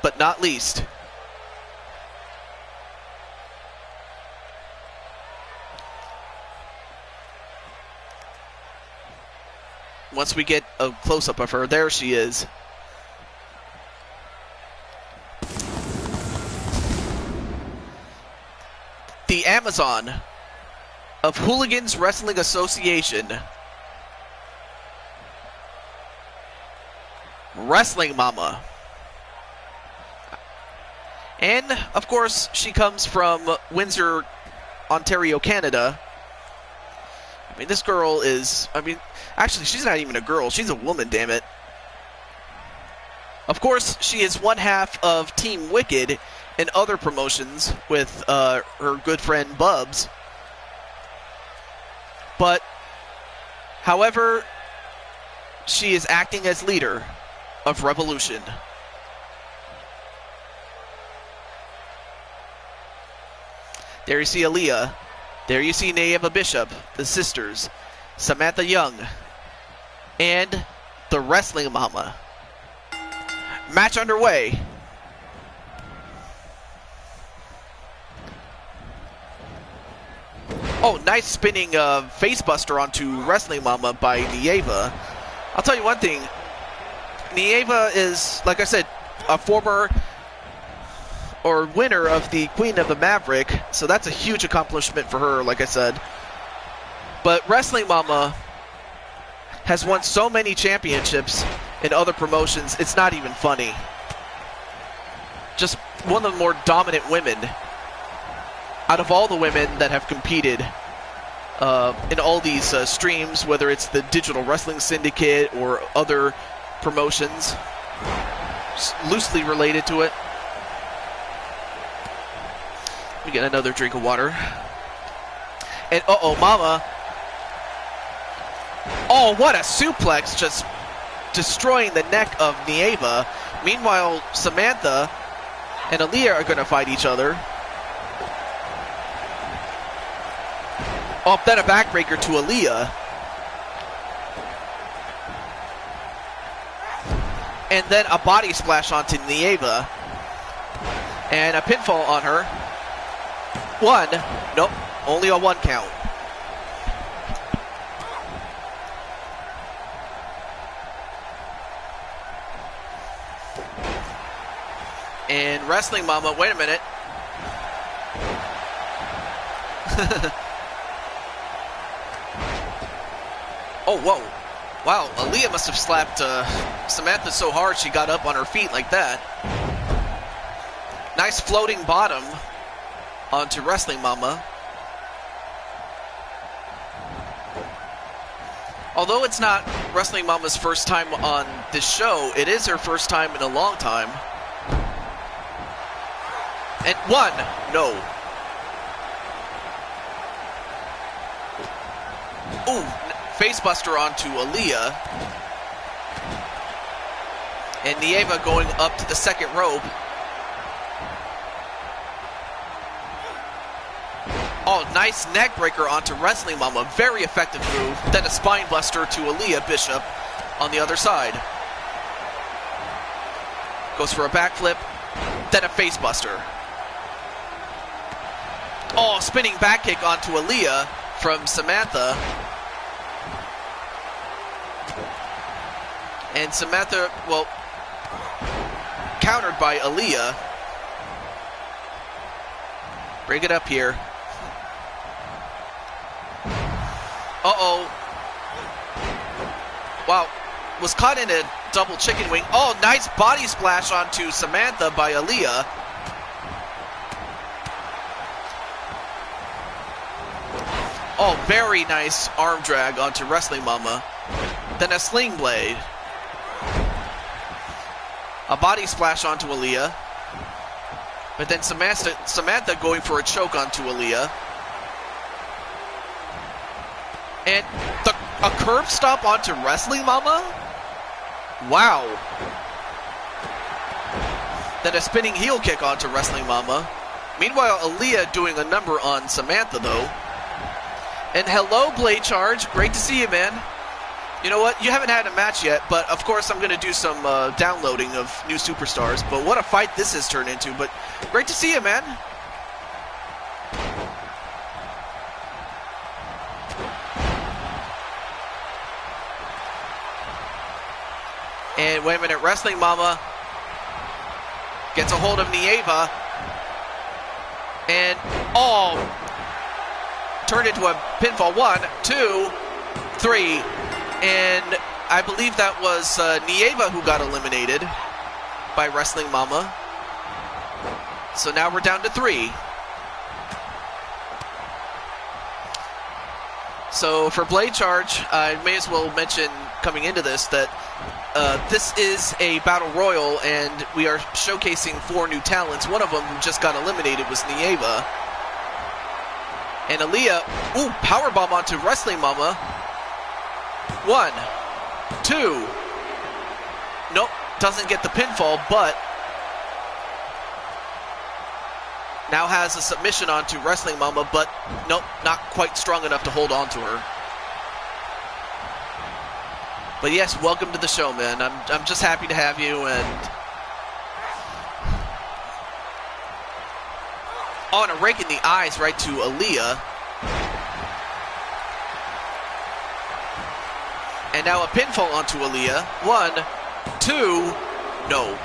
Speaker 1: but not least, once we get a close-up of her, there she is. The Amazon of Hooligans Wrestling Association. Wrestling Mama. And, of course, she comes from Windsor, Ontario, Canada. I mean, this girl is... actually, she's not even a girl. She's a woman, damn it. Of course, she is one half of Team Wicked and other promotions with her good friend Bubs. But, however, she is acting as leader of Revolution. There you see Aaliyah. There you see Nayeva Bishop, the sisters, Samantha Young, and the Wrestling Mama. Match underway. Oh, nice spinning facebuster onto Wrestling Mama by Nayeva. I'll tell you one thing. Nayeva is, like I said, a former or winner of the Queen of the Maverick, so that's a huge accomplishment for her, like I said. But Wrestling Mama has won so many championships in other promotions, it's not even funny. Just one of the more dominant women out of all the women that have competed in all these streams, whether it's the Digital Wrestling Syndicate or other promotions loosely related to it. We get another drink of water. And uh-oh, Mama. Oh, what a suplex, just destroying the neck of Nayeva. Meanwhile, Samantha and Aaliyah are going to fight each other. Oh, then a backbreaker to Aaliyah. And then a body splash onto Nayeva. And a pinfall on her. One. Nope. Only a one count. And Wrestling Mama, wait a minute. Oh, whoa. Wow, Aaliyah must have slapped Samantha so hard she got up on her feet like that. Nice floating bottom onto Wrestling Mama. Although it's not Wrestling Mama's first time on this show, it is her first time in a long time. And one, no. Ooh, facebuster onto Aaliyah. And Nayeva going up to the second rope. Oh, nice neck breaker onto Wrestling Mama. Very effective move. Then a spine buster to Aaliyah Bishop on the other side. Goes for a backflip. Then a face buster. Oh, spinning back kick onto Aaliyah from Samantha. And Samantha, well, countered by Aaliyah. Bring it up here. Uh-oh. Wow. Was caught in a double chicken wing. Oh, nice body splash onto Samantha by Aaliyah. Oh, very nice arm drag onto Wrestling Mama. Then a sling blade. A body splash onto Aaliyah. But then Samantha going for a choke onto Aaliyah. And a curb stomp onto Wrestling Mama? Wow. Then a spinning heel kick onto Wrestling Mama. Meanwhile, Aaliyah doing a number on Samantha, though. And hello, Blade Charge. Great to see you, man. You know what? You haven't had a match yet, but of course I'm going to do some downloading of new superstars. But what a fight this has turned into. But great to see you, man. And wait a minute, Wrestling Mama gets a hold of Nieva. And, turned into a pinfall. 1, 2, 3. And I believe that was Nieva who got eliminated by Wrestling Mama. So now we're down to 3. So for Blade Charge, I may as well mention coming into this that this is a battle royal, and we are showcasing 4 new talents. One of them who just got eliminated was Nieva. And Aaliyah, powerbomb onto Wrestling Mama. 1, 2. Nope, doesn't get the pinfall, but now has a submission onto Wrestling Mama, but nope, not quite strong enough to hold on to her. But yes, welcome to the show, man. I'm just happy to have you, and and a rake in the eyes right to Aaliyah. And now a pinfall onto Aaliyah. 1, 2, no.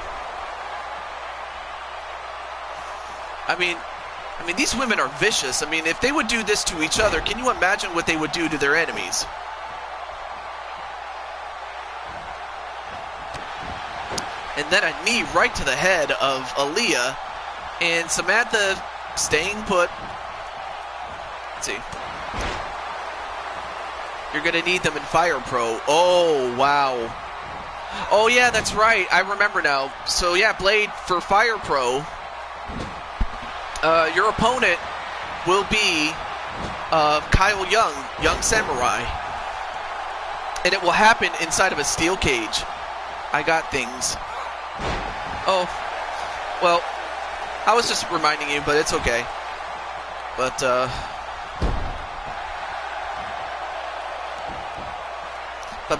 Speaker 1: I mean, these women are vicious. I mean, if they would do this to each other, can you imagine what they would do to their enemies? And then a knee right to the head of Aaliyah. And Samantha staying put. Let's see. You're going to need them in Fire Pro. Oh, wow. Oh, yeah, that's right. I remember now. So, yeah, Blade, for Fire Pro, your opponent will be Kyle Young, Young Samurai. And it will happen inside of a steel cage. I got things. Oh, well, I was just reminding you, but it's okay. But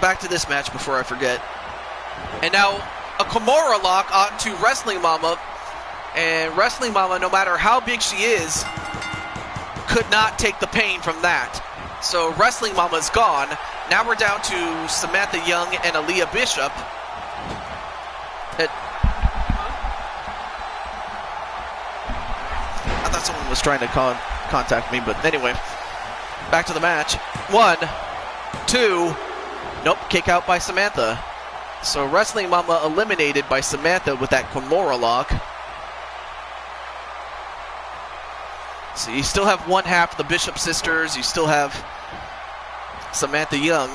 Speaker 1: back to this match before I forget. And now a Kimura lock onto Wrestling Mama. And Wrestling Mama, no matter how big she is, could not take the pain from that. So Wrestling Mama's gone. Now we're down to Samantha Young and Aaliyah Bishop. I thought someone was trying to contact me, but anyway. Back to the match. 1, 2... Nope, kick out by Samantha. So Wrestling Mama eliminated by Samantha with that Kimura lock. So you still have one half of the Bishop sisters. You still have Samantha Young.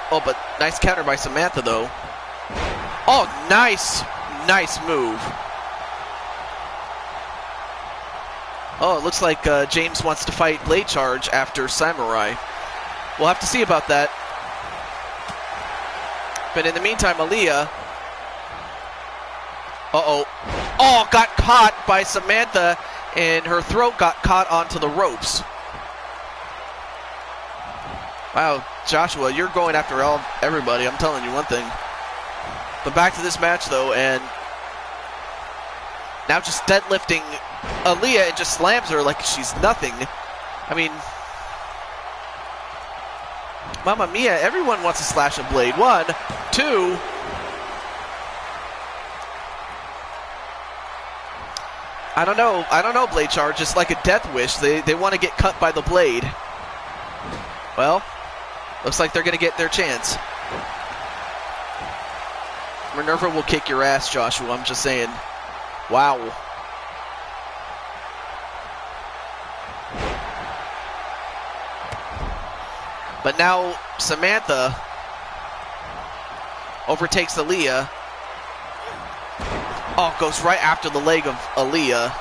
Speaker 1: Oh, but nice counter by Samantha, though. Oh, nice move. Oh, it looks like James wants to fight Blade Charge after Samurai. We'll have to see about that. But in the meantime, Aaliyah. Oh, got caught by Samantha, and her throat got caught onto the ropes. Wow, Joshua, you're going after everybody. I'm telling you one thing. But back to this match, though, and now just deadlifting Aaliyah and just slams her like she's nothing. I mean, Mamma Mia, everyone wants to slash a Blade. 1, 2. I don't know, Blade Charge. It's like a death wish. They want to get cut by the Blade. Well, looks like they're going to get their chance. Minerva will kick your ass, Joshua. I'm just saying. Wow. But now Samantha overtakes Aaliyah. Oh, goes right after the leg of Aaliyah.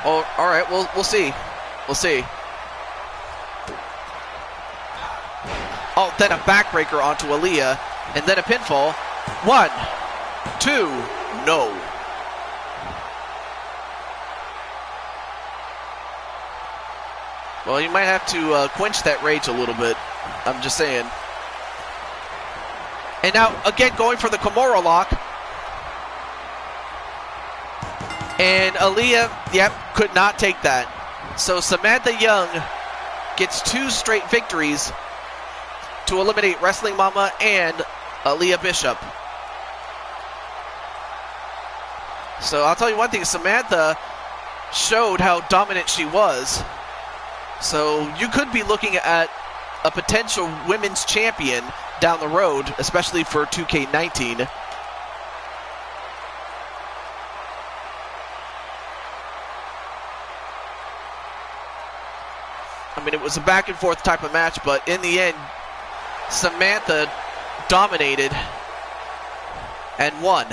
Speaker 1: Oh, all right. We'll see. We'll see. Oh, then a backbreaker onto Aaliyah, and then a pinfall. 1, 2, no. Well, you might have to quench that rage a little bit. I'm just saying. And now, again, going for the Kimura lock. And Aaliyah, yep, could not take that. So Samantha Young gets 2 straight victories to eliminate Wrestling Mama and Aaliyah Bishop. So I'll tell you one thing, Samantha showed how dominant she was. So you could be looking at a potential women's champion down the road, especially for 2K19. I mean, it was a back and forth type of match, but in the end, Samantha dominated and won.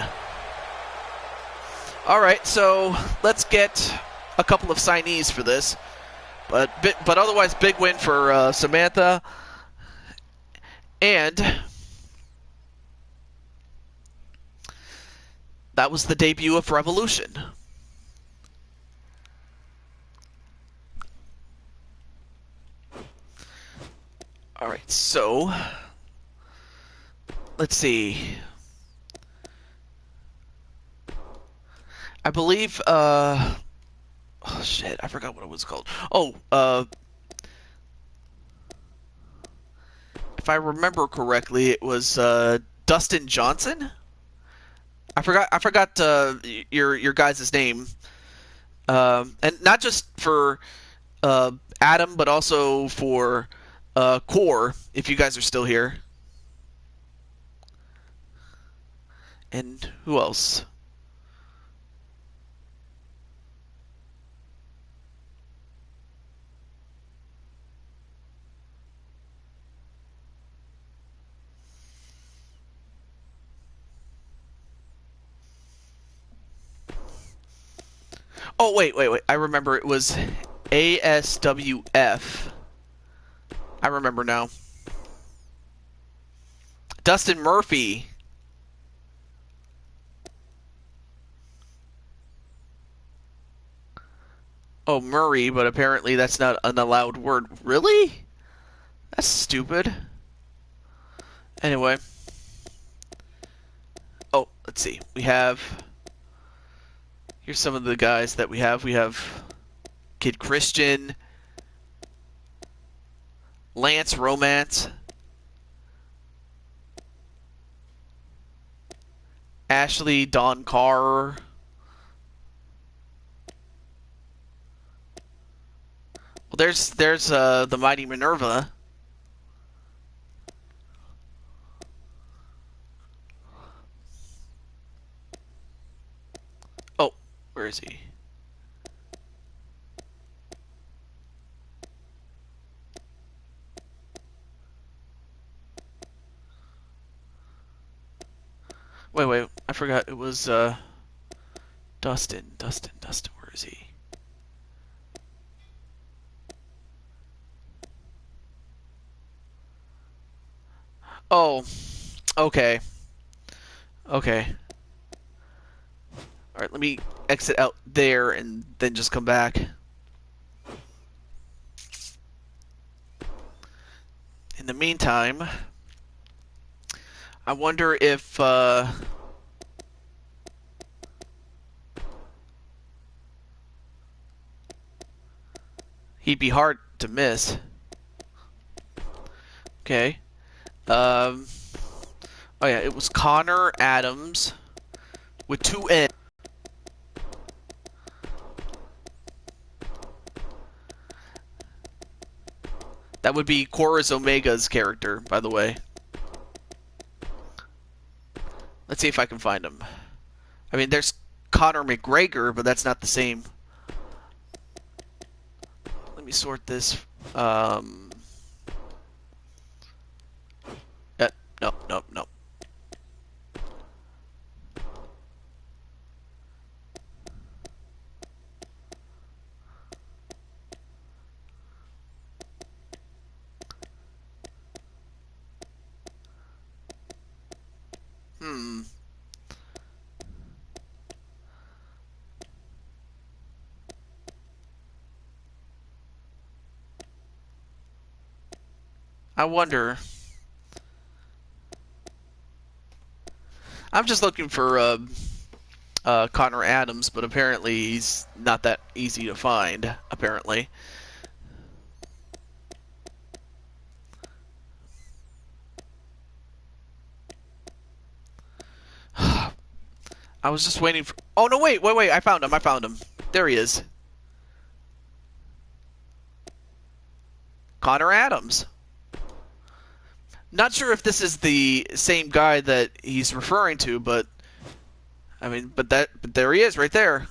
Speaker 1: All right, so let's get a couple of signees for this. But otherwise, big win for Samantha. And that was the debut of Revolution. All right, so let's see. I believe, oh shit, I forgot what it was called. Oh, if I remember correctly, it was Dustin Johnson. I forgot your guys' name. And not just for Adam, but also for Core, if you guys are still here. And who else? Oh, wait. I remember it was ASWF. I remember now. Dustin Murphy. Oh, Murray, but apparently that's not an allowed word. Really? That's stupid. Anyway. Oh, let's see. Here's some of the guys that we have. We have Kid Christian, Lance Romance, Ashley Dawn Carr, well, there's the Mighty Minerva. Oh, where is he? Wait, I forgot. It was Dustin, where is he? Oh, okay. Okay. Alright, let me exit out there and then just come back. In the meantime, I wonder if he'd be hard to miss. Okay. Oh yeah, it was Connor Adams with 2 N. That would be Chorus Omega's character, by the way. Let's see if I can find him. I mean, there's Conor McGregor, but that's not the same. Let me sort this. Nope. Hmm. I wonder. I'm just looking for Connor Adams, but apparently he's not that easy to find. Apparently. I was just waiting for. Oh no! Wait! I found him. There he is. Connor Adams. Not sure if this is the same guy that he's referring to, but I mean, but there he is, right there.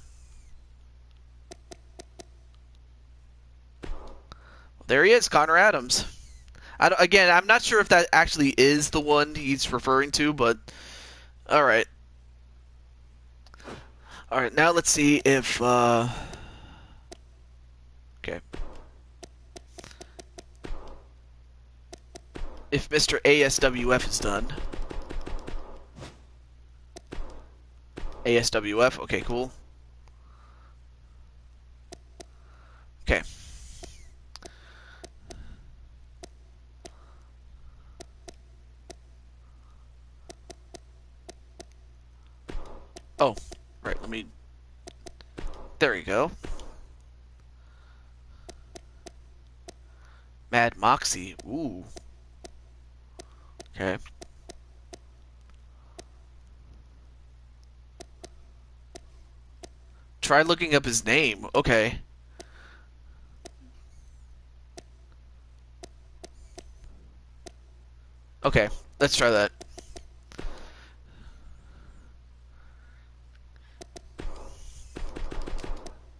Speaker 1: There he is, Connor Adams. Again, I'm not sure if that actually is the one he's referring to, but all right. All right, now let's see if. Okay. If Mr. ASWF is done. ASWF, okay, cool. Okay. Oh, right, let me. There you go. Mad Moxie, ooh. Okay. Try looking up his name. Okay. Okay, let's try that.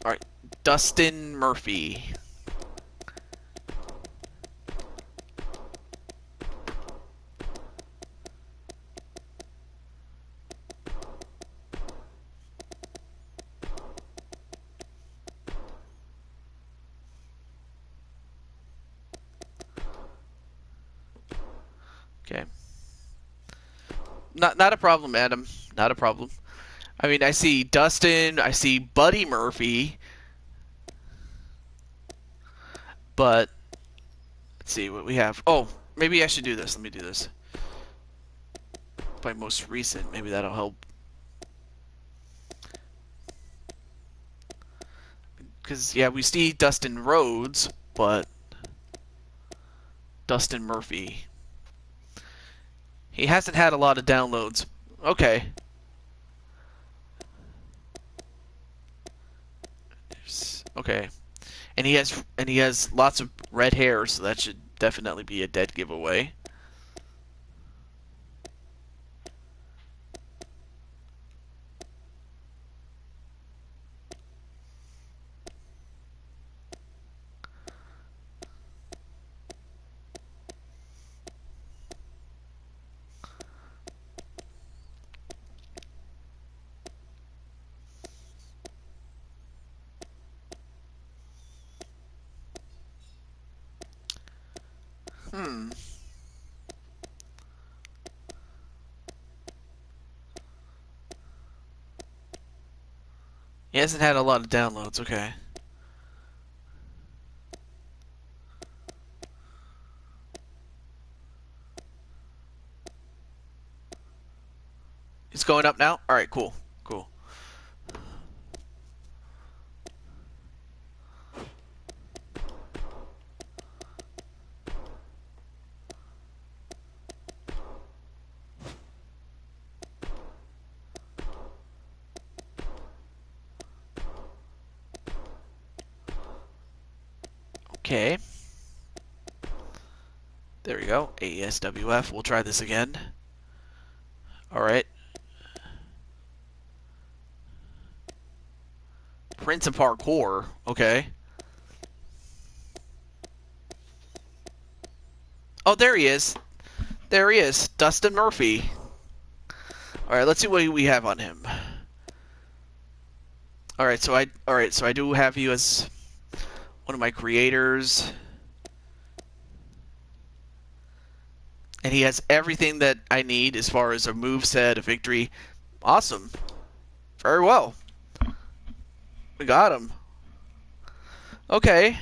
Speaker 1: Alright, Dustin Murphy. Okay. Not a problem, Adam. Not a problem. I mean, I see Dustin, I see Buddy Murphy, but let's see what we have. Oh, maybe I should do this. Let me do this. By most recent, maybe that'll help. Because, yeah, we see Dustin Rhodes, but Dustin Murphy. He hasn't had a lot of downloads. Okay. Okay. And he has lots of red hair, so that should definitely be a dead giveaway. Hmm. He hasn't had a lot of downloads, okay. It's going up now? Alright, cool. Cool. Okay. There we go. ASWF. We'll try this again. Alright. sprints and parkour. Okay. Oh, there he is. There he is. Dustin Murphy. Alright, let's see what we have on him. Alright, so I do have you as one of my creators. And he has everything that I need as far as a moveset, a victory. Awesome. Very well. We got him. Okay.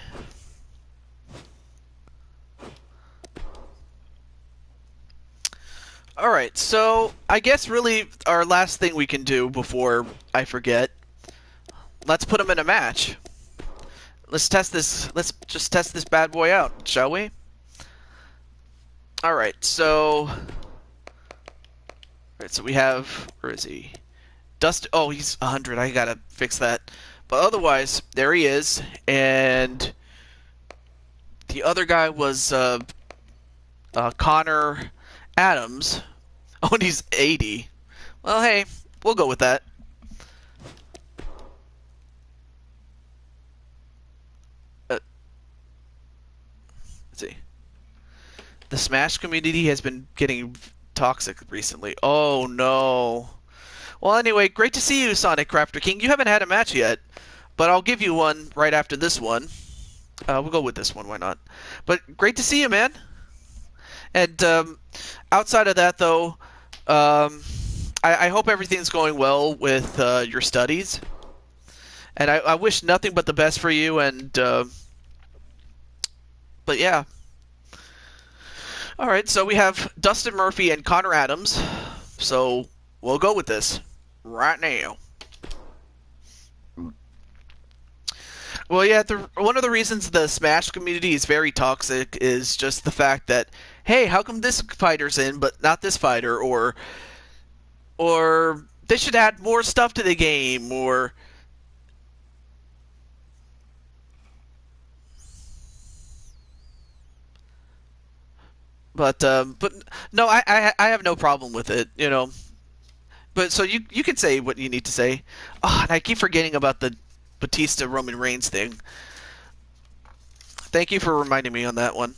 Speaker 1: Alright, so I guess really our last thing we can do before I forget, let's put him in a match. Let's test this. Let's just test this bad boy out, shall we? Alright, so we have, where is he? Dust. Oh, he's 100. I gotta fix that. But otherwise, there he is. And the other guy was Connor Adams. Oh, and he's 80. Well, hey, we'll go with that. Let's see. The Smash community has been getting toxic recently. Oh, no. Well, anyway, great to see you, Sonic Crafter King. You haven't had a match yet, but I'll give you one right after this one. We'll go with this one, why not? But great to see you, man. And outside of that, though, I hope everything's going well with your studies. And I wish nothing but the best for you. And but yeah. All right, so we have Dustin Murphy and Connor Adams. So we'll go with this right now. Well, yeah, one of the reasons the Smash community is very toxic is just the fact that, hey, how come this fighter's in but not this fighter? Or they should add more stuff to the game, or but no, I have no problem with it, you know. But so you can say what you need to say. Oh, and I keep forgetting about the Batista Roman Reigns thing. Thank you for reminding me on that one,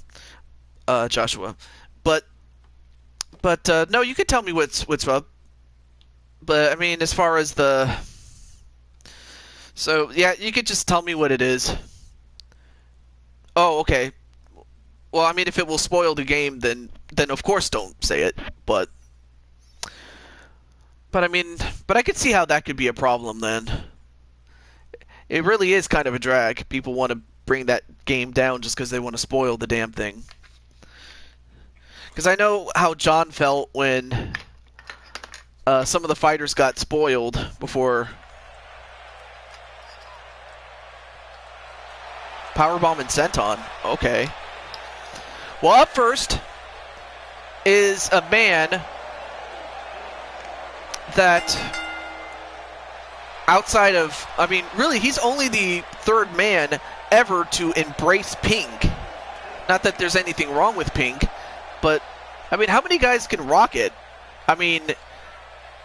Speaker 1: Joshua. But no, you can tell me what's up. But I mean, as far as so yeah, you could just tell me what it is. Oh, okay. Well, I mean, if it will spoil the game, then of course don't say it. But I mean, I could see how that could be a problem then. It really is kind of a drag. People want to bring that game down just because they want to spoil the damn thing. Because I know how John felt when some of the fighters got spoiled before. Powerbomb and Senton. Okay. Well, up first is a man that, outside of, I mean, really, he's only the third man ever to embrace pink. Not that there's anything wrong with pink, but, I mean, how many guys can rock it? I mean,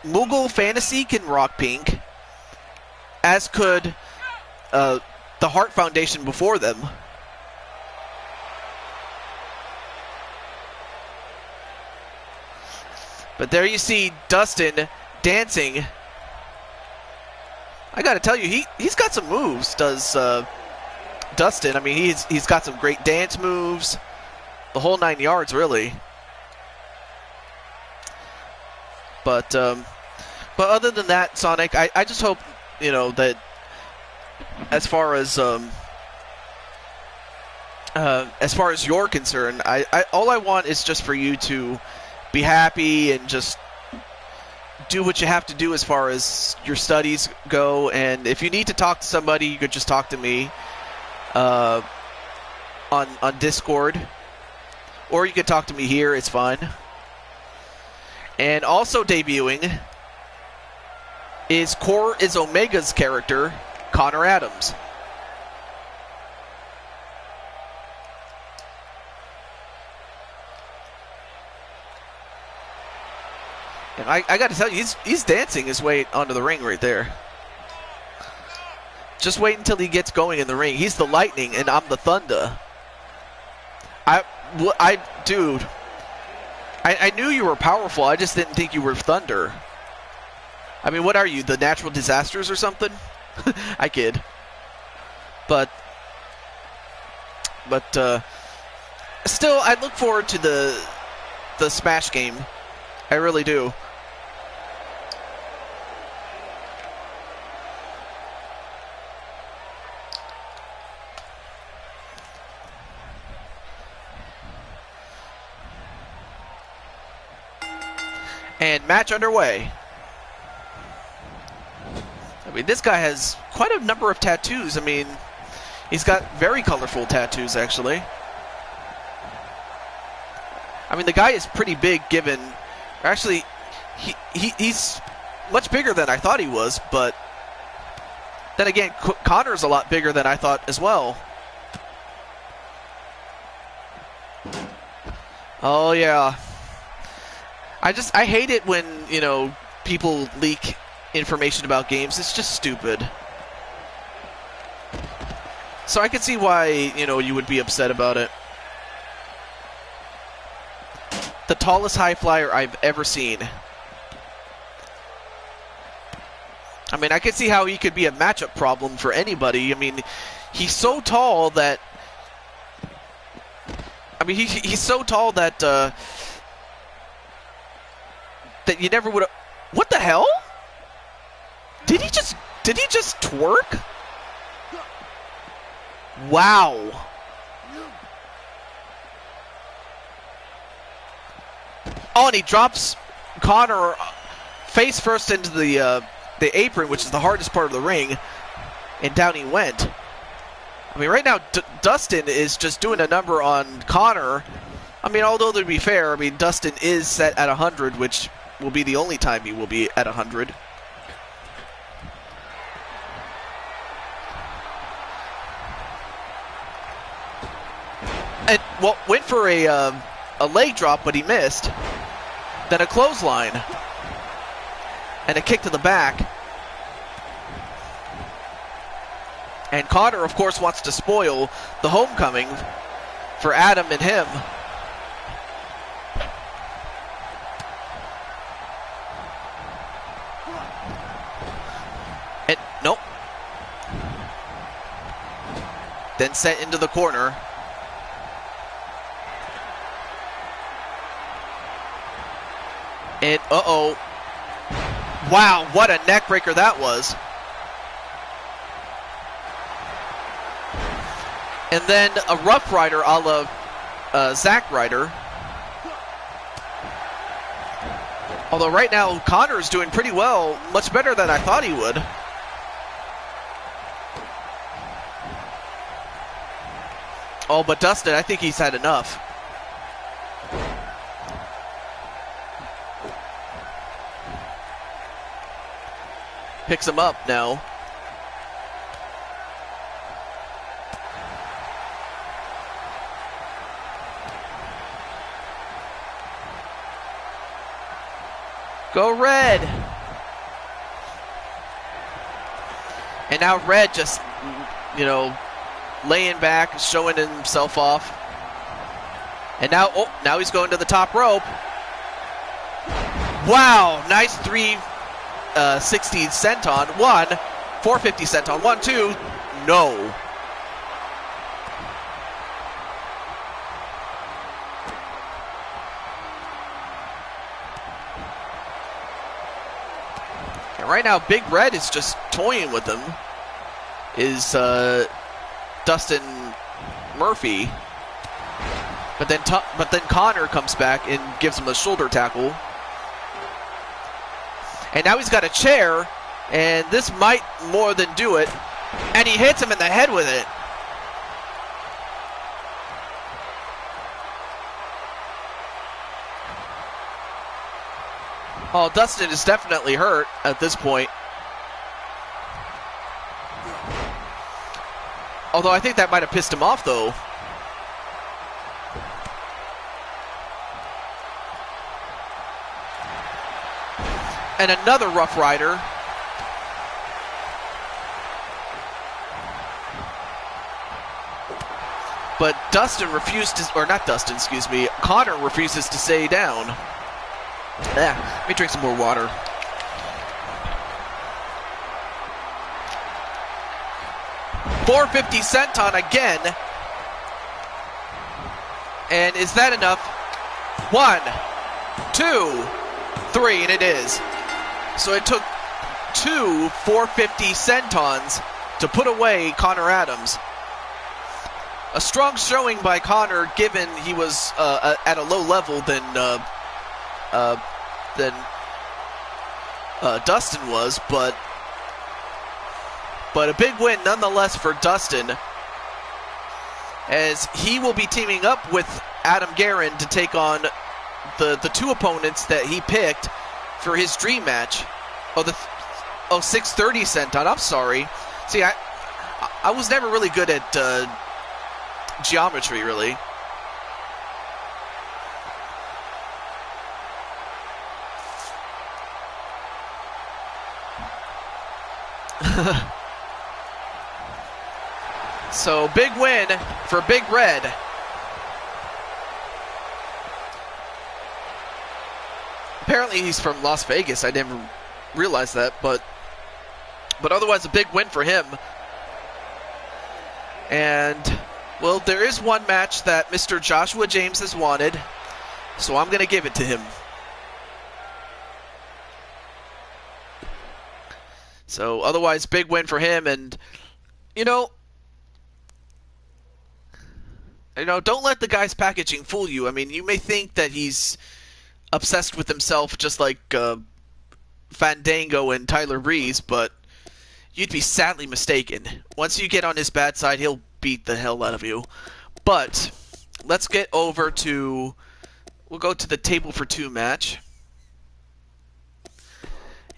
Speaker 1: Moogle Fantasy can rock pink, as could the Heart Foundation before them. But there you see Dustin dancing. I gotta tell you, he's got some moves, does Dustin. I mean, he's got some great dance moves. The whole 9 yards, really. But other than that, Sonic, I just hope, you know, that as far as you're concerned, all I want is just for you to be happy and just do what you have to do as far as your studies go. And if you need to talk to somebody, you could just talk to me on Discord, or you could talk to me here. It's fine. And also debuting is Omega's character, Connor Adams. And I got to tell you, he's dancing his way onto the ring right there. Just wait until he gets going in the ring. He's the lightning, and I'm the thunder. Dude, I knew you were powerful. I just didn't think you were thunder. I mean, what are you, the natural disasters or something? I kid. But still, I look forward to the Smash game. I really do. And match underway. I mean, this guy has quite a number of tattoos. I mean, he's got very colorful tattoos, actually. I mean, the guy is pretty big given... Actually, he's much bigger than I thought he was, but... Then again, Connor's a lot bigger than I thought as well. Oh, yeah. I hate it when, you know, people leak information about games. It's just stupid. So I can see why, you know, you would be upset about it. The tallest high flyer I've ever seen. I mean, I can see how he could be a matchup problem for anybody. I mean, he's so tall that... I mean, he's so tall that... that you never would have... What the hell? Did he just twerk? Wow. Oh, and he drops Connor face first into the apron, which is the hardest part of the ring, and down he went. I mean, right now, Dustin is just doing a number on Connor. I mean, although to be fair, I mean, Dustin is set at 100, which will be the only time he will be at 100. And, well, went for a leg drop, but he missed. Then a clothesline. And a kick to the back. And Connor, of course, wants to spoil the homecoming for Adam and him. And, nope. Then sent into the corner. And, uh-oh. Wow, what a neck breaker that was. And then a Rough Rider a la Zack Ryder. Although right now, Connor's doing pretty well. Much better than I thought he would. Oh, but Dustin, I think he's had enough. Picks him up now. Go Red! And now Red just, you know, laying back, showing himself off. And now, oh, now he's going to the top rope. Wow, nice 360 senton. 1, 450 senton. 1, 2, no. Right now, Big Red is just toying with him. Is Dustin Murphy? But then Connor comes back and gives him a shoulder tackle. And now he's got a chair, and this might more than do it. And he hits him in the head with it. Oh, Dustin is definitely hurt at this point. Although I think that might have pissed him off, though. And another Rough Rider. But Dustin refused to, or not Dustin, excuse me, Connor refuses to stay down. Let me drink some more water. $450 senton again. And is that enough? 1, 2, 3, and it is. So it took 2 450 sentons to put away Connor Adams. A strong showing by Connor, given he was at a low level than Dustin was, but a big win nonetheless for Dustin, as he will be teaming up with Adam Guerin to take on the two opponents that he picked for his dream match. 630 senton. I'm sorry. See, I was never really good at geometry, really. So, big win for Big Red. Apparently he's from Las Vegas. I never realized that, but otherwise a big win for him. And, well, there is one match that Mr. Joshua James has wanted, so I'm going to give it to him. So, otherwise, big win for him, and, you know, don't let the guy's packaging fool you. I mean, you may think that he's obsessed with himself just like Fandango and Tyler Breeze, but you'd be sadly mistaken. Once you get on his bad side, he'll beat the hell out of you. But let's get over to... We'll go to the table for 2 match.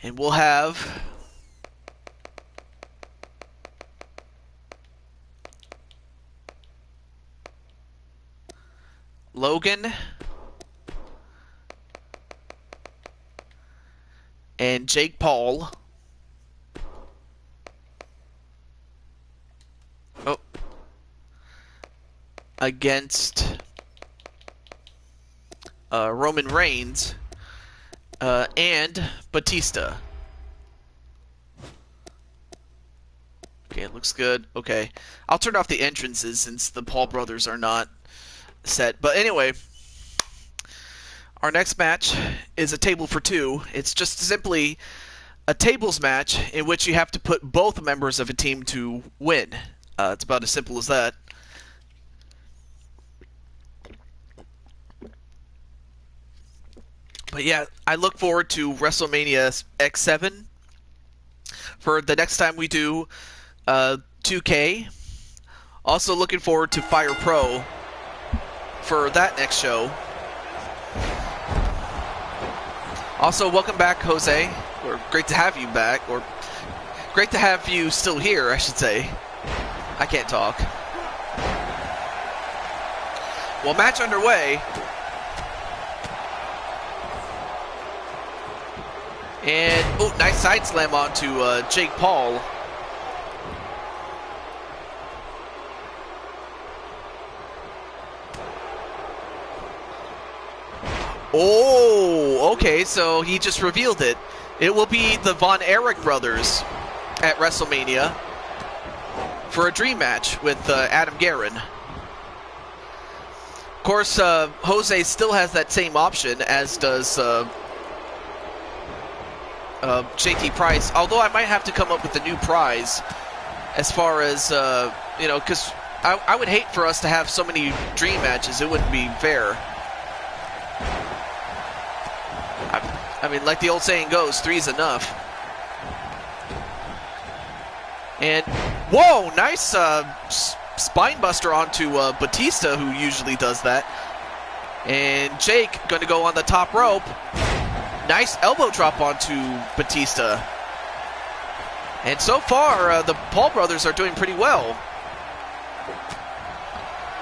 Speaker 1: And we'll have... Logan and Jake Paul. Against Roman Reigns and Batista. Okay, it looks good. Okay. I'll turn off the entrances since the Paul brothers are not set. But anyway, our next match is a table for 2. It's just simply a tables match in which you have to put both members of a team to win. It's about as simple as that. But yeah, I look forward to WrestleMania X7 for the next time we do 2K. Also looking forward to Fire Pro for that next show. Also, welcome back, Jose. Or great to have you back, or great to have you still here, I should say. I can't talk. Well, match underway. And, oh, nice side slam onto Jake Paul. Oh, okay, so he just revealed it. It will be the Von Erich brothers at WrestleMania for a dream match with Adam Guerin. Of course, Jose still has that same option, as does JT Price, although I might have to come up with a new prize as far as, you know, because I would hate for us to have so many dream matches. It wouldn't be fair. I mean, like the old saying goes, 3's enough. And, whoa, nice spine buster onto Batista, who usually does that. And Jake going to go on the top rope. Nice elbow drop onto Batista. And so far, the Paul brothers are doing pretty well.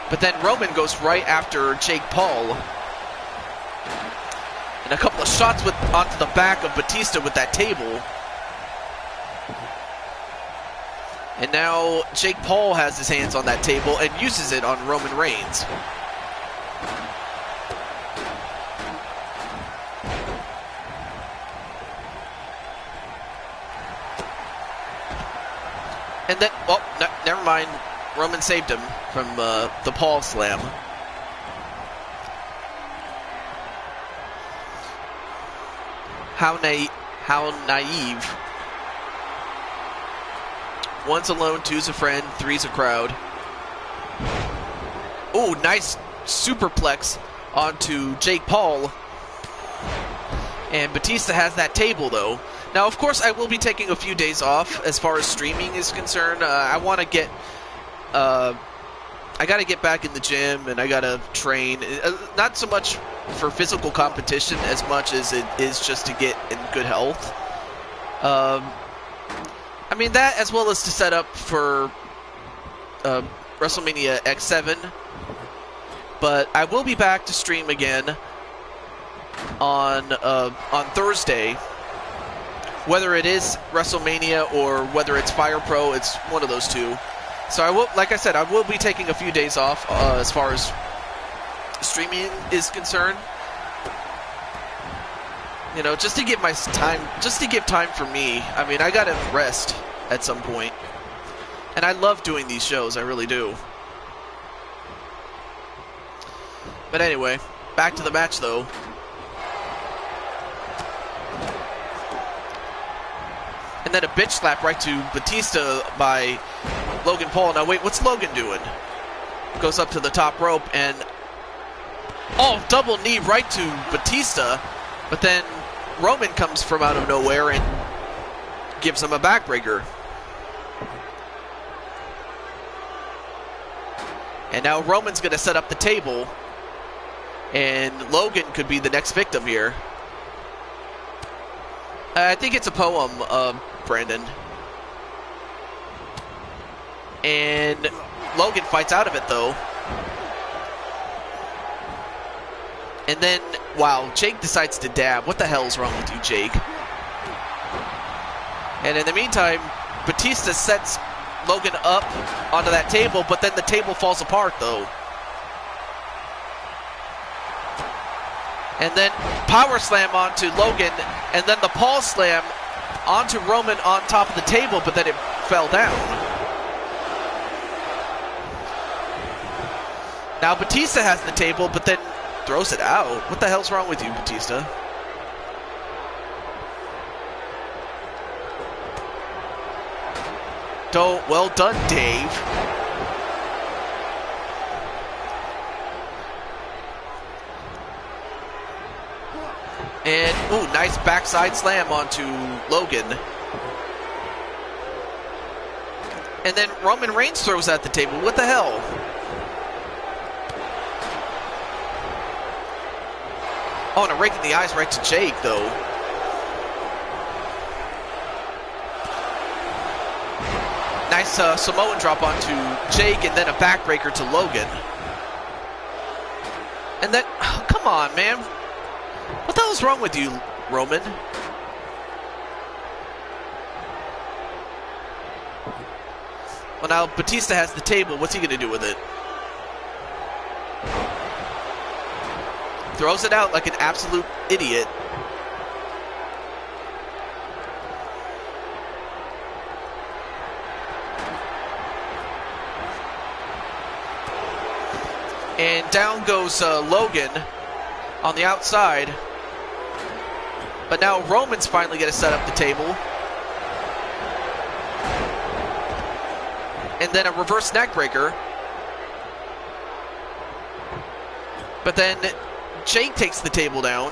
Speaker 1: But then Roman goes right after Jake Paul. And a couple of shots onto the back of Batista with that table. And now Jake Paul has his hands on that table and uses it on Roman Reigns. And then, well, never mind. Roman saved him from the Paul slam. How naive. One's alone, two's a friend, three's a crowd. Oh, nice superplex onto Jake Paul. And Batista has that table, though. Now, of course, I will be taking a few days off as far as streaming is concerned. I want to get... I got to get back in the gym, and I got to train. Not so much for physical competition as much as it is just to get in good health. I mean, that as well as to set up for WrestleMania X7. But I will be back to stream again on Thursday. Whether it is WrestleMania or whether it's Fire Pro, it's one of those two. So I will, like I said, I will be taking a few days off as far as streaming is concerned. You know, just to give my time, just to give time for me. I mean, I gotta rest at some point. And I love doing these shows, I really do. But anyway, back to the match though. And then a bitch slap right to Batista by Logan Paul. Now wait, what's Logan doing? Goes up to the top rope and... oh, double knee right to Batista. But then Roman comes from out of nowhere and gives him a backbreaker. And now Roman's going to set up the table. And Logan could be the next victim here. I think it's a poem, Brandon. And Logan fights out of it, though. And then, wow, Jake decides to dab. What the hell is wrong with you, Jake? And in the meantime, Batista sets Logan up onto that table, but then the table falls apart, though. And then power slam onto Logan, and then the Paul slam onto Roman on top of the table, but then it fell down. Now Batista has the table, but then throws it out. What the hell's wrong with you, Batista? Well done, Dave. And, ooh, nice backside slam onto Logan. And then Roman Reigns throws at the table. What the hell? Oh, and a rake in the eyes right to Jake, though. Nice Samoan drop onto Jake, and then a backbreaker to Logan. And then, oh, come on, man. What the hell is wrong with you, Roman? Well, now Batista has the table. What's he going to do with it? Throws it out like an absolute idiot. And down goes Logan on the outside. But now Roman's finally going to set up the table. And then a reverse neckbreaker. But then Jake takes the table down.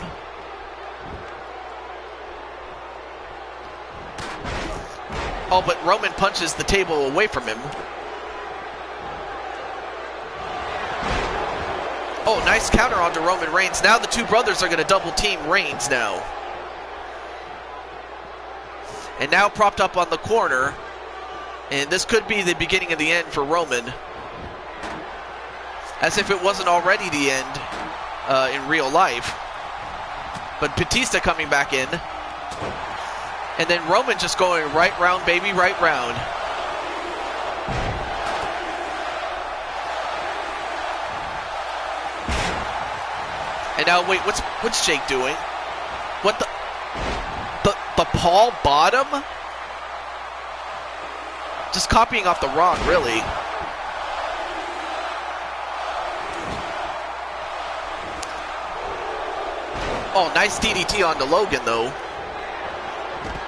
Speaker 1: Oh, but Roman punches the table away from him. Oh, nice counter onto Roman Reigns. Now the two brothers are going to double team Reigns now. And now propped up on the corner. And this could be the beginning of the end for Roman. As if it wasn't already the end in real life. But Batista coming back in. And then Roman just going right round, baby, right round. And now, wait, what's Jake doing? What the Paul bottom? Just copying off the Rock, really. Oh, nice DDT onto Logan, though.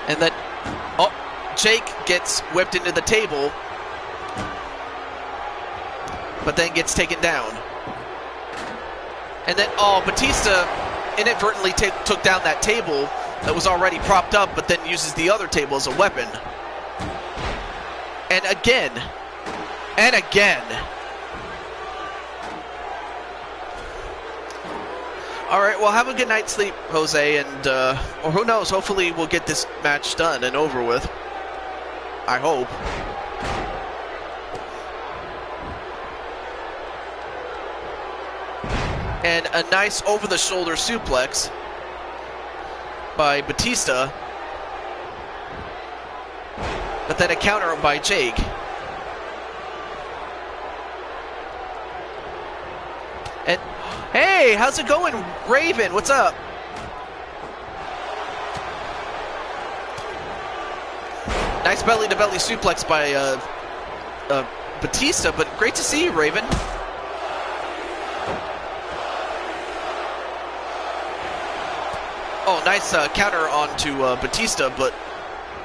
Speaker 1: And then, oh, Jake gets whipped into the table, but then gets taken down. And then, oh, Batista inadvertently took down that table that was already propped up, but then uses the other table as a weapon. And again. And again. Alright, well, have a good night's sleep, Jose, and, or who knows, hopefully we'll get this match done and over with. I hope. And a nice over-the-shoulder suplex by Batista. But then a counter by Jake. And, hey, how's it going, Raven? What's up? Nice belly-to-belly suplex by Batista, but great to see you, Raven. Oh, nice counter onto Batista, but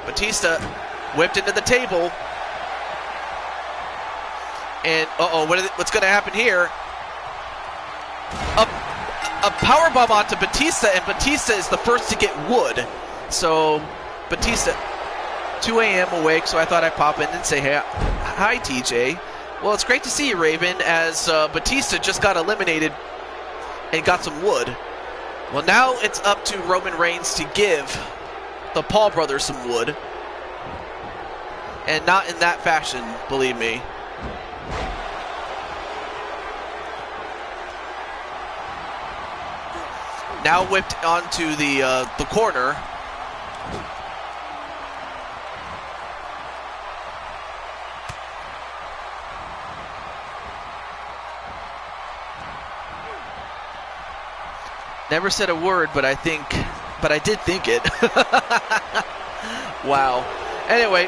Speaker 1: Batista whipped into the table. And, uh-oh, what's going to happen here? A powerbomb onto Batista, and Batista is the first to get wood. So, Batista, 2 a.m. awake, so I thought I'd pop in and say, hey, hi, TJ. Well, it's great to see you, Raven, as Batista just got eliminated and got some wood. Well, now it's up to Roman Reigns to give the Paul brothers some wood. And not in that fashion, believe me. Now whipped onto the corner. Never said a word, but I did think it. Wow. Anyway,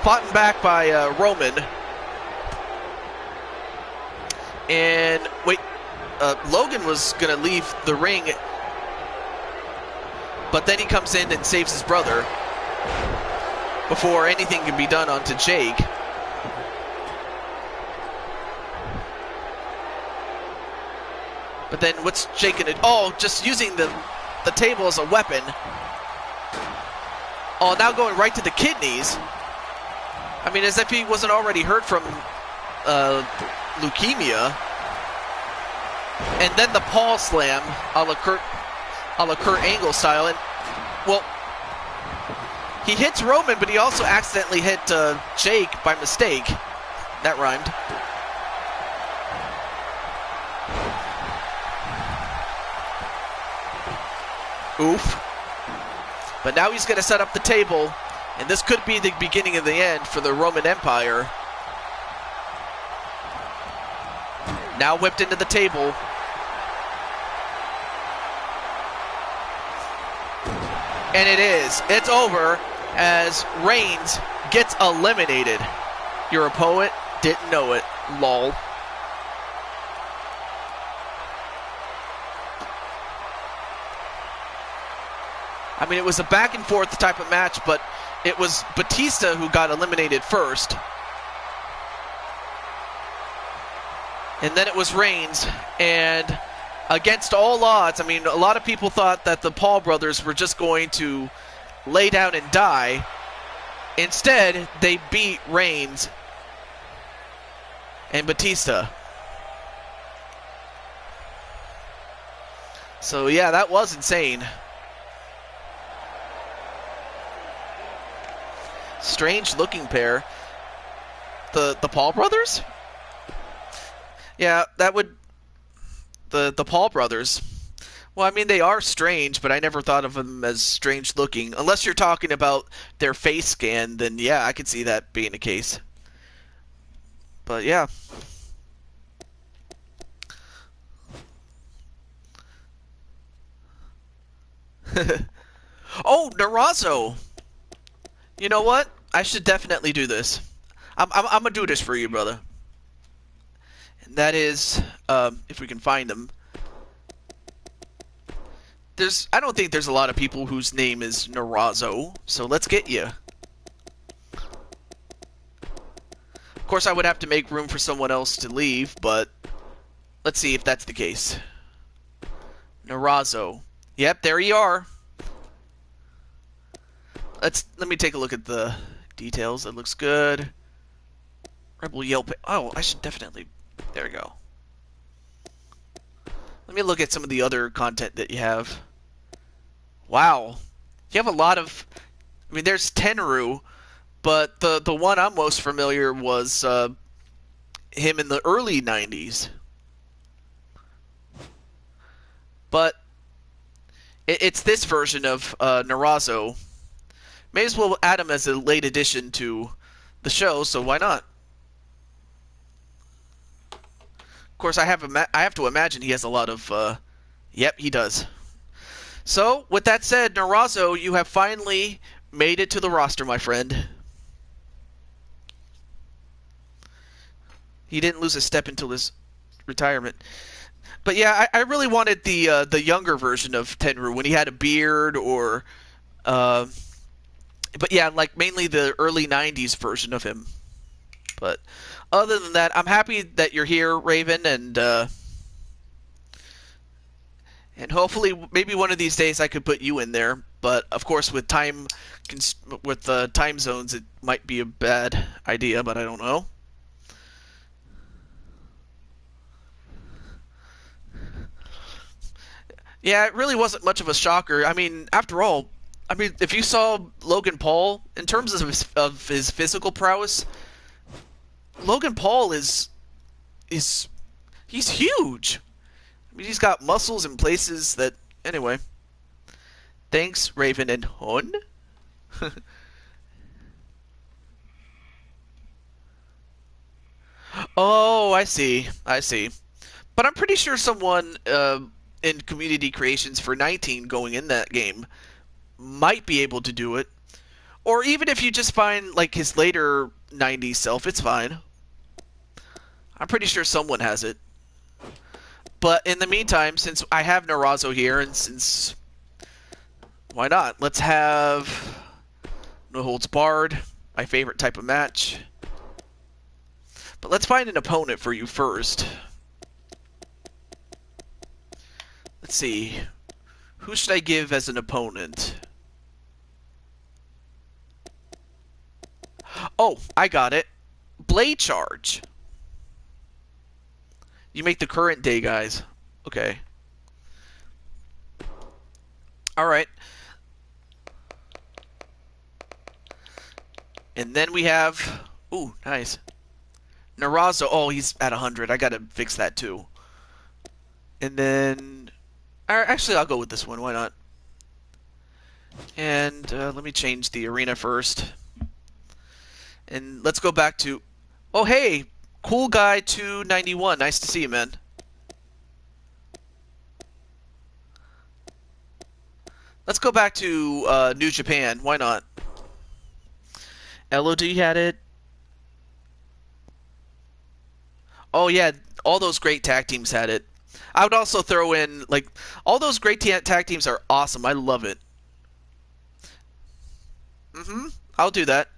Speaker 1: fought back by Roman. And wait, Logan was gonna leave the ring, but then he comes in and saves his brother before anything can be done onto Jake. But then what's Jake gonna... Oh, just using the table as a weapon. Oh, now going right to the kidneys. I mean, as if he wasn't already hurt from leukemia. And then the Paul slam a la Kurt Angle style. And, well, he hits Roman, but he also accidentally hit Jake by mistake. That rhymed. Oof. But now he's going to set up the table, and this could be the beginning of the end for the Roman Empire. Now whipped into the table. And it is. It's over as Reigns gets eliminated. You're a poet, didn't know it. Lol. I mean, it was a back and forth type of match, but it was Batista who got eliminated first. And then it was Reigns. And against all odds, I mean, a lot of people thought that the Paul brothers were just going to lay down and die. Instead, they beat Reigns and Batista. So, yeah, that was insane. Strange looking pair. The Paul brothers? Yeah, that would... The Paul brothers. Well, I mean, they are strange, but I never thought of them as strange looking. Unless you're talking about their face scan, then yeah, I could see that being the case. But yeah. Oh, Narazo! You know what? I should definitely do this. I'm gonna do this for you, brother. And that is, if we can find them. I don't think there's a lot of people whose name is Narazo, so let's get you. Of course, I would have to make room for someone else to leave, but let's see if that's the case. Narazo. Yep, there you are. Let me take a look at the details. It looks good. Rebel Yelp. Oh, I should definitely. There we go. Let me look at some of the other content that you have. Wow, you have a lot of. I mean, there's Tenru, but the one I'm most familiar was him in the early '90s. But it's this version of Narazo. May as well add him as a late addition to the show, so why not? Of course, I have to imagine he has a lot of. Yep, he does. So, with that said, Narazo, you have finally made it to the roster, my friend. He didn't lose a step until his retirement. But yeah, I really wanted the younger version of Tenru when he had a beard, or but yeah, like mainly the early '90s version of him. But other than that, I'm happy that you're here, Raven, and hopefully maybe one of these days I could put you in there. But of course, with time zones, it might be a bad idea. But I don't know. Yeah, it really wasn't much of a shocker. I mean, after all, I mean, if you saw Logan Paul in terms of his physical prowess, Logan Paul is he's huge. I mean, he's got muscles in places that. Anyway, thanks, Raven and Hun. Oh, I see. I see. But I'm pretty sure someone in community creations for 19 going in that game might be able to do it. Or even if you just find like his later '90s self, it's fine. I'm pretty sure someone has it. But in the meantime, since I have Narazo here, and since why not? Let's have No Holds Barred, my favorite type of match. But let's find an opponent for you first. Let's see. Who should I give as an opponent? Oh, I got it. Blade Charge. You make the current day guys. Okay. Alright. And then we have... Ooh, nice. Narazo. Oh, he's at 100. I gotta fix that too. And then... Actually, I'll go with this one. Why not? And let me change the arena first. And let's go back to... Oh, hey! Cool Guy 291. Nice to see you, man. Let's go back to New Japan. Why not? LOD had it. Oh, yeah. All those great tag teams had it. I would also throw in, like, all those great tag teams are awesome. I love it. I'll do that.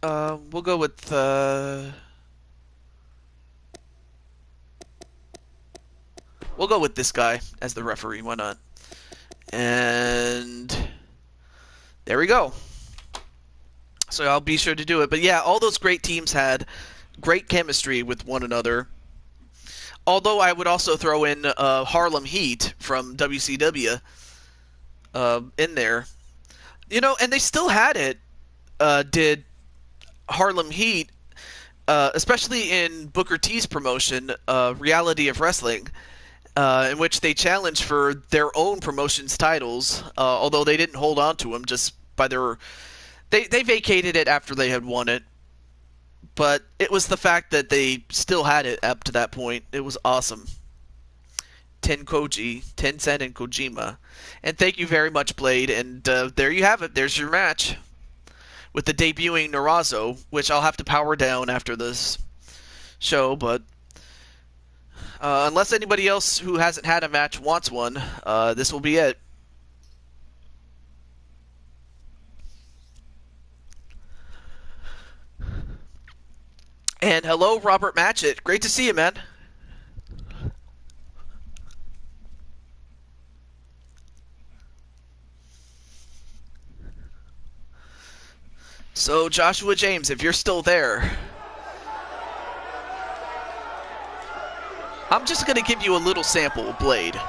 Speaker 1: We'll go with, we'll go with this guy as the referee. Why not? And there we go. So I'll be sure to do it. But yeah, all those great teams had great chemistry with one another. Although I would also throw in Harlem Heat from WCW in there. You know, and they still had it, did Harlem Heat, especially in Booker T's promotion, Reality of Wrestling, in which they challenged for their own promotion's titles, although they didn't hold on to them just by their... They vacated it after they had won it, but it was the fact that they still had it up to that point. It was awesome. Tencent and Kojima. And thank you very much, Blade. And there you have it. There's your match with the debuting Narazo, which I'll have to power down after this show. But unless anybody else who hasn't had a match wants one, this will be it. And hello, Robert Matchett. Great to see you, man. So, Joshua James, if you're still there, I'm just going to give you a little sample of Blade.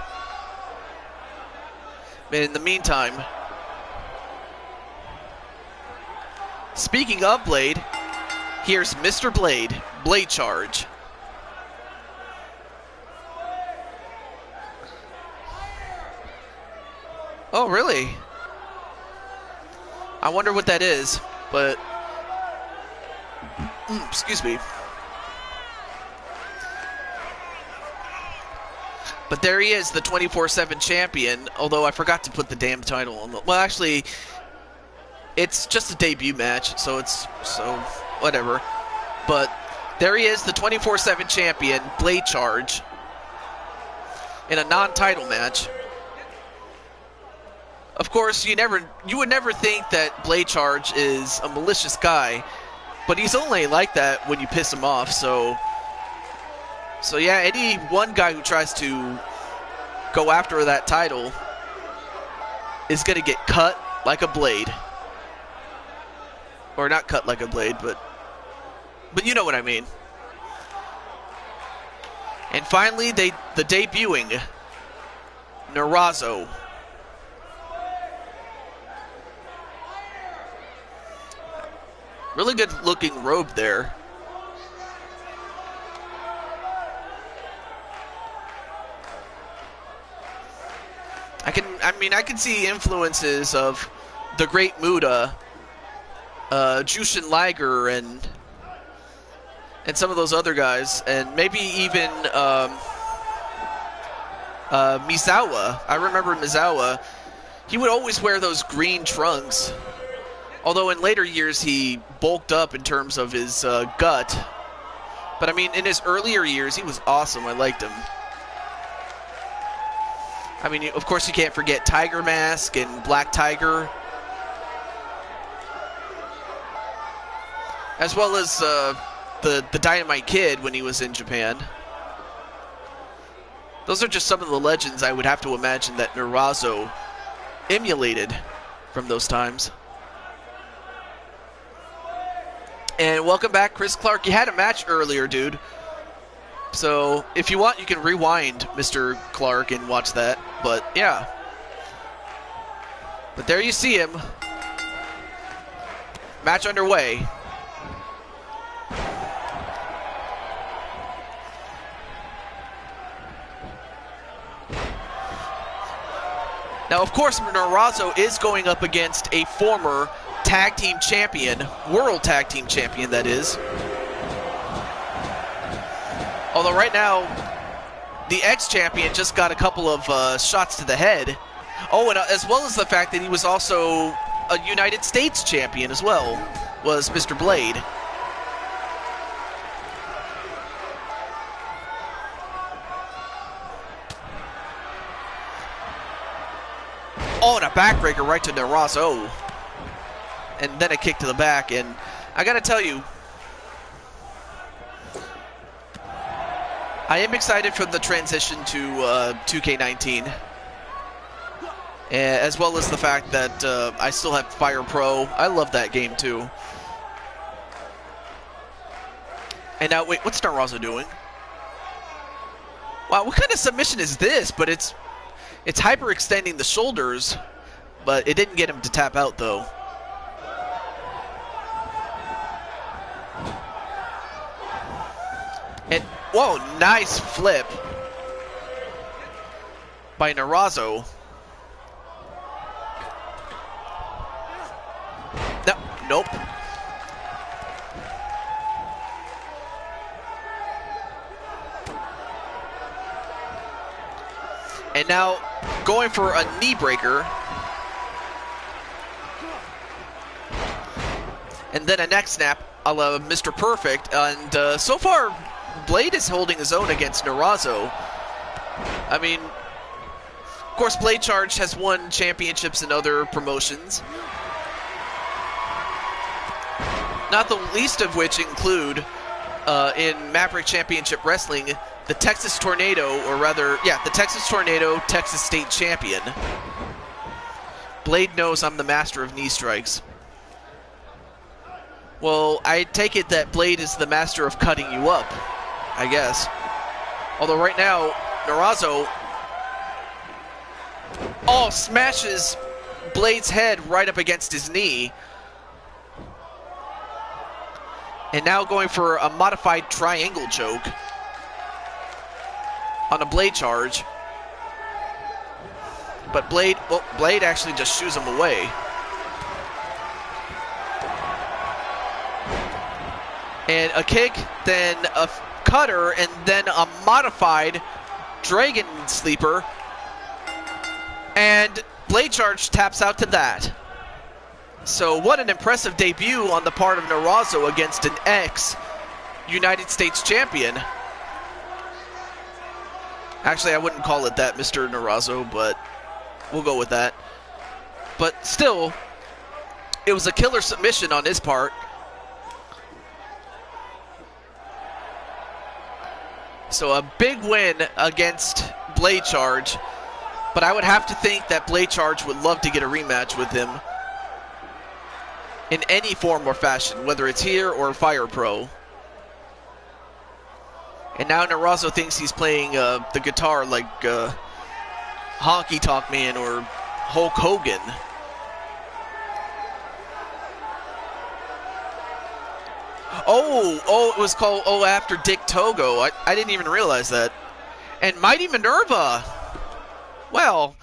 Speaker 1: And in the meantime, speaking of Blade, here's Mr. Blade, Blade Charge. Oh, really? I wonder what that is, but... excuse me. But there he is, the 24/7 champion, although I forgot to put the damn title on the... Well, actually, it's just a debut match, so whatever. But there he is, the 24/7 champion, Blade Charge, in a non-title match. Of course, you would never think that Blade Charge is a malicious guy, but he's only like that when you piss him off. So yeah, any one guy who tries to go after that title is gonna get cut like a blade, or not cut like a blade, but you know what I mean. And finally, the debuting Narazo. Really good looking robe there. I can see influences of the Great Muta, Jushin Liger, and some of those other guys, and maybe even Misawa. I remember Misawa. He would always wear those green trunks. Although in later years he bulked up in terms of his gut. But I mean, in his earlier years, he was awesome. I liked him. I mean, of course, you can't forget Tiger Mask and Black Tiger. As well as the Dynamite Kid when he was in Japan. Those are just some of the legends I would have to imagine that Narazo emulated from those times. And welcome back, Chris Clark. You had a match earlier, dude. So if you want, you can rewind, Mr. Clark, and watch that. But yeah. But there you see him. Match underway. Now, of course, Narazo is going up against a former tag team champion, world tag team champion, that is. Although right now, the ex-champion just got a couple of shots to the head. Oh, and as well as the fact that he was also a United States champion as well, was Mr. Blade. Oh, and a backbreaker right to Narazo. And then a kick to the back, and I gotta tell you, I am excited for the transition to 2K19, as well as the fact that I still have Fire Pro. I love that game too. And now, wait, what's Narazo doing? Wow, what kind of submission is this? But it's hyperextending the shoulders, but it didn't get him to tap out though. And, whoa, nice flip by Narazo. No, nope. And now going for a knee breaker. And then a neck snap a la Mr. Perfect. And so far, Blade is holding his own against Narazo. I mean, of course, Blade Charge has won championships in other promotions. Not the least of which include, in Maverick Championship Wrestling, the Texas Tornado, or rather, yeah, the Texas Tornado Texas State Champion. Blade knows I'm the master of knee strikes. Well, I take it that Blade is the master of cutting you up, I guess. Although right now, Narazo smashes Blade's head right up against his knee. And now going for a modified triangle choke on a Blade Charge. But Blade actually just shoos him away. And a kick, then a cutter, and then a modified Dragon Sleeper. And Blade Charge taps out to that. So what an impressive debut on the part of Narazo against an ex-United States champion. Actually, I wouldn't call it that, Mr. Narazo, but we'll go with that. But still, it was a killer submission on his part. So a big win against Blade Charge. But I would have to think that Blade Charge would love to get a rematch with him in any form or fashion, whether it's here or Fire Pro. And now Narazo thinks he's playing the guitar like Honky Tonk Man or Hulk Hogan. Oh, it was called after Dick Togo. I didn't even realize that. And Mighty Minerva. Well,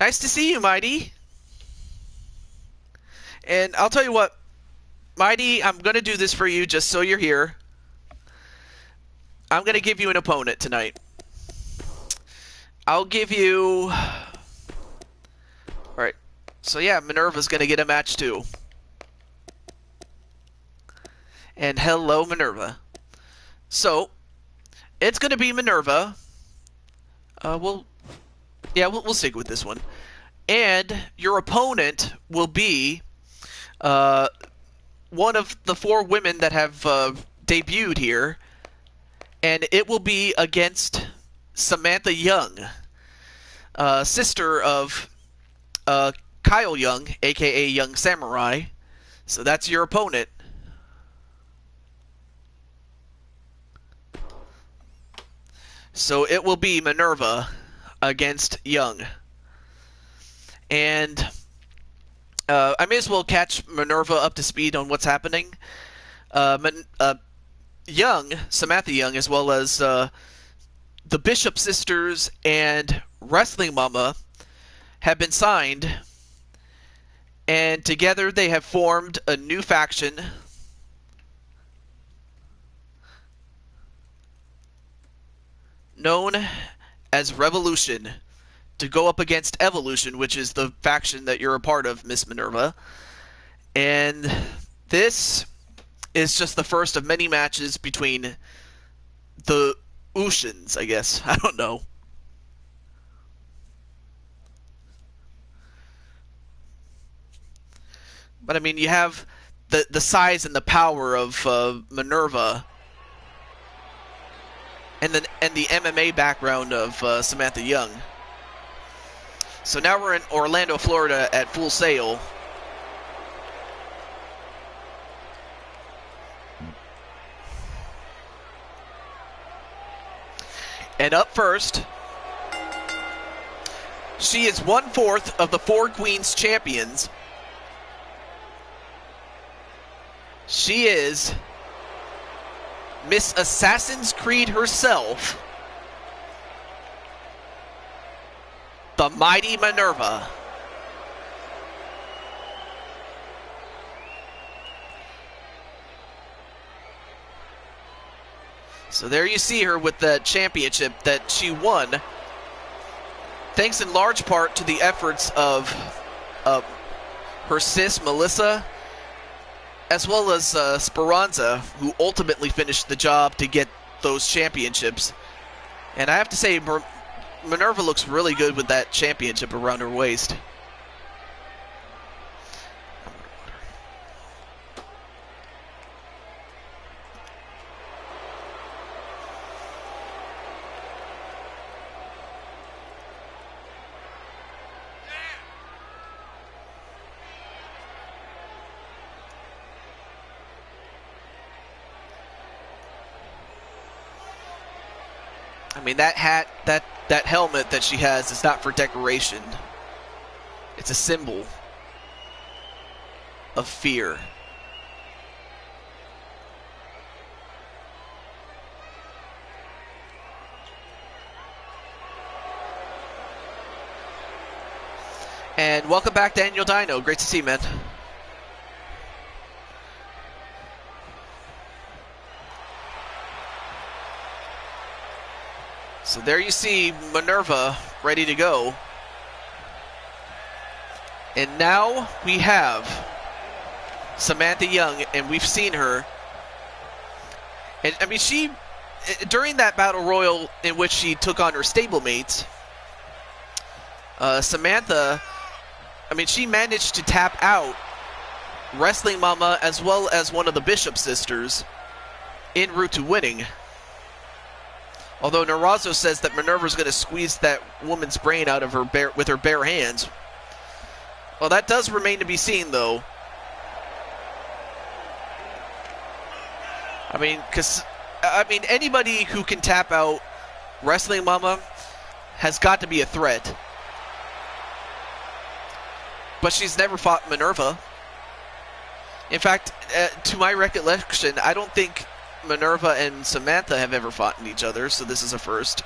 Speaker 1: nice to see you, Mighty. And I'll tell you what, Mighty, I'm going to do this for you just so you're here. I'm going to give you an opponent tonight. I'll give you... Alright. So yeah, Minerva's going to get a match too. And hello, Minerva. So, it's going to be Minerva. We'll stick with this one. And your opponent will be one of the 4 women that have debuted here. And it will be against Samantha Young, sister of Kyle Young, a.k.a. Young Samurai. So that's your opponent. So it will be Minerva against Young. And I may as well catch Minerva up to speed on what's happening. Young, Samantha Young, as well as the Bishop Sisters and Wrestling Mama have been signed. And together they have formed a new faction known as Revolution to go up against Evolution, which is the faction that you're a part of, Miss Minerva. And this is just the first of many matches between the Ushins, I guess. I don't know. But I mean, you have the size and the power of Minerva, and the MMA background of Samantha Young. So now we're in Orlando, Florida at Full Sail. And up first, she is 1/4 of the 4 Queens champions. She is Miss Assassin's Creed herself, the mighty Minerva. So there you see her with the championship that she won, thanks in large part to the efforts of her sis, Melissa, as well as Speranza, who ultimately finished the job to get those championships. And I have to say, Minerva looks really good with that championship around her waist. I mean, that hat, that helmet that she has is not for decoration. It's a symbol of fear. And welcome back, Daniel Dino. Great to see you, man. So there you see Minerva ready to go. And now we have Samantha Young, and we've seen her. And I mean, she, during that battle royal in which she took on her stablemates, Samantha, I mean, she managed to tap out Wrestling Mama as well as one of the Bishop sisters en route to winning. Although Narazo says that Minerva's going to squeeze that woman's brain out of her with her bare hands. Well, that does remain to be seen, though. I mean, anybody who can tap out Wrestling Mama has got to be a threat. But she's never fought Minerva. In fact, to my recollection, I don't think Minerva and Samantha have ever fought each other, so this is a first.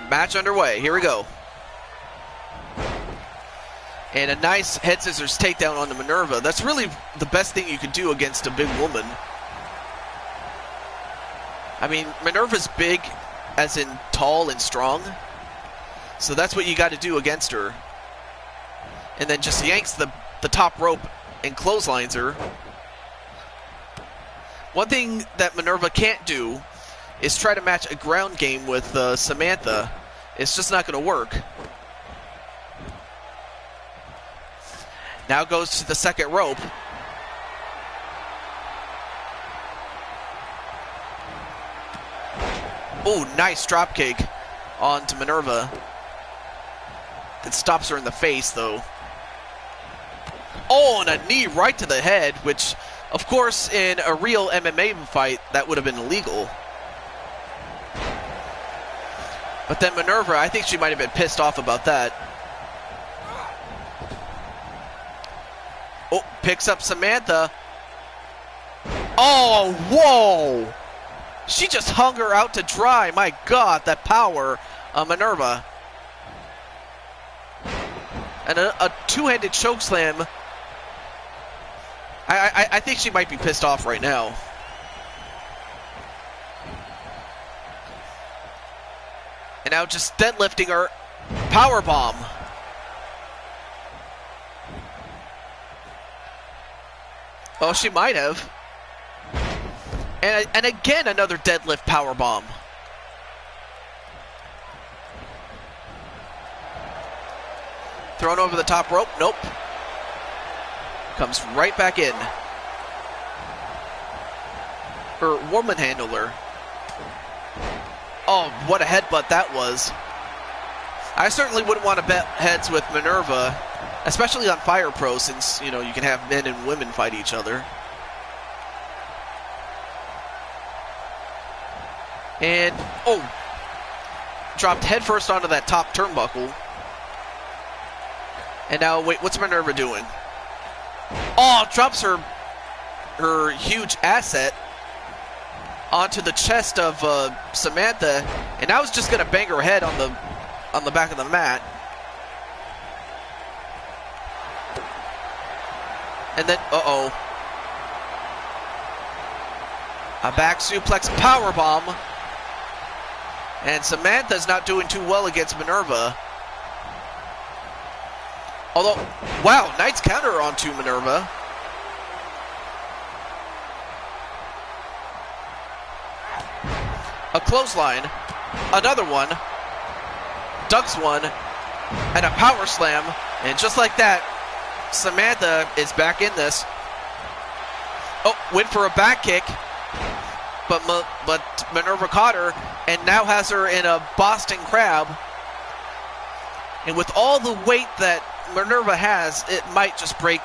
Speaker 1: Match underway. Here we go. And a nice head scissors takedown onto Minerva. That's really the best thing you can do against a big woman. I mean, Minerva's big, as in tall and strong. So that's what you got to do against her. And then just yanks the top rope and clotheslines her. One thing that Minerva can't do is try to match a ground game with Samantha. It's just not going to work. Now goes to the second rope. Oh, nice dropkick onto Minerva. That stops her in the face, though. Oh, and a knee right to the head, which, of course, in a real MMA fight, that would have been illegal. But then Minerva, I think she might have been pissed off about that. Oh, picks up Samantha. Oh, whoa! She just hung her out to dry. My God, that power on Minerva. And a two-handed chokeslam. I think she might be pissed off right now. And now just deadlifting her. Powerbomb. Oh, she might have. And again, another deadlift powerbomb. Thrown over the top rope. Nope. Comes right back in. Her woman handler. Oh, what a headbutt that was. I certainly wouldn't want to bet heads with Minerva, especially on Fire Pro, since, you know, you can have men and women fight each other. And, oh, dropped headfirst onto that top turnbuckle. And now, wait, what's Minerva doing? Oh, drops her huge asset onto the chest of Samantha. And now it's just going to bang her head on the back of the mat. And then, uh-oh. A back suplex powerbomb. And Samantha's not doing too well against Minerva. Although, wow, nice counter onto Minerva. A clothesline. Another one. Ducks one. And a power slam. And just like that, Samantha is back in this. Oh, went for a back kick. But Minerva caught her and now has her in a Boston Crab. And with all the weight that Minerva has, it might just break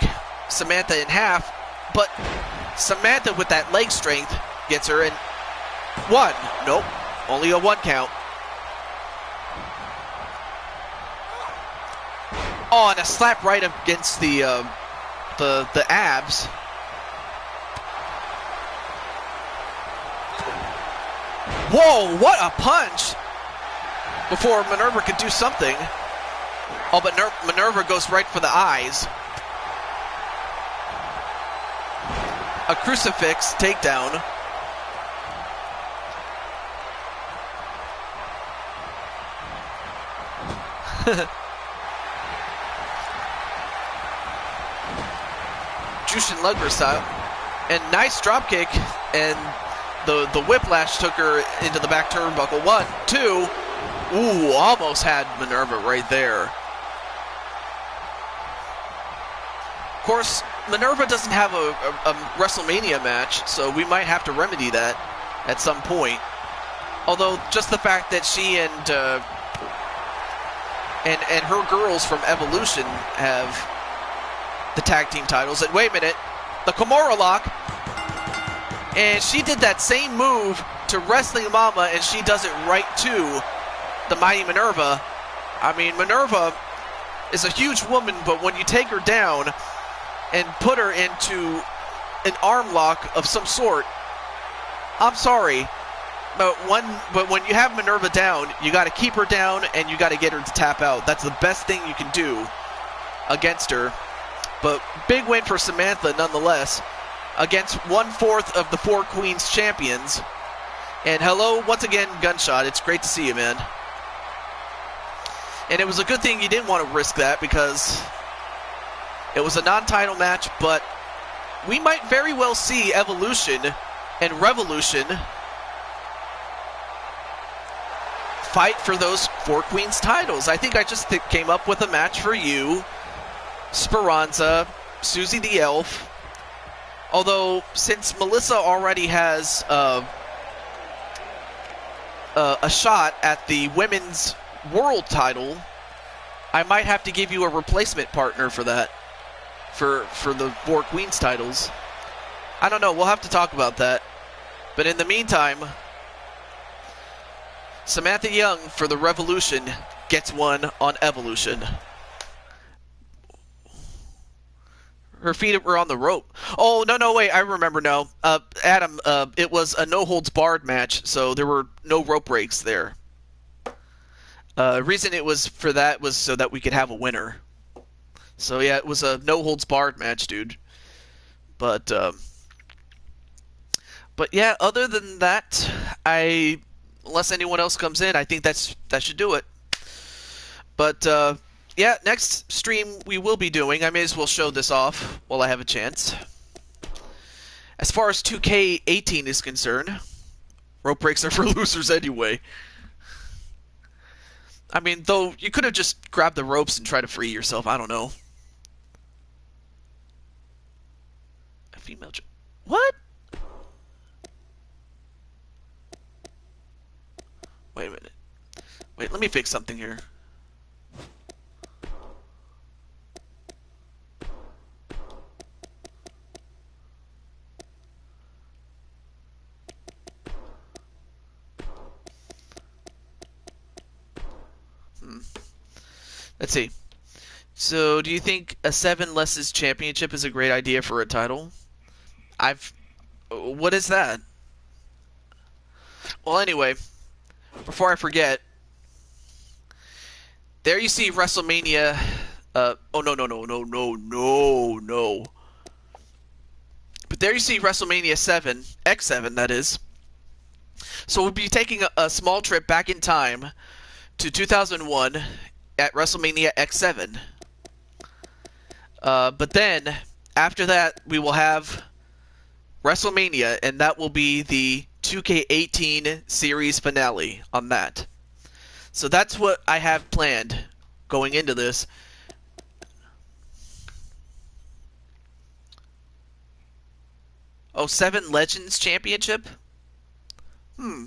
Speaker 1: Samantha in half. But Samantha, with that leg strength, gets her in. One. Nope. Only a 1 count. Oh, and a slap right against the abs. Whoa, what a punch! Before Minerva could do something. Oh, but Minerva goes right for the eyes. A crucifix takedown. Jushin Liger style. And nice drop kick. And the whiplash took her into the back turnbuckle. 1, 2. Ooh, almost had Minerva right there. Of course, Minerva doesn't have a WrestleMania match, so we might have to remedy that at some point. Although, just the fact that she and her girls from Evolution have the tag team titles. And wait a minute, the Kimura lock. And she did that same move to Wrestling Mama, and she does it right to the mighty Minerva. I mean, Minerva is a huge woman, but when you take her down and put her into an arm lock of some sort, I'm sorry, but when you have Minerva down, you got to keep her down and you got to get her to tap out. That's the best thing you can do against her. But big win for Samantha nonetheless, against 1/4 of the 4 Queens champions. And hello, once again, Gunshot. It's great to see you, man. And it was a good thing you didn't want to risk that, because it was a non-title match, but we might very well see Evolution and Revolution fight for those 4 Queens titles. I think I just came up with a match for you, Speranza, Susie the Elf. Although, since Melissa already has a shot at the women's world title, I might have to give you a replacement partner for that, for the 4 Queens titles. I don't know. We'll have to talk about that. But in the meantime, Samantha Young for the Revolution gets one on Evolution. Her feet were on the rope. Oh, no, wait, I remember now. Adam, it was a no-holds-barred match, so there were no rope breaks there. Reason it was for that was so that we could have a winner. So, yeah, it was a no-holds-barred match, dude. But yeah, other than that, unless anyone else comes in, I think that should do it. But, yeah, next stream we will be doing, I may as well show this off while I have a chance. As far as 2K18 is concerned, rope breaks are for losers anyway. I mean, though, you could have just grabbed the ropes and tried to free yourself, I don't know. A female... What? Wait a minute. Wait, let me fix something here. Let's see. So, do you think a 7 Lesses championship is a great idea for a title? What is that? Well, anyway, before I forget, there you see WrestleMania. Oh no no no no no no no. But there you see WrestleMania 7, X7 that is. So we'll be taking a small trip back in time to 2001 at WrestleMania X7. But then after that we will have WrestleMania, and that will be the 2K18 series finale on that. So that's what I have planned going into this. Oh, 7 Legends Championship? Hmm.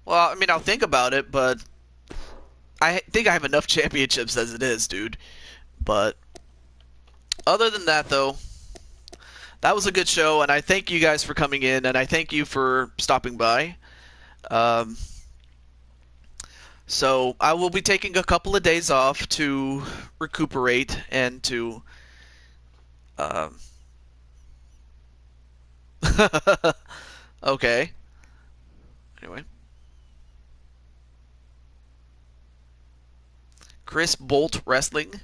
Speaker 1: Well, I mean, I'll think about it, but I think I have enough championships as it is, dude. But other than that, though, that was a good show, and I thank you guys for coming in, and I thank you for stopping by. Um, so I will be taking a couple of days off to recuperate and to. Um, okay. Anyway, Chris Bolt Wrestling.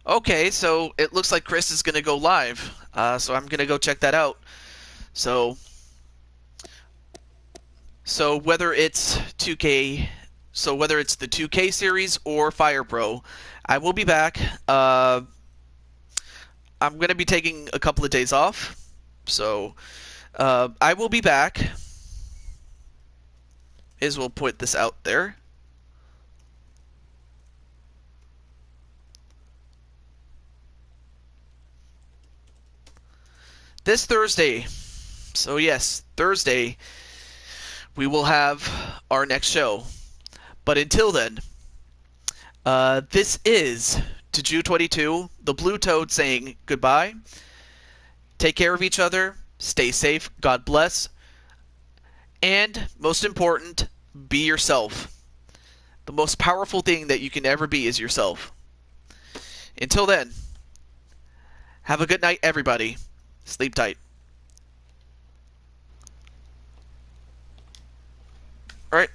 Speaker 1: Okay, so it looks like Chris is gonna go live. So I'm gonna go check that out. So, so whether it's 2K, so whether it's the 2K series or Fire Pro, I will be back. I'm gonna be taking a couple of days off, so I will be back. Is we'll put this out there. This Thursday. So yes, Thursday we will have our next show. But until then, this is to Jew 22, the Blue Toad saying goodbye. Take care of each other. Stay safe. God bless. And most important, be yourself. The most powerful thing that you can ever be is yourself. Until then, have a good night, everybody. Sleep tight. All right.